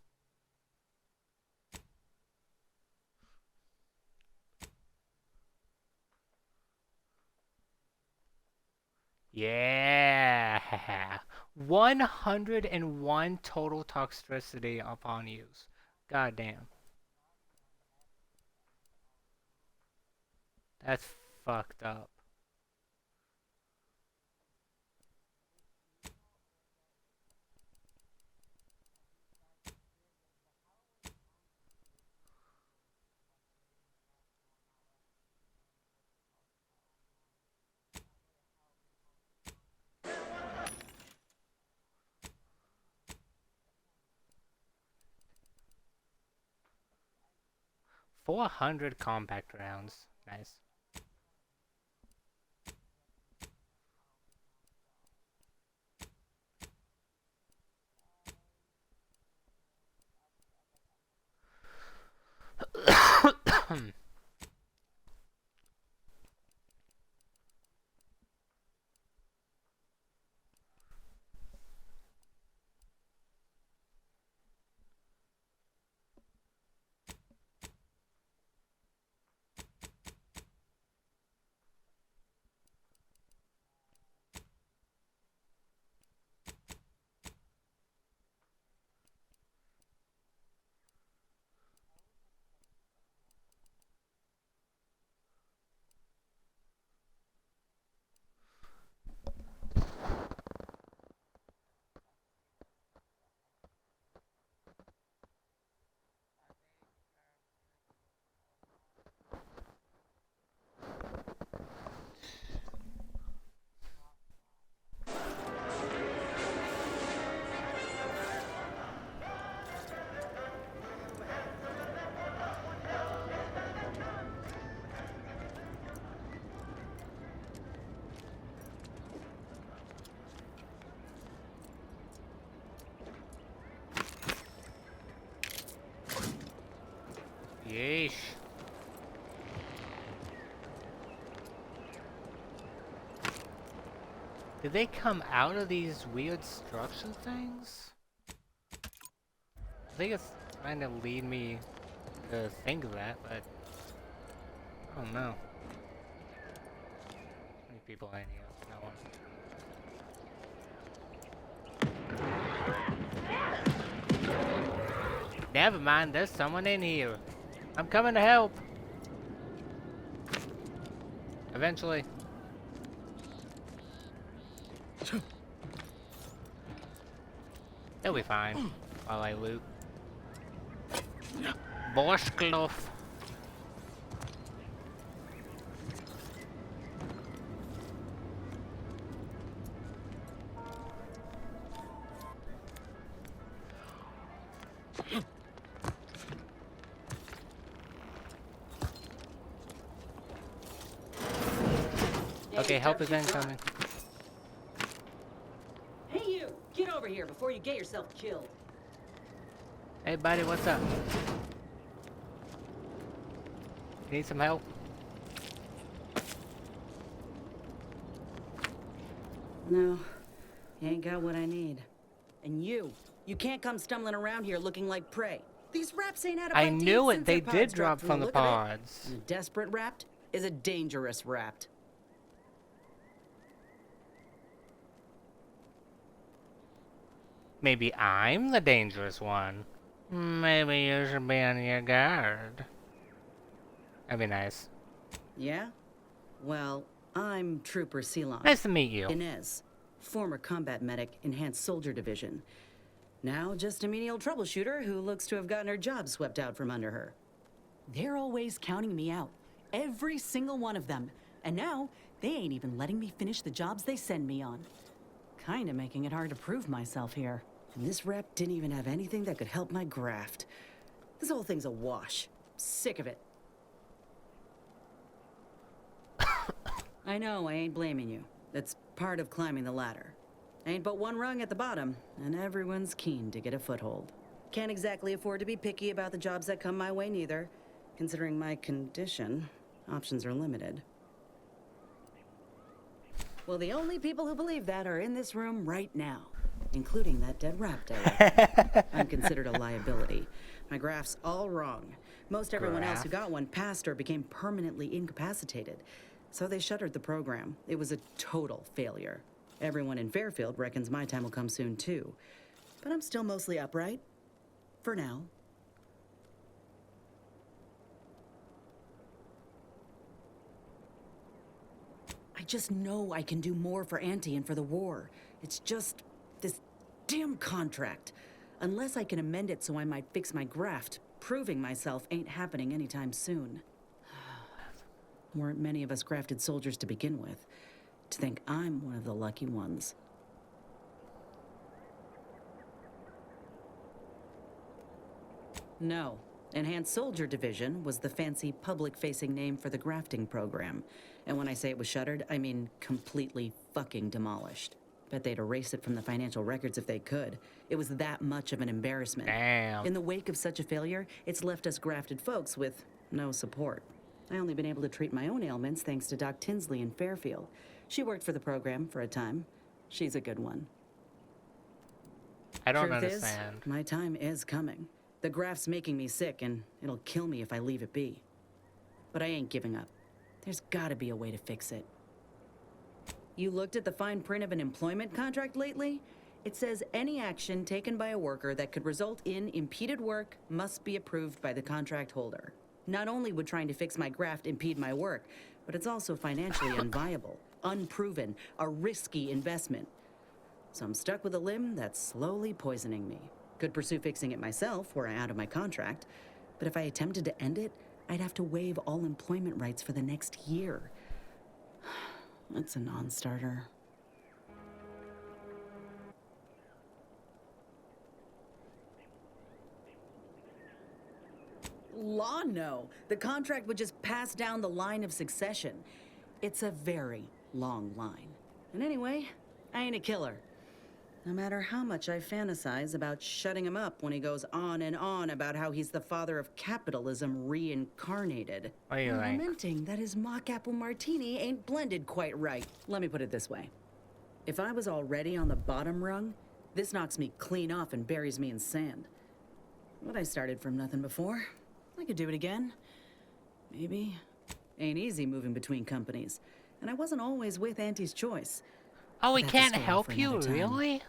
Yeah! 101 total toxicity upon use. God damn. That's fucked up. $400 compact rounds. Nice. Yeesh. Did they come out of these weird structure things? I think it's trying to lead me to think of that, but I don't know. How many people are in here? No one. Never mind, there's someone in here. I'm coming to help. Eventually. They'll be fine while I loot. Borsklov. Okay, help is incoming. Hey you! Get over here before you get yourself killed. Hey buddy, what's up? Need some help? No, you ain't got what I need. And you can't come stumbling around here looking like prey. These raps ain't out of I knew it, they did drop from the pods. And a desperate rapt is a dangerous rapt. Maybe I'm the dangerous one. Maybe you should be on your guard. That'd be nice. Yeah? Well, I'm Trooper Ceylon. Nice to meet you. Inez, former combat medic, Enhanced Soldier Division. Now just a menial troubleshooter who looks to have gotten her job swept out from under her. They're always counting me out. Every single one of them. And now, they ain't even letting me finish the jobs they send me on. Kinda making it hard to prove myself here. And this rep didn't even have anything that could help my graft. This whole thing's a wash. Sick of it. I know, I ain't blaming you. That's part of climbing the ladder. Ain't but one rung at the bottom, and everyone's keen to get a foothold. Can't exactly afford to be picky about the jobs that come my way neither. Considering my condition, options are limited. Well, the only people who believe that are in this room right now, including that dead raptor. I'm considered a liability. My graph's all wrong. Most everyone else who got one passed or became permanently incapacitated. So they shuttered the program. It was a total failure. Everyone in Fairfield reckons my time will come soon too. But I'm still mostly upright. For now. just know I can do more for Auntie and for the war. It's just this damn contract. Unless I can amend it so I might fix my graft, proving myself ain't happening anytime soon. Weren't many of us grafted soldiers to begin with. To think I'm one of the lucky ones. No. Enhanced Soldier Division was the fancy public-facing name for the grafting program. And when I say it was shuttered, I mean completely fucking demolished. Bet they'd erase it from the financial records if they could. It was that much of an embarrassment. Damn. In the wake of such a failure, it's left us grafted folks with no support. I only been able to treat my own ailments thanks to Doc Tinsley in Fairfield. She worked for the program for a time. She's a good one. I don't Truth understand. Is, my time is coming. The graft's making me sick, and it'll kill me if I leave it be. But I ain't giving up. There's gotta be a way to fix it. You looked at the fine print of an employment contract lately? It says any action taken by a worker that could result in impeded work must be approved by the contract holder. Not only would trying to fix my graft impede my work, but it's also financially unviable, unproven, a risky investment. So I'm stuck with a limb that's slowly poisoning me. Could pursue fixing it myself were I out of my contract, but if I attempted to end it, I'd have to waive all employment rights for the next year. That's a non-starter. Law, no. The contract would just pass down the line of succession. It's a very long line. And anyway, I ain't a killer. No matter how much I fantasize about shutting him up when he goes on and on about how he's the father of capitalism reincarnated. What do you think? Lamenting that his mock apple martini ain't blended quite right. Let me put it this way. If I was already on the bottom rung, this knocks me clean off and buries me in sand. But I started from nothing before. I could do it again. Maybe. Ain't easy moving between companies. And I wasn't always with Auntie's choice. Oh, we That's a can't story help for you, another time. really?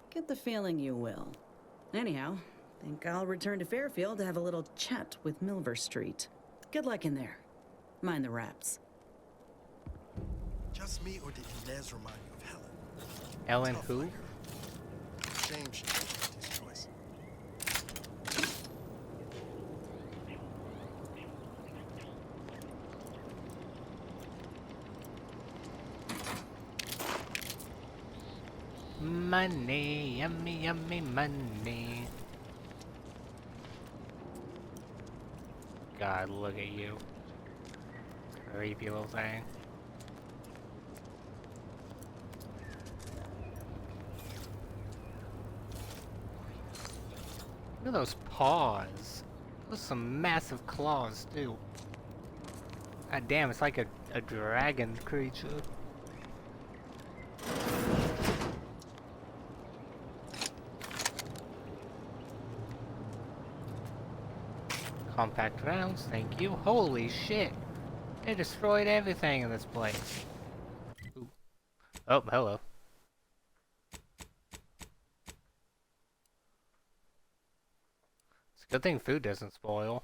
Get the feeling you will. Anyhow, think I'll return to Fairfield to have a little chat with Milver Street. Good luck in there. Mind the wraps. Just me, or did Inez remind you of Helen? Ellen Tough who? like her. Shame she made Auntie's choice. Money, yummy, yummy money. God, look at you. Creepy little thing. Look at those paws. Those are some massive claws, too. God damn, it's like a dragon creature. Compact rounds, thank you. Holy shit! They destroyed everything in this place. Ooh. Oh, hello. It's a good thing food doesn't spoil.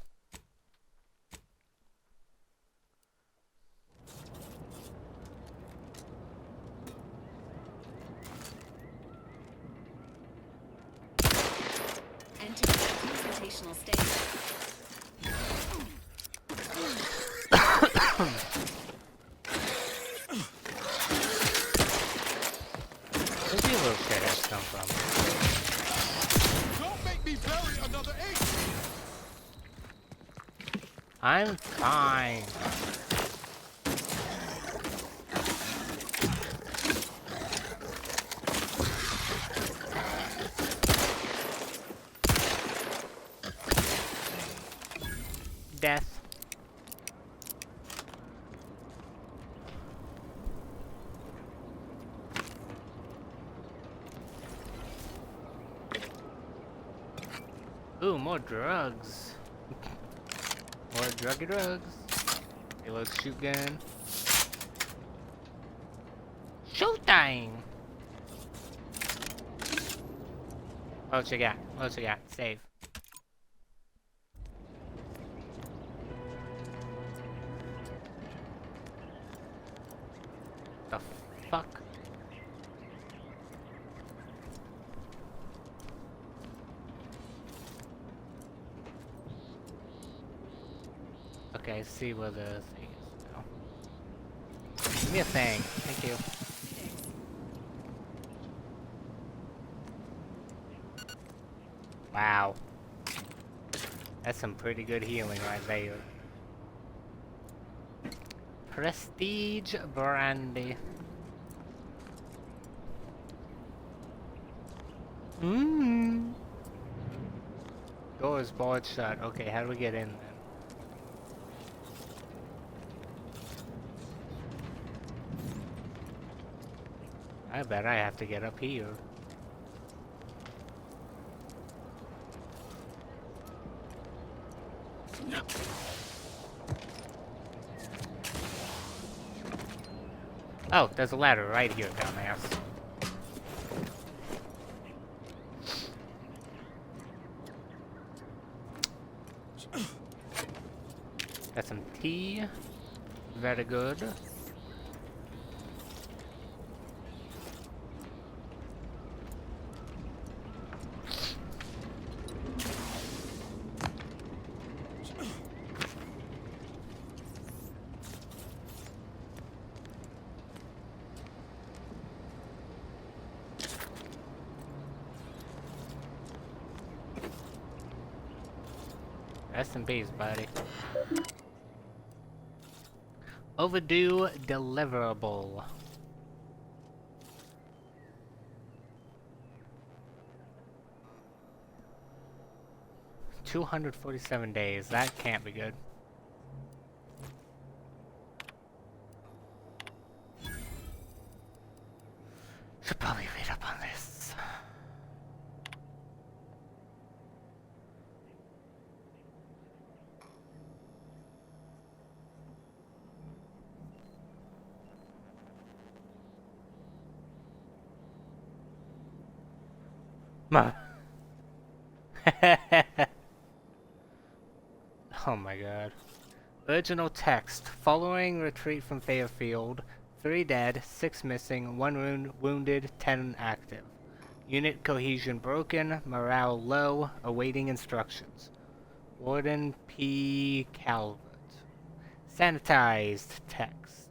Enter the presentational stage. Where'd these little shit come from? Don't make me bury another ace! I'm fine. Death. Ooh, more drugs. More druggy drugs. A little shoot gun. Showtime! What you got? What you got? Save. the fuck? Okay, see where the thing is now. Give me a thing. Thank you. Wow. That's some pretty good healing right there. Prestige brandy. Mmm. Door is barred shut. Okay, how do we get in then? I bet I have to get up here. Oh, there's a ladder right here, dumbass. Got some tea. Very good. Rest in peace, buddy. Overdue deliverable. $247 days. That can't be good. Should probably read up on this. Ma. Oh my god. Original text. Following retreat from Fairfield, 3 dead, 6 missing, 1 wounded, 10 active. Unit cohesion broken, morale low, awaiting instructions. Warden P. Calvert. Sanitized text.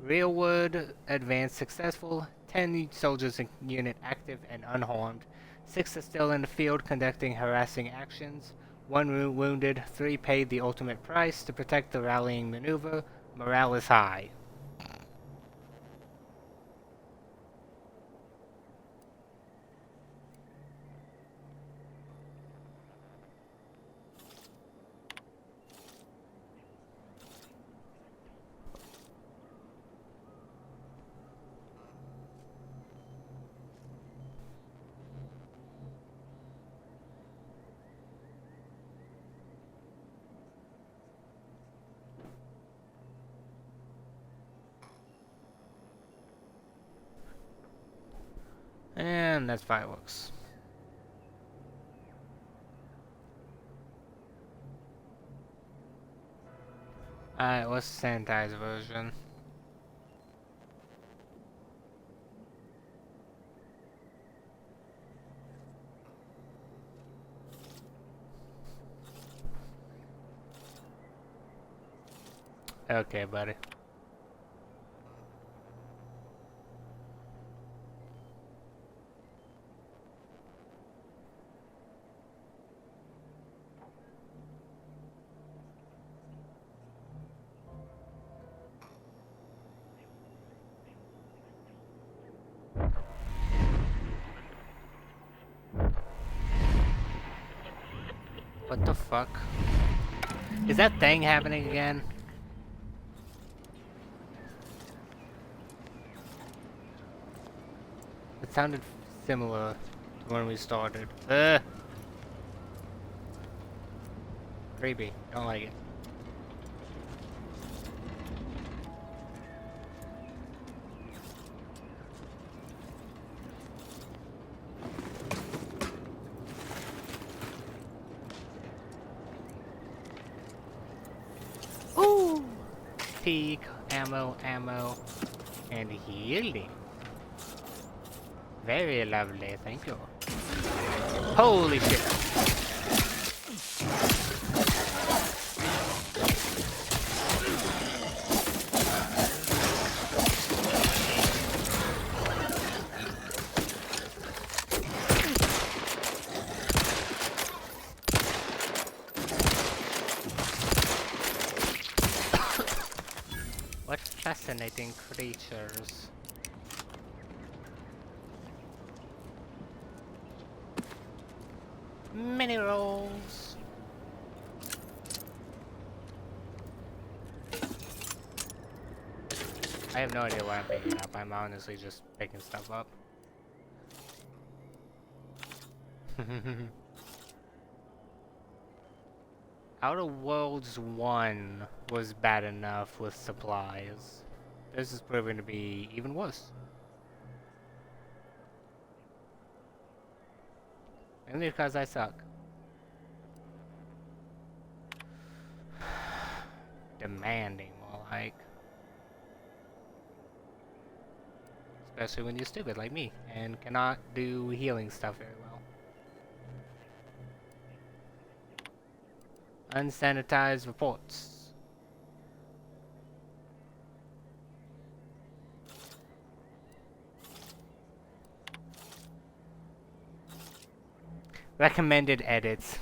Rearward advance successful, 10 soldiers in unit active and unharmed. 6 are still in the field conducting harassing actions. 1 wounded, 3 paid the ultimate price to protect the rallying maneuver. Morale is high. And that's fireworks. Alright, what's the sanitized version? Okay, buddy. What the fuck? Is that thing happening again? It sounded similar to when we started. Creepy. Don't like it. Ooh! Teak, ammo. And healing. Very lovely, thank you. Holy shit. What fascinating creatures. Mini rolls. I have no idea why I'm picking up. I'm honestly just picking stuff up. Outer Worlds 1 was bad enough with supplies. This is proving to be even worse. Mainly because I suck. Demanding, more like. Especially when you're stupid like me and cannot do healing stuff very well. Unsanitized reports. Recommended edits.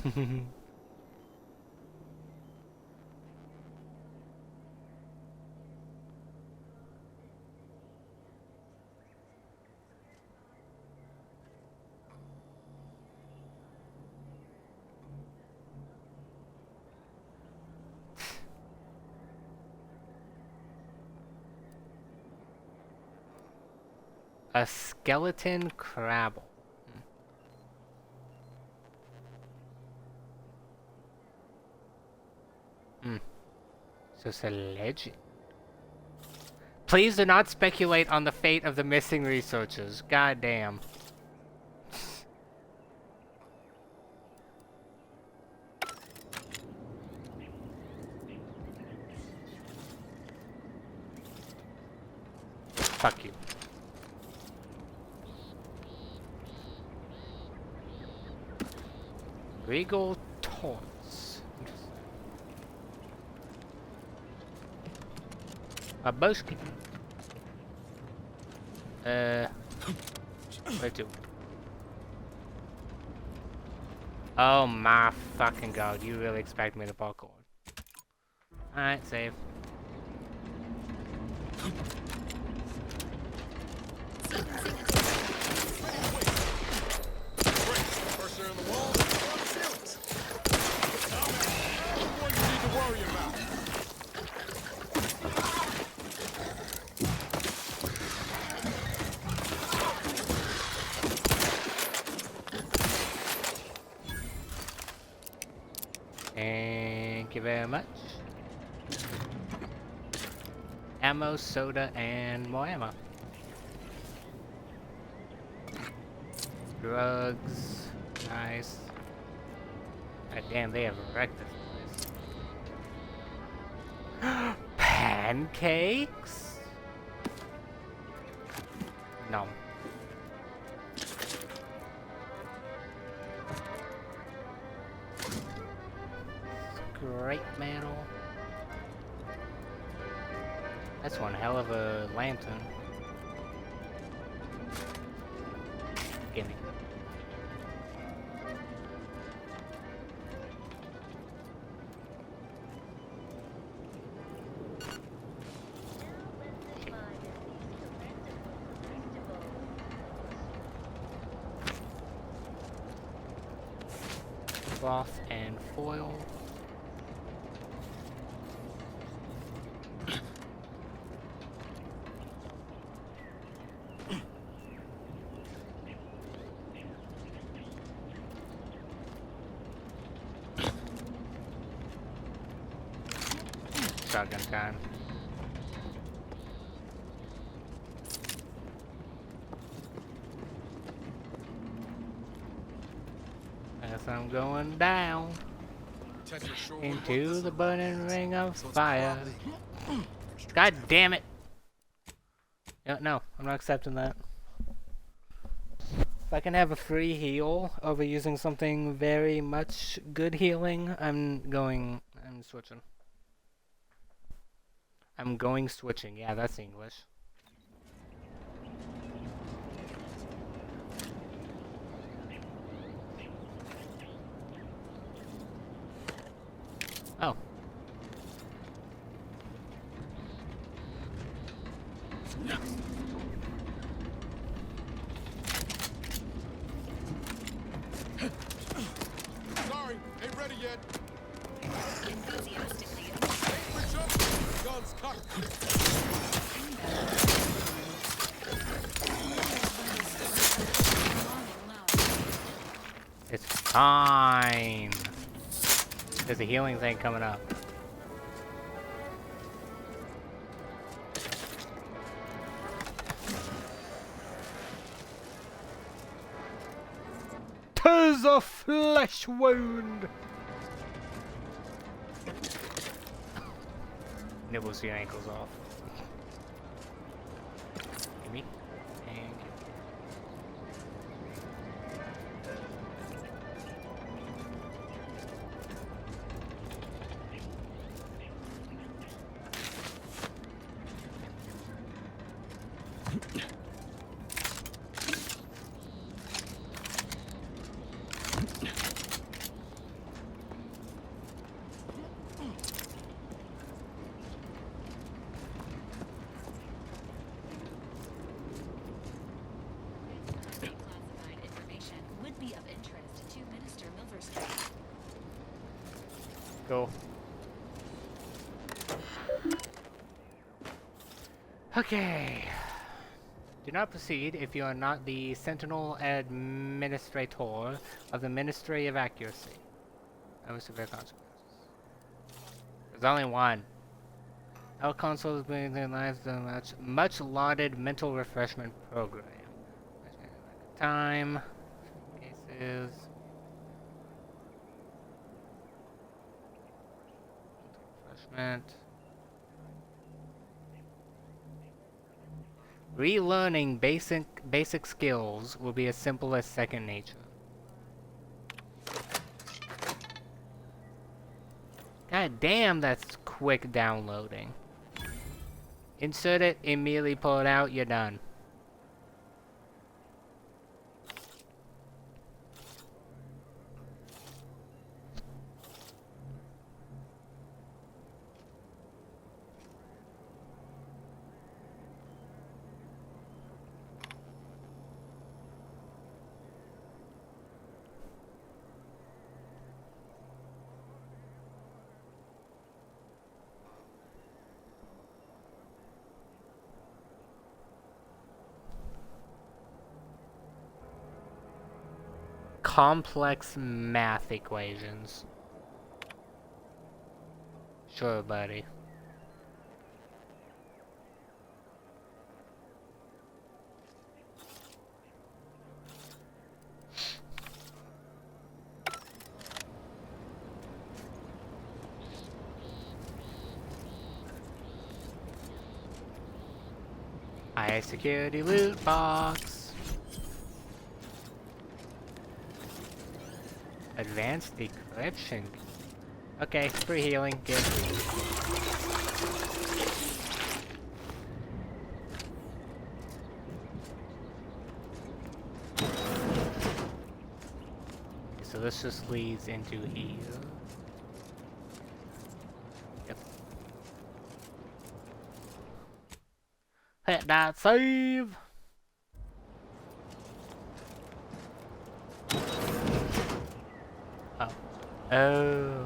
A skeleton crabble. So it's a legend. Please do not speculate on the fate of the missing researchers. God damn. Fuck you. Regal taunts. A Boski. Where to? Oh my fucking god, you really expect me to parkour? Alright, save. Pressure in the wall, on the ceilings. Only one you need to worry about. Thank you very much. Ammo, soda, and more ammo. Drugs. Nice. God damn, they have wrecked this place. Pancakes? No. Scrape metal. That's one hell of a lantern. Gimme. Cloth and foil. Shotgun time. As I'm going down into the burning ring of fire. God damn it! Yeah, no, I'm not accepting that. If I can have a free heal over using something very much good healing, I'm switching. I'm going switching. Yeah, that's English. Oh. Sorry, ain't ready yet. Enthusiastically. Guns cocked. It's fine. There's a healing thing coming up. "'Tis a flesh wound!" Nibbles your ankles off. Gimme. Thank you. Classified information would be of interest to Minister Milverstone. Go. Okay. Do not proceed if you are not the Sentinel Administrator of the Ministry of Accuracy. That was severe consequences. There's only one. Our console is bringing their lives to a much lauded mental refreshment program. Time. Cases. Refreshment. Relearning basic skills will be as simple as second nature. God damn, that's quick downloading. Insert it, immediately pull it out, you're done. Complex math equations. Sure, buddy. High security loot box. Advanced decryption. Okay, free healing. Good. So this just leads into here. Yep. Hit that save. Oh. Oh.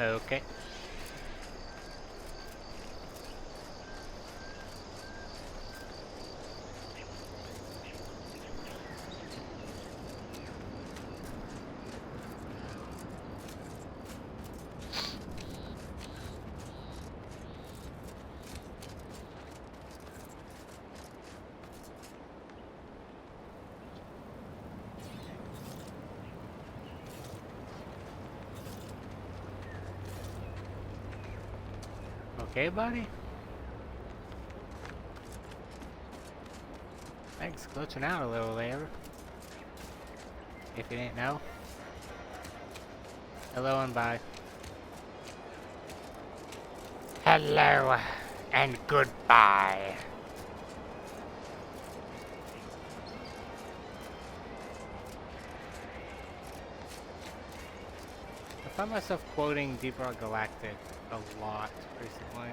Okay. Okay, buddy? Thanks, glitching out a little there. If you didn't know. Hello and bye. Hello and goodbye. I find myself quoting Deep Rock Galactic a lot recently.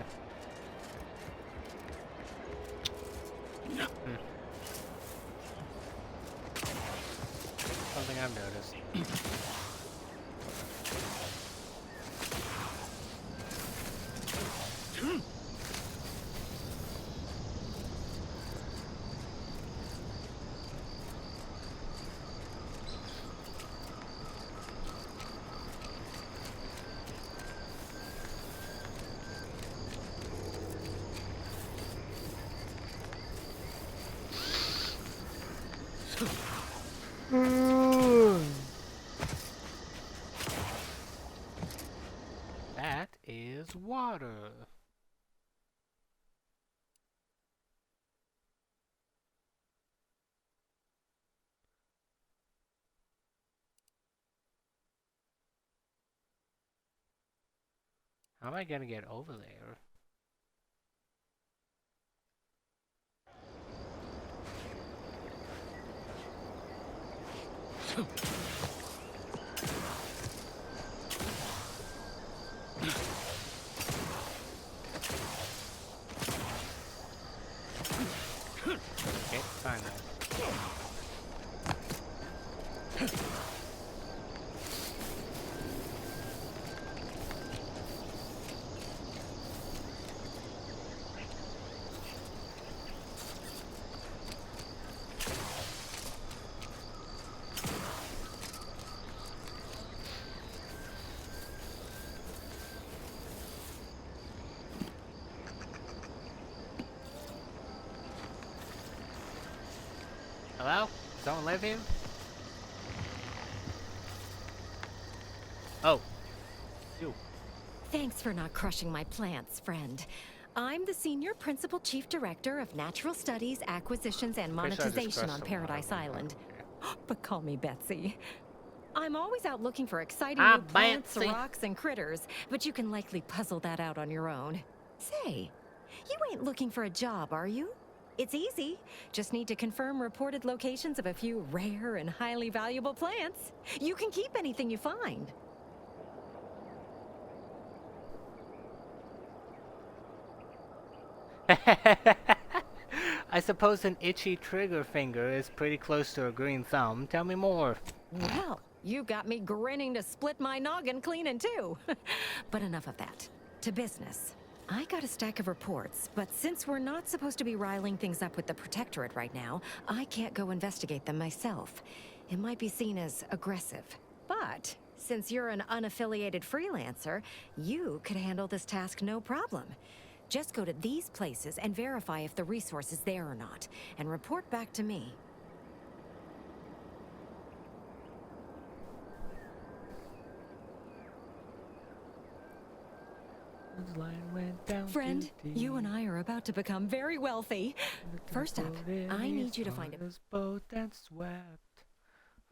Something I've noticed. That is water. How am I gonna get over there? Okay, fine then. Hello? Someone live here? Oh. You. Thanks for not crushing my plants, friend. I'm the Senior Principal Chief Director of Natural Studies, Acquisitions, and Monetization on Paradise Island. But call me Betsy. I'm always out looking for exciting new plants, rocks, and critters, but you can likely puzzle that out on your own. Say, you ain't looking for a job, are you? It's easy. Just need to confirm reported locations of a few rare and highly valuable plants. You can keep anything you find. I suppose an itchy trigger finger is pretty close to a green thumb. Tell me more. Well, you got me grinning to split my noggin clean in two. But enough of that. To business. I got a stack of reports, but since we're not supposed to be riling things up with the Protectorate right now, I can't go investigate them myself. It might be seen as aggressive. But since you're an unaffiliated freelancer, you could handle this task no problem. Just go to these places and verify if the resource is there or not, and report back to me. Friend, you and I are about to become very wealthy. First up, I need you to find a boat and swept.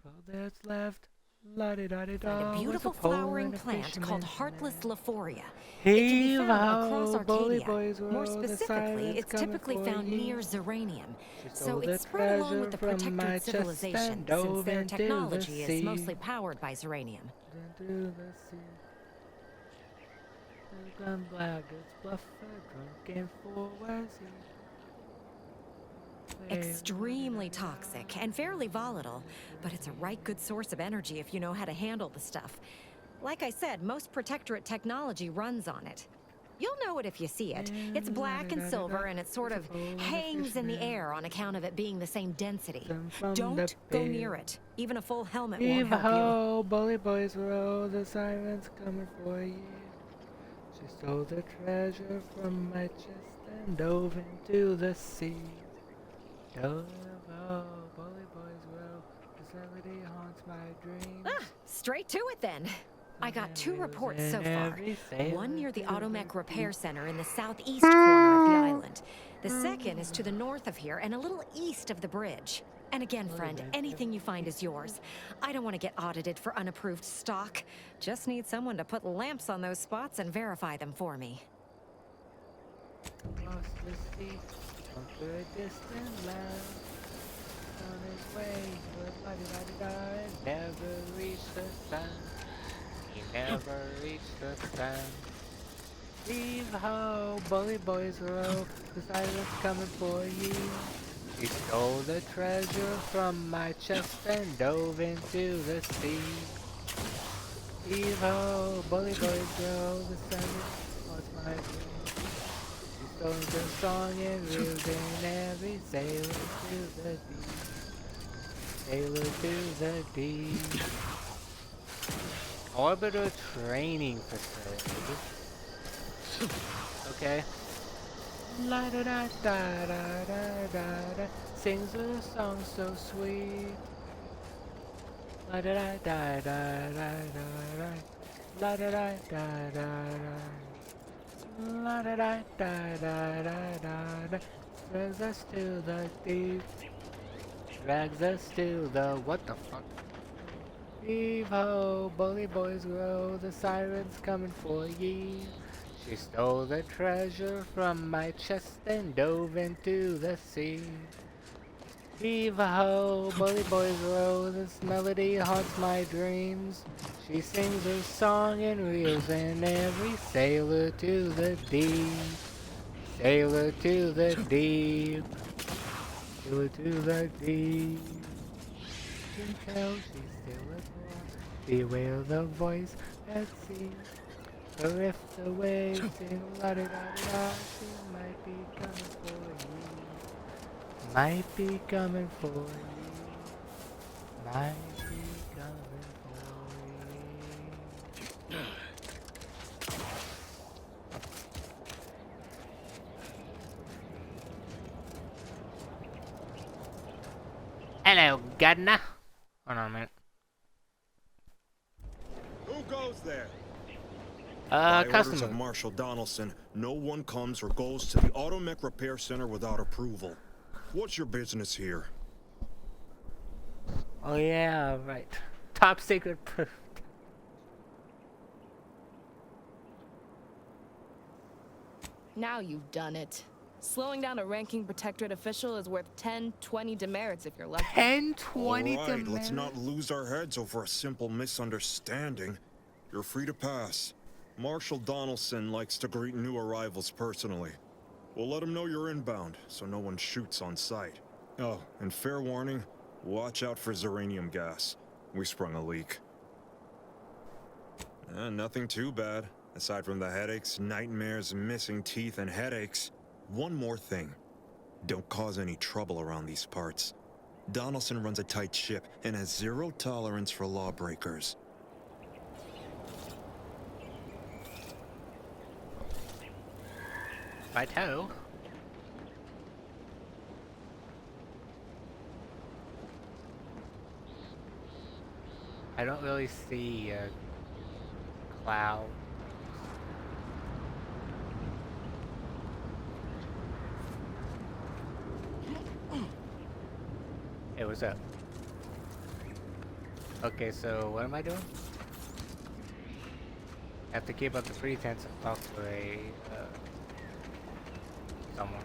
All that's left. Find a beautiful flowering plant called Heartless Laphoria. It can be found across Arcadia. More specifically, it's typically found near Zeranium. So it's spread along with the Protectorate civilization, since their technology is mostly powered by Zeranium. Extremely toxic and fairly volatile, but it's a right good source of energy if you know how to handle the stuff. Like I said, most Protectorate technology runs on it. You'll know it if you see it. It's black and silver, and it sort of hangs in the air on account of it being the same density. Don't go near it. Even a full helmet won't help you. Heave-ho, bully boys row, the sirens coming for you. She stole the treasure from my chest and dove into the sea. Heave-ho, bully boys row, this melody haunts my dreams. Straight to it then. I got 2 reports so far. One near the Automech Repair Center in the southeast corner of the island. The second is to the north of here and a little east of the bridge. And again, friend, anything you find is yours. I don't want to get audited for unapproved stock. Just need someone to put lamps on those spots and verify them for me. Across the sea, over a distant land. On his way, never reached the sun. He never reached the sun. Heave-ho, bully boys row, the sirens coming for ye. He stole the treasure from my chest and dove into the sea. Heave-ho, bully boys row, the sirens haunts my dreams. He stole the song and reeled in every sailor to the deep. Sailor to the deep. Orbital training facility. Okay. La da da da da da da da. Sings a song so sweet. La da da da da da da da. La da da da da da. La da da da da da da da. Drags us to the deep. Drags us to the what the fuck? Heave-ho, bully boys row, the sirens coming for ye. She stole the treasure from my chest and dove into the sea. Heave-ho, bully boys row, this melody haunts my dreams. She sings her song and reels in every sailor to the deep. Sailor to the deep. Sailor to the deep. You can tell she's still a boy. Beware the voice at sea. For if the waves sing la-da-da-da, she might be coming for you. Might be coming for you. Might be coming for you. Hello, Gardner. Hold on a minute. Who goes there? By orders customer. of Marshal Donaldson, no one comes or goes to the Automech Repair Center without approval. What's your business here? Oh yeah, right. Top secret proof. Now you've done it. Slowing down a ranking Protectorate official is worth 10, 20 demerits if you're lucky. 10, 20 All right, let's not lose our heads over a simple misunderstanding. You're free to pass. Marshal Donaldson likes to greet new arrivals personally. We'll let him know you're inbound, so no one shoots on sight. Oh, and fair warning, watch out for xeranium gas. We sprung a leak. Nothing too bad. Aside from the headaches, nightmares, missing teeth, and headaches. One more thing. Don't cause any trouble around these parts. Donaldson runs a tight ship and has zero tolerance for lawbreakers. Righto. I don't really see cloud. Hey, what's up? Okay, so what am I doing? I have to keep up the pretense and talk to a someone.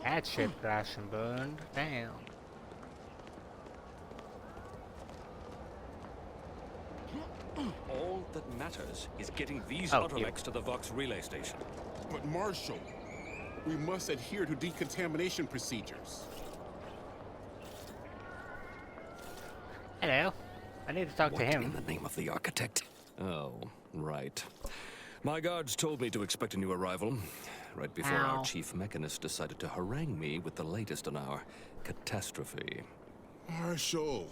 That shit crashed and burned. Damn. All that matters is getting these Automechs to the Vox relay station. But Marshal, We must adhere to decontamination procedures. Hello. I need to talk to him. In the name of the architect? Oh, right. My guards told me to expect a new arrival, right before our chief mechanist decided to harangue me with the latest on our catastrophe. Marshal,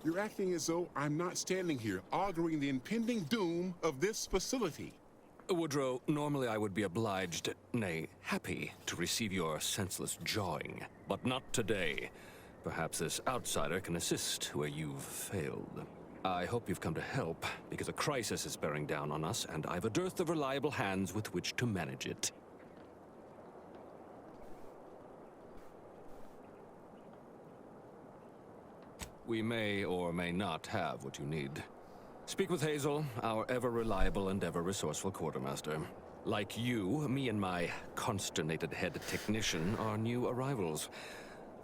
you're acting as though I'm not standing here auguring the impending doom of this facility. Woodrow, normally I would be obliged, nay, happy, to receive your senseless jawing. But not today. Perhaps this outsider can assist where you've failed. I hope you've come to help, because a crisis is bearing down on us, and I've a dearth of reliable hands with which to manage it. We may or may not have what you need. Speak with Hazel, our ever-reliable and ever-resourceful quartermaster. Like you, me and my consternated head technician are new arrivals,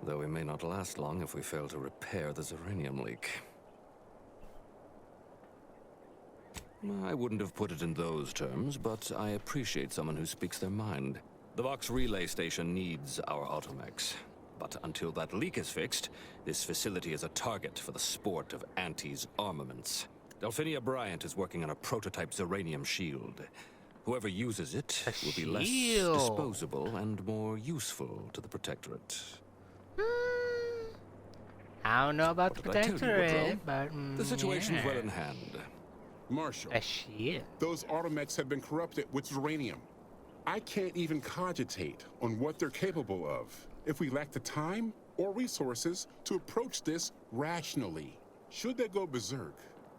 though we may not last long if we fail to repair the Zeranium leak. I wouldn't have put it in those terms, but I appreciate someone who speaks their mind. The Vox relay station needs our automechs. But until that leak is fixed, this facility is a target for the sport of Auntie's armaments. Delphinia Bryant is working on a prototype Zeranium shield. Whoever uses it will be less disposable and more useful to the Protectorate. I don't know about the Protectorate, but the situation's well in hand. Marshal, those automechs have been corrupted with Zeranium. I can't even cogitate on what they're capable of if we lack the time or resources to approach this rationally. Should they go berserk,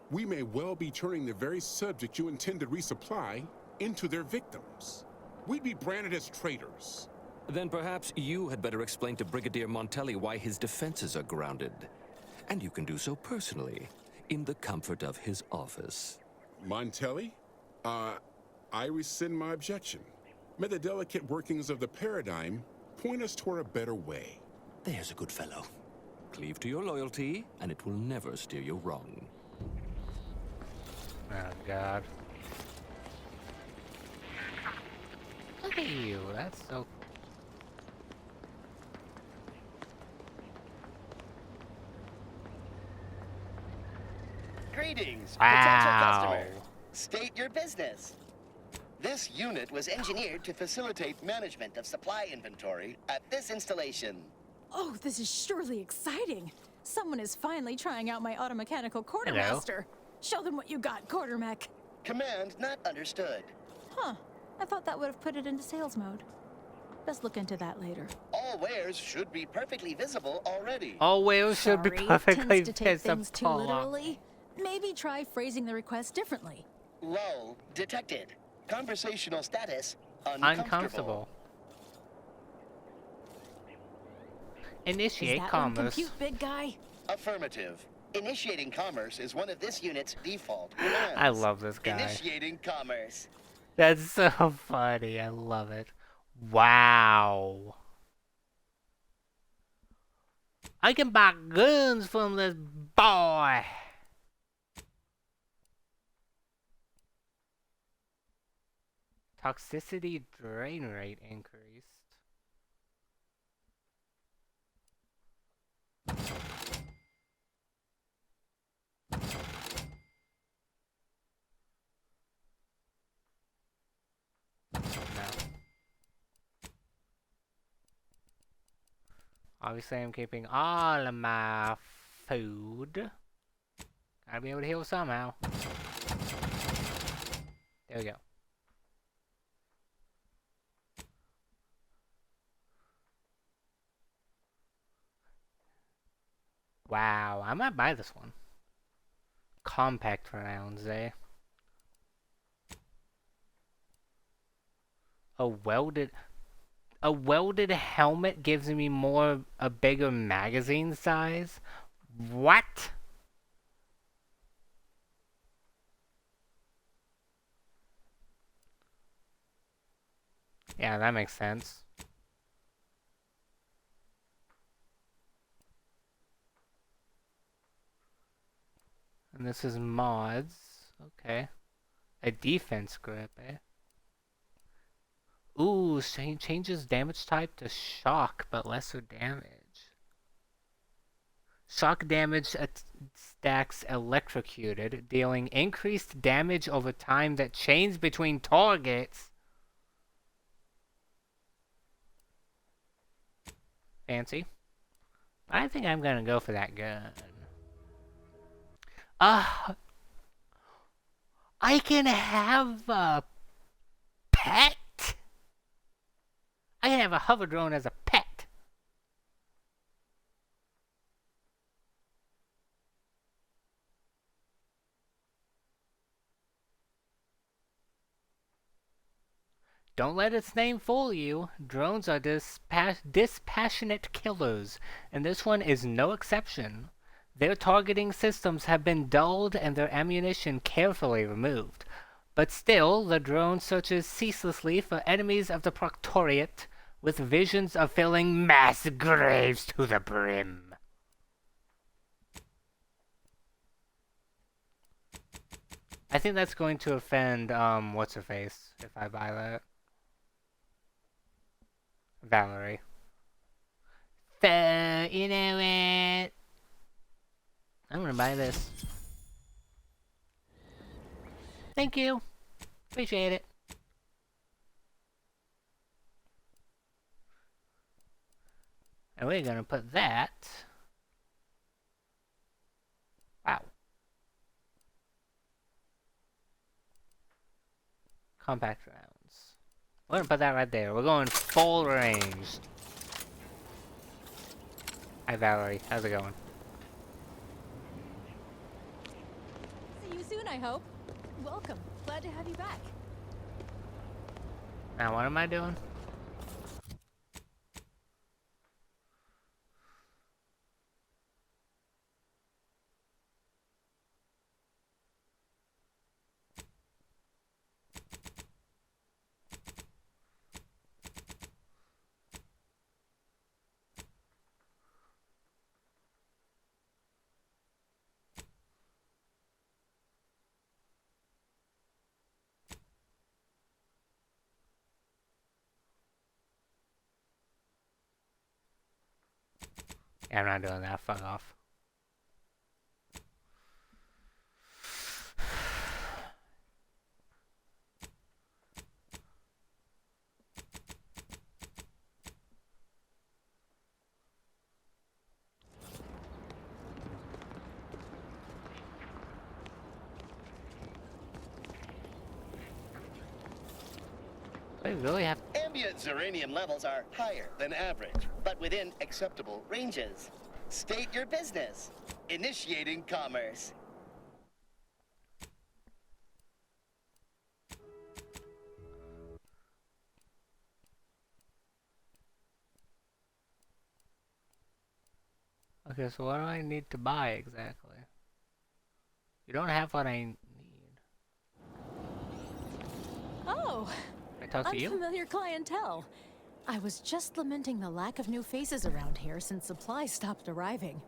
we may well be turning the very subject you intend to resupply into their victims. We'd be branded as traitors. Then perhaps you had better explain to Brigadier Montelli why his defenses are grounded. And you can do so personally, in the comfort of his office. Montelli? I rescind my objection. May the delicate workings of the paradigm point us toward a better way. There's a good fellow. Cleave to your loyalty, and it will never steer you wrong. Oh, God. Look at you, that's so... Greetings, wow. potential customer. State your business. This unit was engineered to facilitate management of supply inventory at this installation. Oh, this is surely exciting. Someone is finally trying out my automechanical quartermaster. Show them what you got, quartermech. Command not understood. Huh. I thought that would have put it into sales mode. Best look into that later. All wares should be perfectly visible already. All wares should be perfectly tends to take things too literally. Maybe try phrasing the request differently. Lull detected. Conversational status uncomfortable. Initiate commerce. Compute, big guy? Affirmative. Initiating commerce is one of this unit's default commands. I love this guy. Initiating commerce. That's so funny. I love it. Wow. I can buy guns from this boy. Toxicity drain rate increased. Obviously, I'm keeping all of my food. Gotta be able to heal somehow. There we go. Wow, I might buy this one. Compact rounds, eh? A welded helmet gives me a bigger magazine size? What? Yeah, that makes sense. And this is mods. Okay. A defense grip, eh? Ooh, changes damage type to shock, but lesser damage. Shock damage stacks electrocuted, dealing increased damage over time that changes between targets. Fancy. I think I'm gonna go for that gun. I can have a pet? I can have a hover drone as a pet. Don't let its name fool you. Drones are dispassionate killers, and this one is no exception. Their targeting systems have been dulled and their ammunition carefully removed. But still, the drone searches ceaselessly for enemies of the Proctoriate, with visions of filling mass graves to the brim. I think that's going to offend, what's-her-face, if I buy that. Valerie. So, you know what? I'm gonna buy this. Thank you. Appreciate it. And we're gonna put that... Wow. Compact rounds. We're gonna put that right there. We're going full range. Hi Valerie, how's it going? See you soon, I hope. Welcome. Glad to have you back. Now what am I doing? Yeah, I'm not doing that. Fuck off. I really have... Ambient zeranium levels are higher than average, but within acceptable ranges. State your business. Initiating commerce. Okay, so what do I need to buy exactly? You don't have what I need. Oh, Can I talk to you? unfamiliar clientele. I was just lamenting the lack of new faces around here since supplies stopped arriving.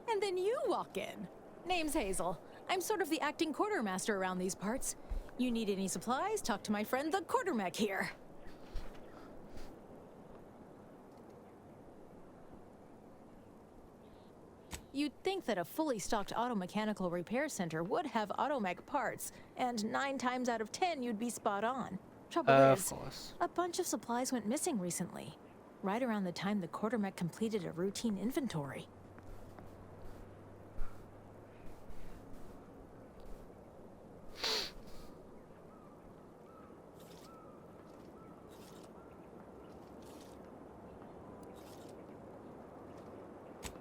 And then you walk in. Name's Hazel. I'm sort of the acting quartermaster around these parts. You need any supplies, talk to my friend the quartermech here. You'd think that a fully stocked auto-mechanical repair center would have automech parts, and 9 times out of 10 you'd be spot on. Trouble is, a bunch of supplies went missing recently, right around the time the quartermech completed a routine inventory.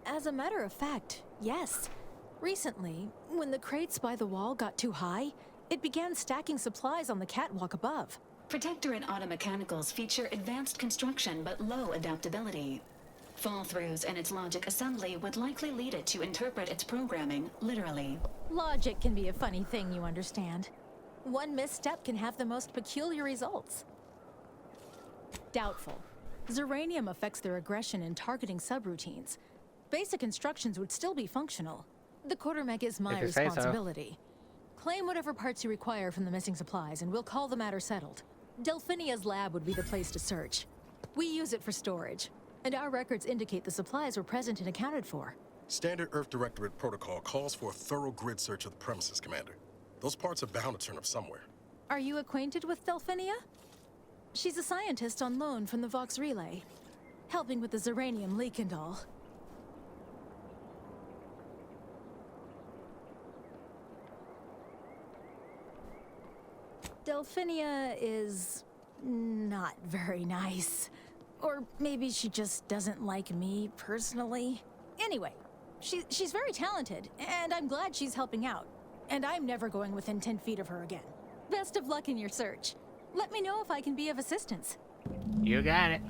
As a matter of fact, yes. Recently, when the crates by the wall got too high, it began stacking supplies on the catwalk above. Protectorate automechanicals feature advanced construction but low adaptability. Fall-throughs in its logic assembly would likely lead it to interpret its programming literally. Logic can be a funny thing, you understand. One misstep can have the most peculiar results. Doubtful. Zeranium affects their aggression in targeting subroutines. Basic instructions would still be functional. The quartermech is my responsibility. Claim whatever parts you require from the missing supplies, and we'll call the matter settled. Delphinia's lab would be the place to search. We use it for storage, and our records indicate the supplies were present and accounted for. Standard Earth Directorate protocol calls for a thorough grid search of the premises, Commander. Those parts are bound to turn up somewhere. Are you acquainted with Delphinia? She's a scientist on loan from the Vox Relay, helping with the Zeranium leak and all. Delphinia is not very nice. Or maybe she just doesn't like me personally. Anyway, she's very talented, and I'm glad she's helping out. And I'm never going within 10 feet of her again. Best of luck in your search. Let me know if I can be of assistance. You got it.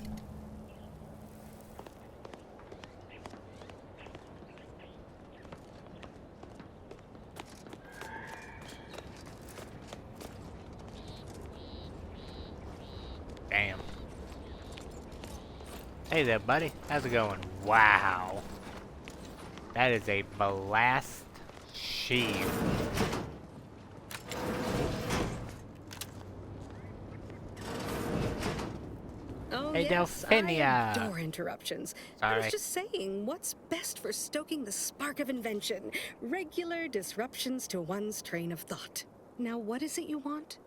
Damn. Hey there, buddy. How's it going? Wow. That is a blast sheave. Oh, hey, yes, Delphinia. I adore interruptions. I Sorry. was just saying, what's best for stoking the spark of invention? Regular disruptions to one's train of thought. Now, what is it you want?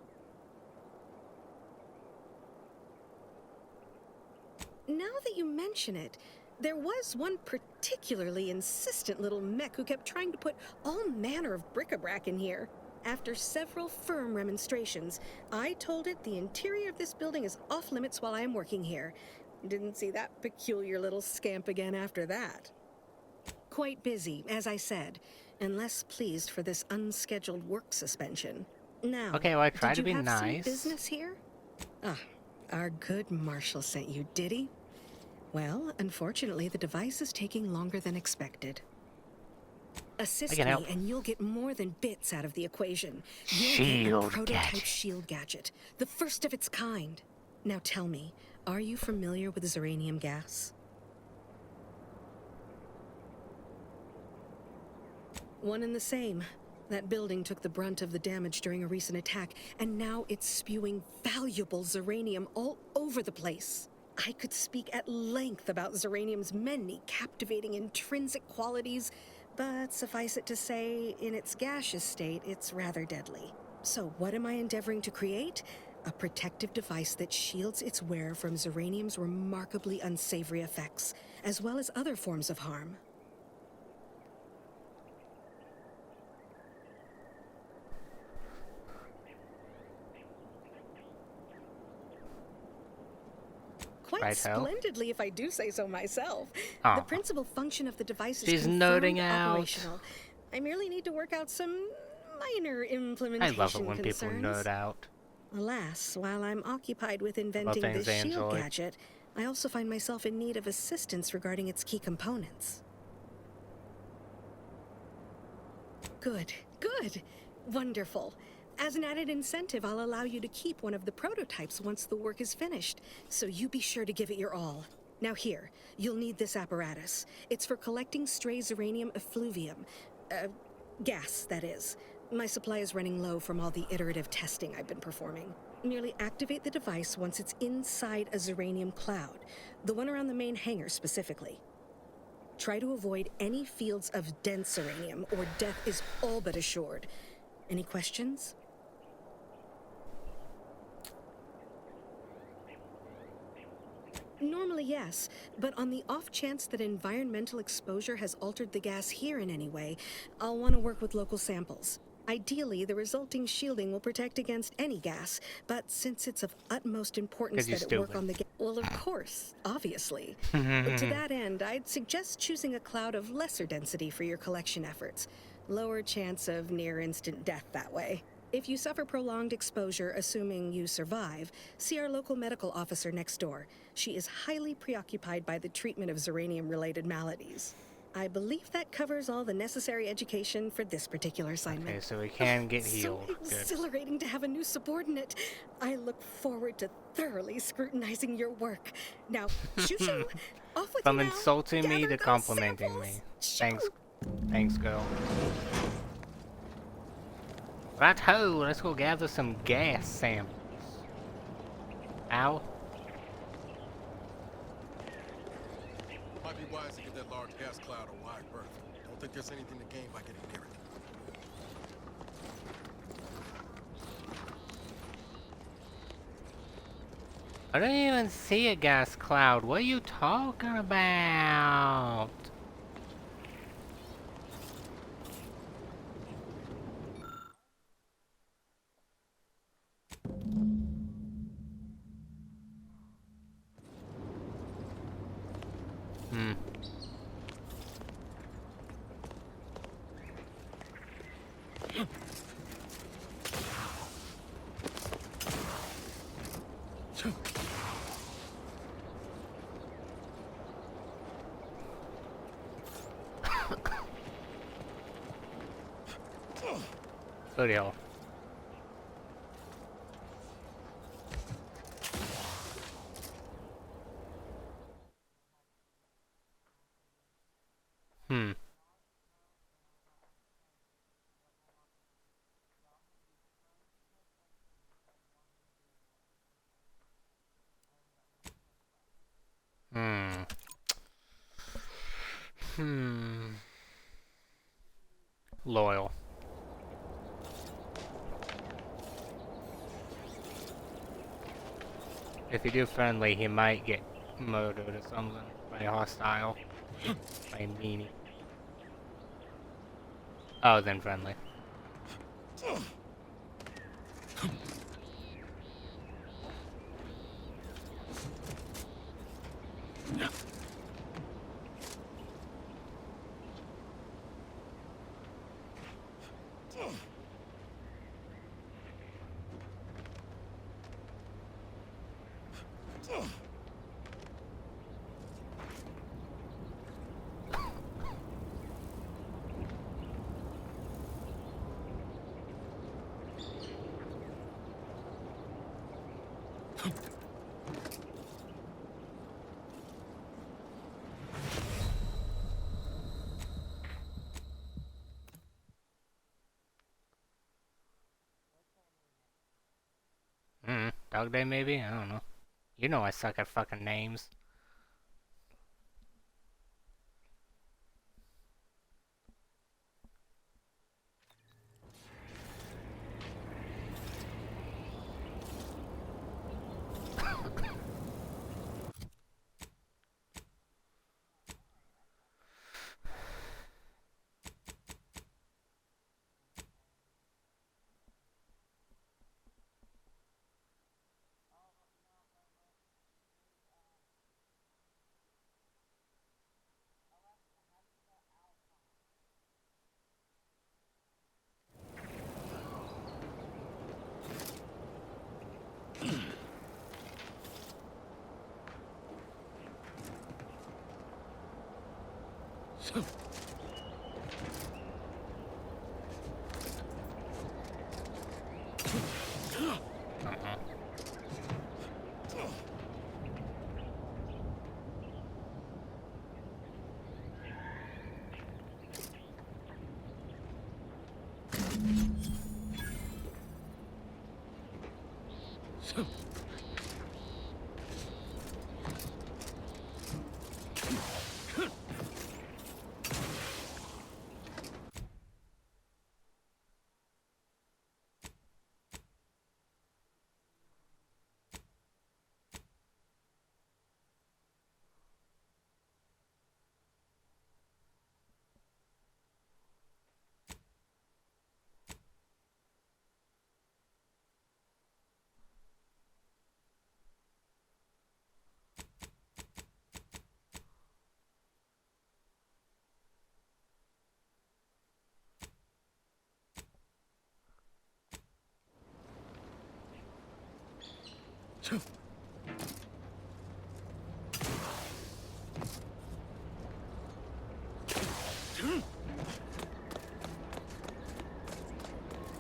Now that you mention it, there was one particularly insistent little mech who kept trying to put all manner of bric-a-brac in here. After several firm remonstrations, I told it the interior of this building is off limits while I am working here. Didn't see that peculiar little scamp again after that. Quite busy, as I said, and less pleased for this unscheduled work suspension. Now, Okay, well, I try to did be you have nice. some business here? Ah, our good Marshal sent you, did he? Well, unfortunately, the device is taking longer than expected. Assist me, help. and you'll get more than bits out of the equation. You'll get Shield a prototype gadget. shield gadget, the first of its kind. Now tell me, are you familiar with Zeranium gas? One and the same. That building took the brunt of the damage during a recent attack, and now it's spewing valuable Zeranium all over the place. I could speak at length about Zeranium's many captivating intrinsic qualities, but suffice it to say, in its gaseous state, it's rather deadly. So what am I endeavoring to create? A protective device that shields its wearer from Zeranium's remarkably unsavory effects, as well as other forms of harm. Quite Right-ho. splendidly, if I do say so myself. Aw. The principal function of the device is She's confirmed nerding out. operational. I merely need to work out some minor I implementation love it when concerns. people nerd out. Alas, while I'm occupied with inventing things this they shield enjoy. gadget, I also find myself in need of assistance regarding its key components. Good, good, wonderful. As an added incentive, I'll allow you to keep one of the prototypes once the work is finished, so you be sure to give it your all. Now here, you'll need this apparatus. It's for collecting stray Zeranium effluvium. Gas, that is. My supply is running low from all the iterative testing I've been performing. Merely activate the device once it's inside a Zeranium cloud, the one around the main hangar specifically. Try to avoid any fields of dense Zeranium, or death is all but assured. Any questions? Normally, yes, but on the off chance that environmental exposure has altered the gas here in any way, I'll want to work with local samples. Ideally, the resulting shielding will protect against any gas, but since it's of utmost importance 'Cause you're that it work stupid. on the gas... Well, of course, obviously. But to that end, I'd suggest choosing a cloud of lesser density for your collection efforts. Lower chance of near-instant death that way. If you suffer prolonged exposure, assuming you survive, see our local medical officer next door. She is highly preoccupied by the treatment of Zeranium-related maladies. I believe that covers all the necessary education for this particular assignment. Okay, so we can get healed. So Good. exhilarating to have a new subordinate. I look forward to thoroughly scrutinizing your work. Now, shoo-shoo, off with From you now. insulting me Gather to those complimenting samples. me. Shoo. Thanks, girl. Right ho, let's go gather some gas samples. Ow. Might be wise to get that large gas cloud a wide berth. Don't think there's anything to gain by getting near it. I don't even see a gas cloud. What are you talking about? Bloody hell. Loyal. If you do friendly, he might get murdered or something by a hostile. By a meanie. Oh, then friendly. Dog day maybe? I don't know. You know I suck at fucking names.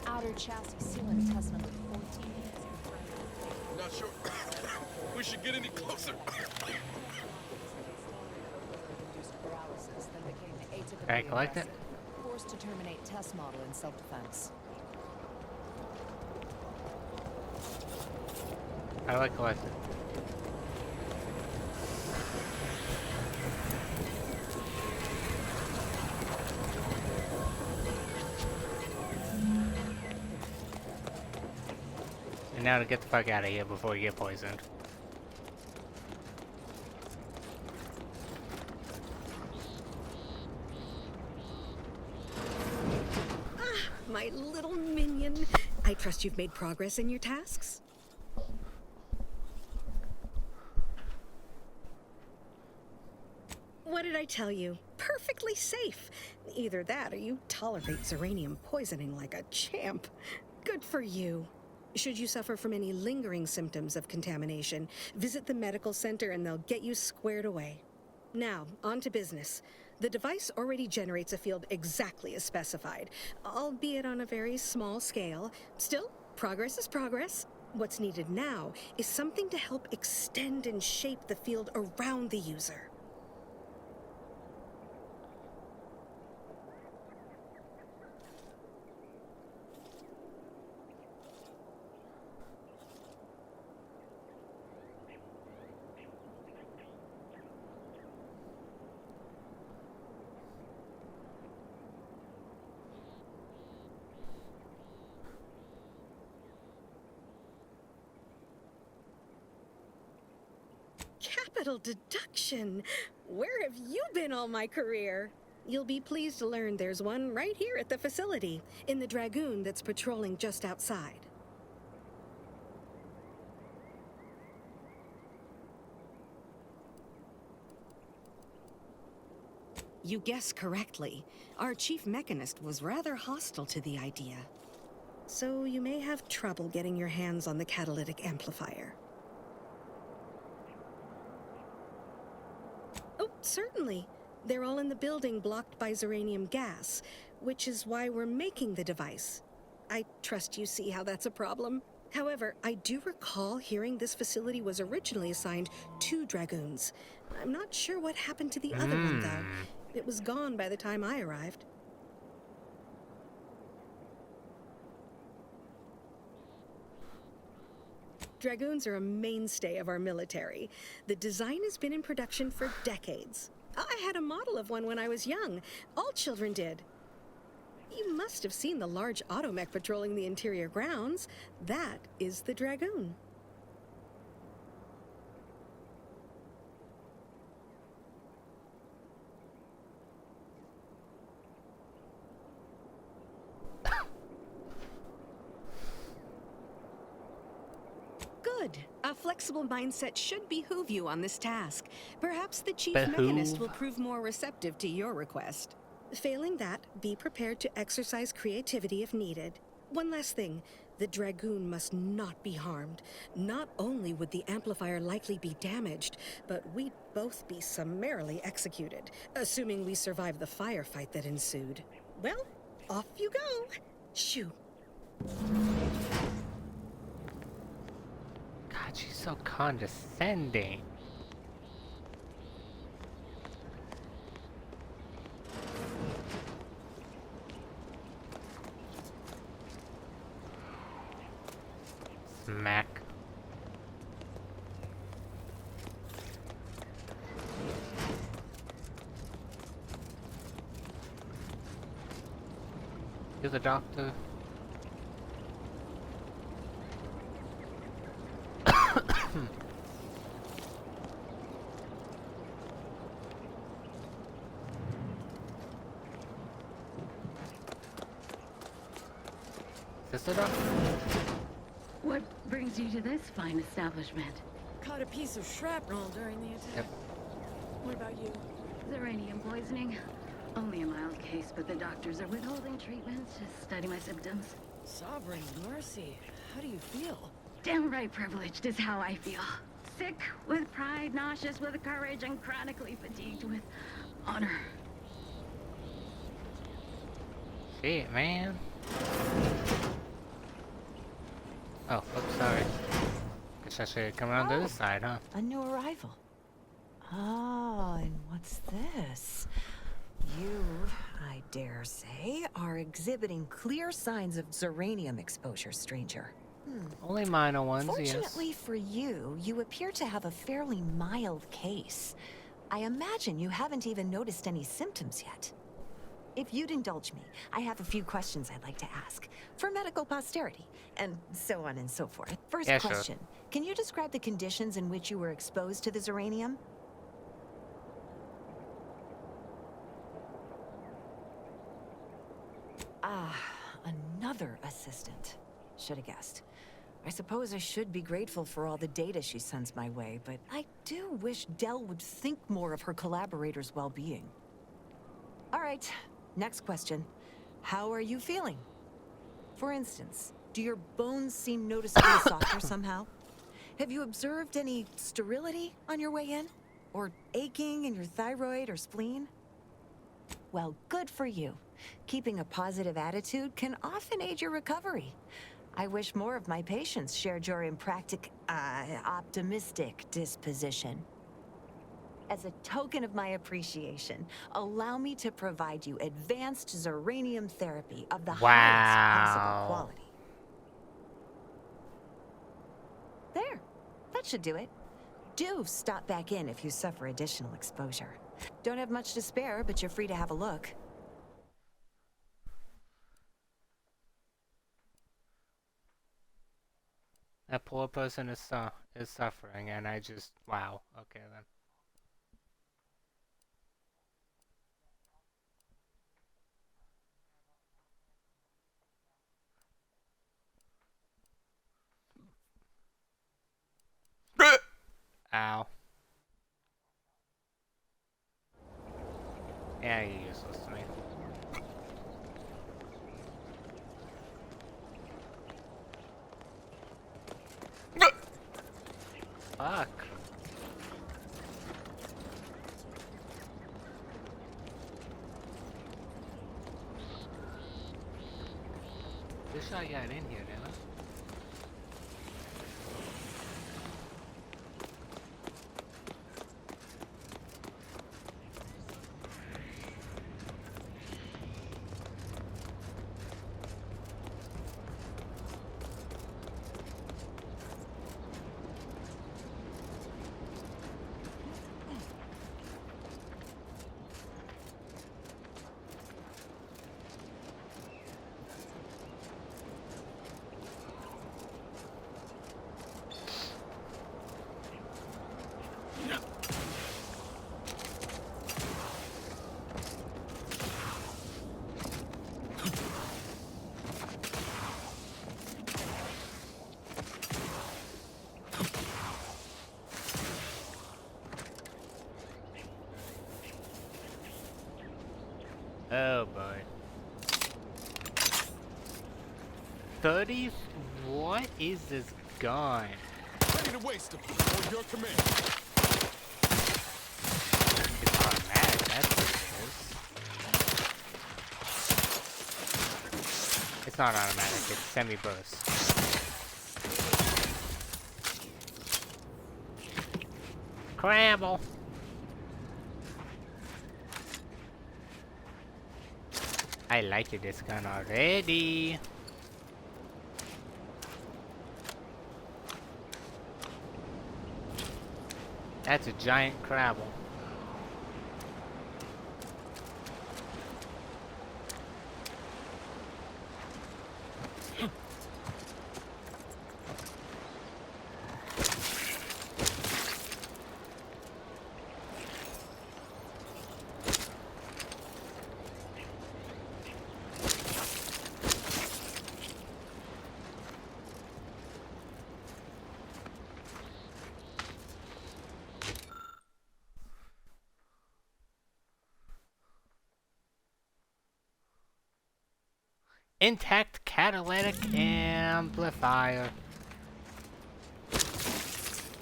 Outer chassis sealant test number 14. Not sure. We should get any closer. Can I collect it? Forced to terminate test model in self-defense. How do I collect it? And now to get the fuck out of here before you get poisoned. My little minion. I trust you've made progress in your tasks? What did I tell you? Perfectly safe. Either that or you tolerate Zeranium poisoning like a champ. Good for you. Should you suffer from any lingering symptoms of contamination, visit the medical center and they'll get you squared away. Now, on to business. The device already generates a field exactly as specified, albeit on a very small scale. Still, progress is progress. What's needed now is something to help extend and shape the field around the user. Capital deduction! Where have you been all my career? You'll be pleased to learn there's one right here at the facility, in the Dragoon that's patrolling just outside. You guessed correctly. Our chief mechanist was rather hostile to the idea. So you may have trouble getting your hands on the catalytic amplifier. Oh, certainly. They're all in the building blocked by Zeranium gas, which is why we're making the device. I trust you see how that's a problem. However, I do recall hearing this facility was originally assigned 2 Dragoons. I'm not sure what happened to the other one, though. It was gone by the time I arrived. Dragoons are a mainstay of our military. The design has been in production for decades. I had a model of one when I was young. All children did. You must have seen the large automech patrolling the interior grounds. That is the Dragoon. Good. A flexible mindset should behoove you on this task. Perhaps the chief mechanist will prove more receptive to your request. Failing that, be prepared to exercise creativity if needed. One last thing. The Dragoon must not be harmed. Not only would the amplifier likely be damaged, but we'd both be summarily executed, assuming we survive the firefight that ensued. Well, off you go. Shoo. God, she's so condescending. Smack. You're the doctor. Is this the doctor? What brings you to this fine establishment? Caught a piece of shrapnel during the attack. Yep. What about you? Uranium poisoning. Only a mild case, but the doctors are withholding treatment to study my symptoms. Sovereign mercy. How do you feel? Downright privileged is how I feel. Sick with pride, nauseous with courage, and chronically fatigued with honor. Shit, man. Oh, oops, sorry. Guess I should come around to this side, huh? A new arrival. Oh, and what's this? You, I dare say, are exhibiting clear signs of Zeranium exposure, stranger. Only minor ones, Fortunately yes. for you, you appear to have a fairly mild case. I imagine you haven't even noticed any symptoms yet. If you'd indulge me, I have a few questions I'd like to ask, for medical posterity, and so on and so forth. First question, sure. Can you describe the conditions in which you were exposed to the Zeranium? Ah, another assistant. Should have guessed. I suppose I should be grateful for all the data she sends my way, but I do wish Dell would think more of her collaborators' well-being. All right, next question. How are you feeling? For instance, do your bones seem noticeably softer somehow? Have you observed any sterility on your way in? Or aching in your thyroid or spleen? Well, good for you. Keeping a positive attitude can often aid your recovery. I wish more of my patients shared your optimistic disposition. As a token of my appreciation, allow me to provide you advanced Zeranium therapy of the highest possible quality. There, that should do it. Do stop back in if you suffer additional exposure. Don't have much to spare, but you're free to have a look. That poor person is suffering, and I just, wow. Okay then. Ow. Yeah, you're useless to me. Fuck. This shot got in here, didn't it? Oh boy. 30s? What is this gun? Ready to waste them on your command. It's automatic, that's what it is. It's not automatic, it's semi-burst. Scramble! I like this gun already. That's a giant crabble. Intact catalytic amplifier.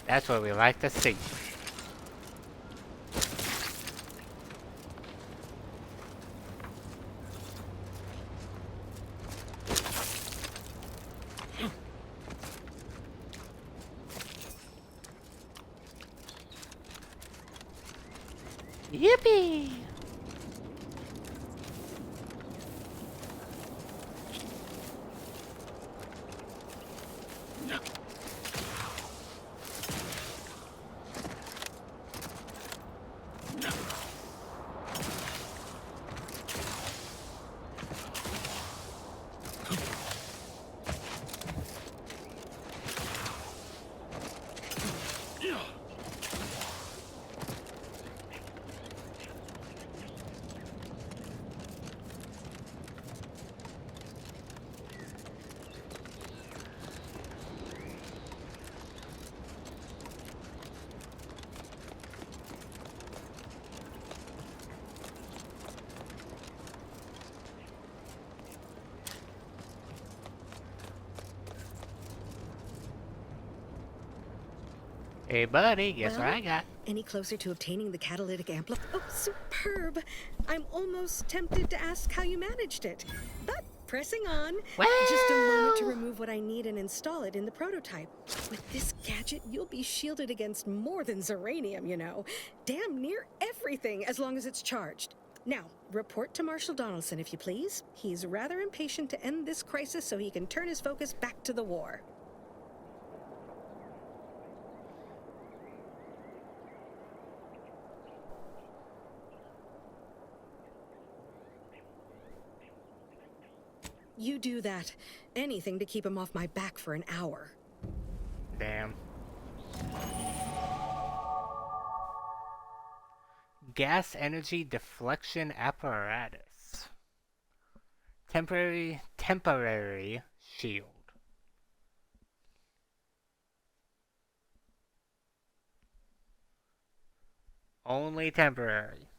That's what we like to see. Yippee! Hey, buddy, guess Well, what I got? Any closer to obtaining the catalytic amplifier? Oh, superb! I'm almost tempted to ask how you managed it. But pressing on. Well. Just a moment to remove what I need and install it in the prototype. With this gadget, you'll be shielded against more than Zeranium, you know. Damn near everything, as long as it's charged. Now, report to Marshal Donaldson, if you please. He's rather impatient to end this crisis so he can turn his focus back to the war. You do that. Anything to keep him off my back for an hour. Damn. Gas energy deflection apparatus. Temporary shield. Only temporary.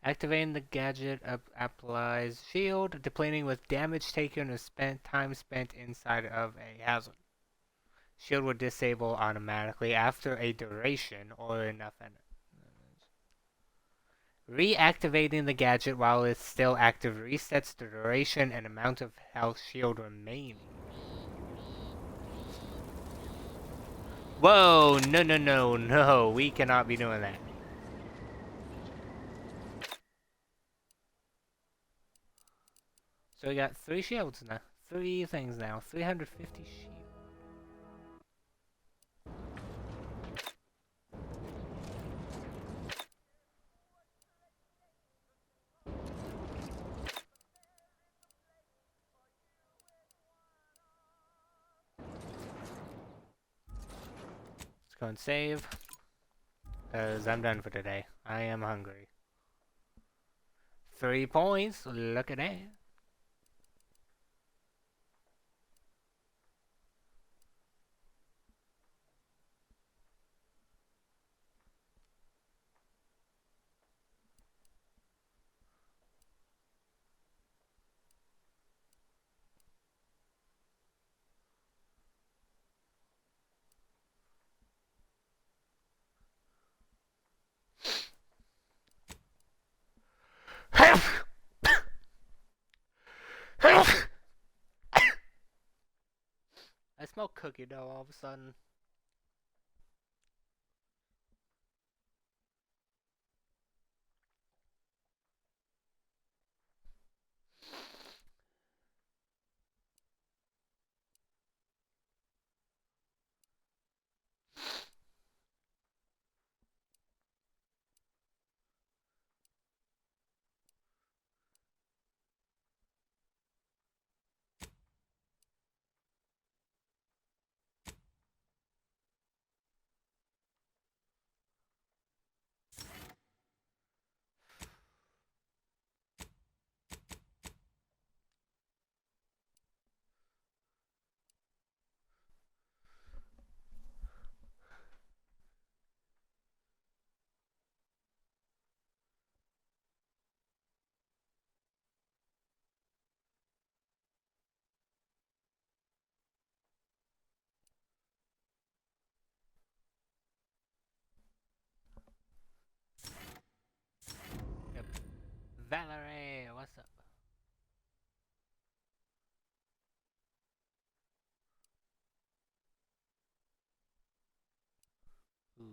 Activating the gadget applies shield, depleting with damage taken or time spent inside of a hazard. Shield will disable automatically after a duration or enough energy. Reactivating the gadget while it's still active resets the duration and amount of health shield remaining. Whoa, no, we cannot be doing that. So we got 3 shields now. 3 things now. 350 shields. Let's go and save. Because I'm done for today. I am hungry. 3 points. Look at that. I smell cookie dough all of a sudden. Yep. Valerie, what's up? Ooh,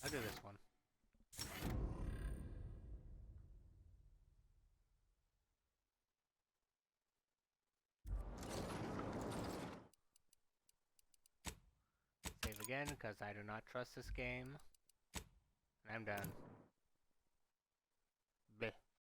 I'll do this one. Save again, because I do not trust this game. And I'm done.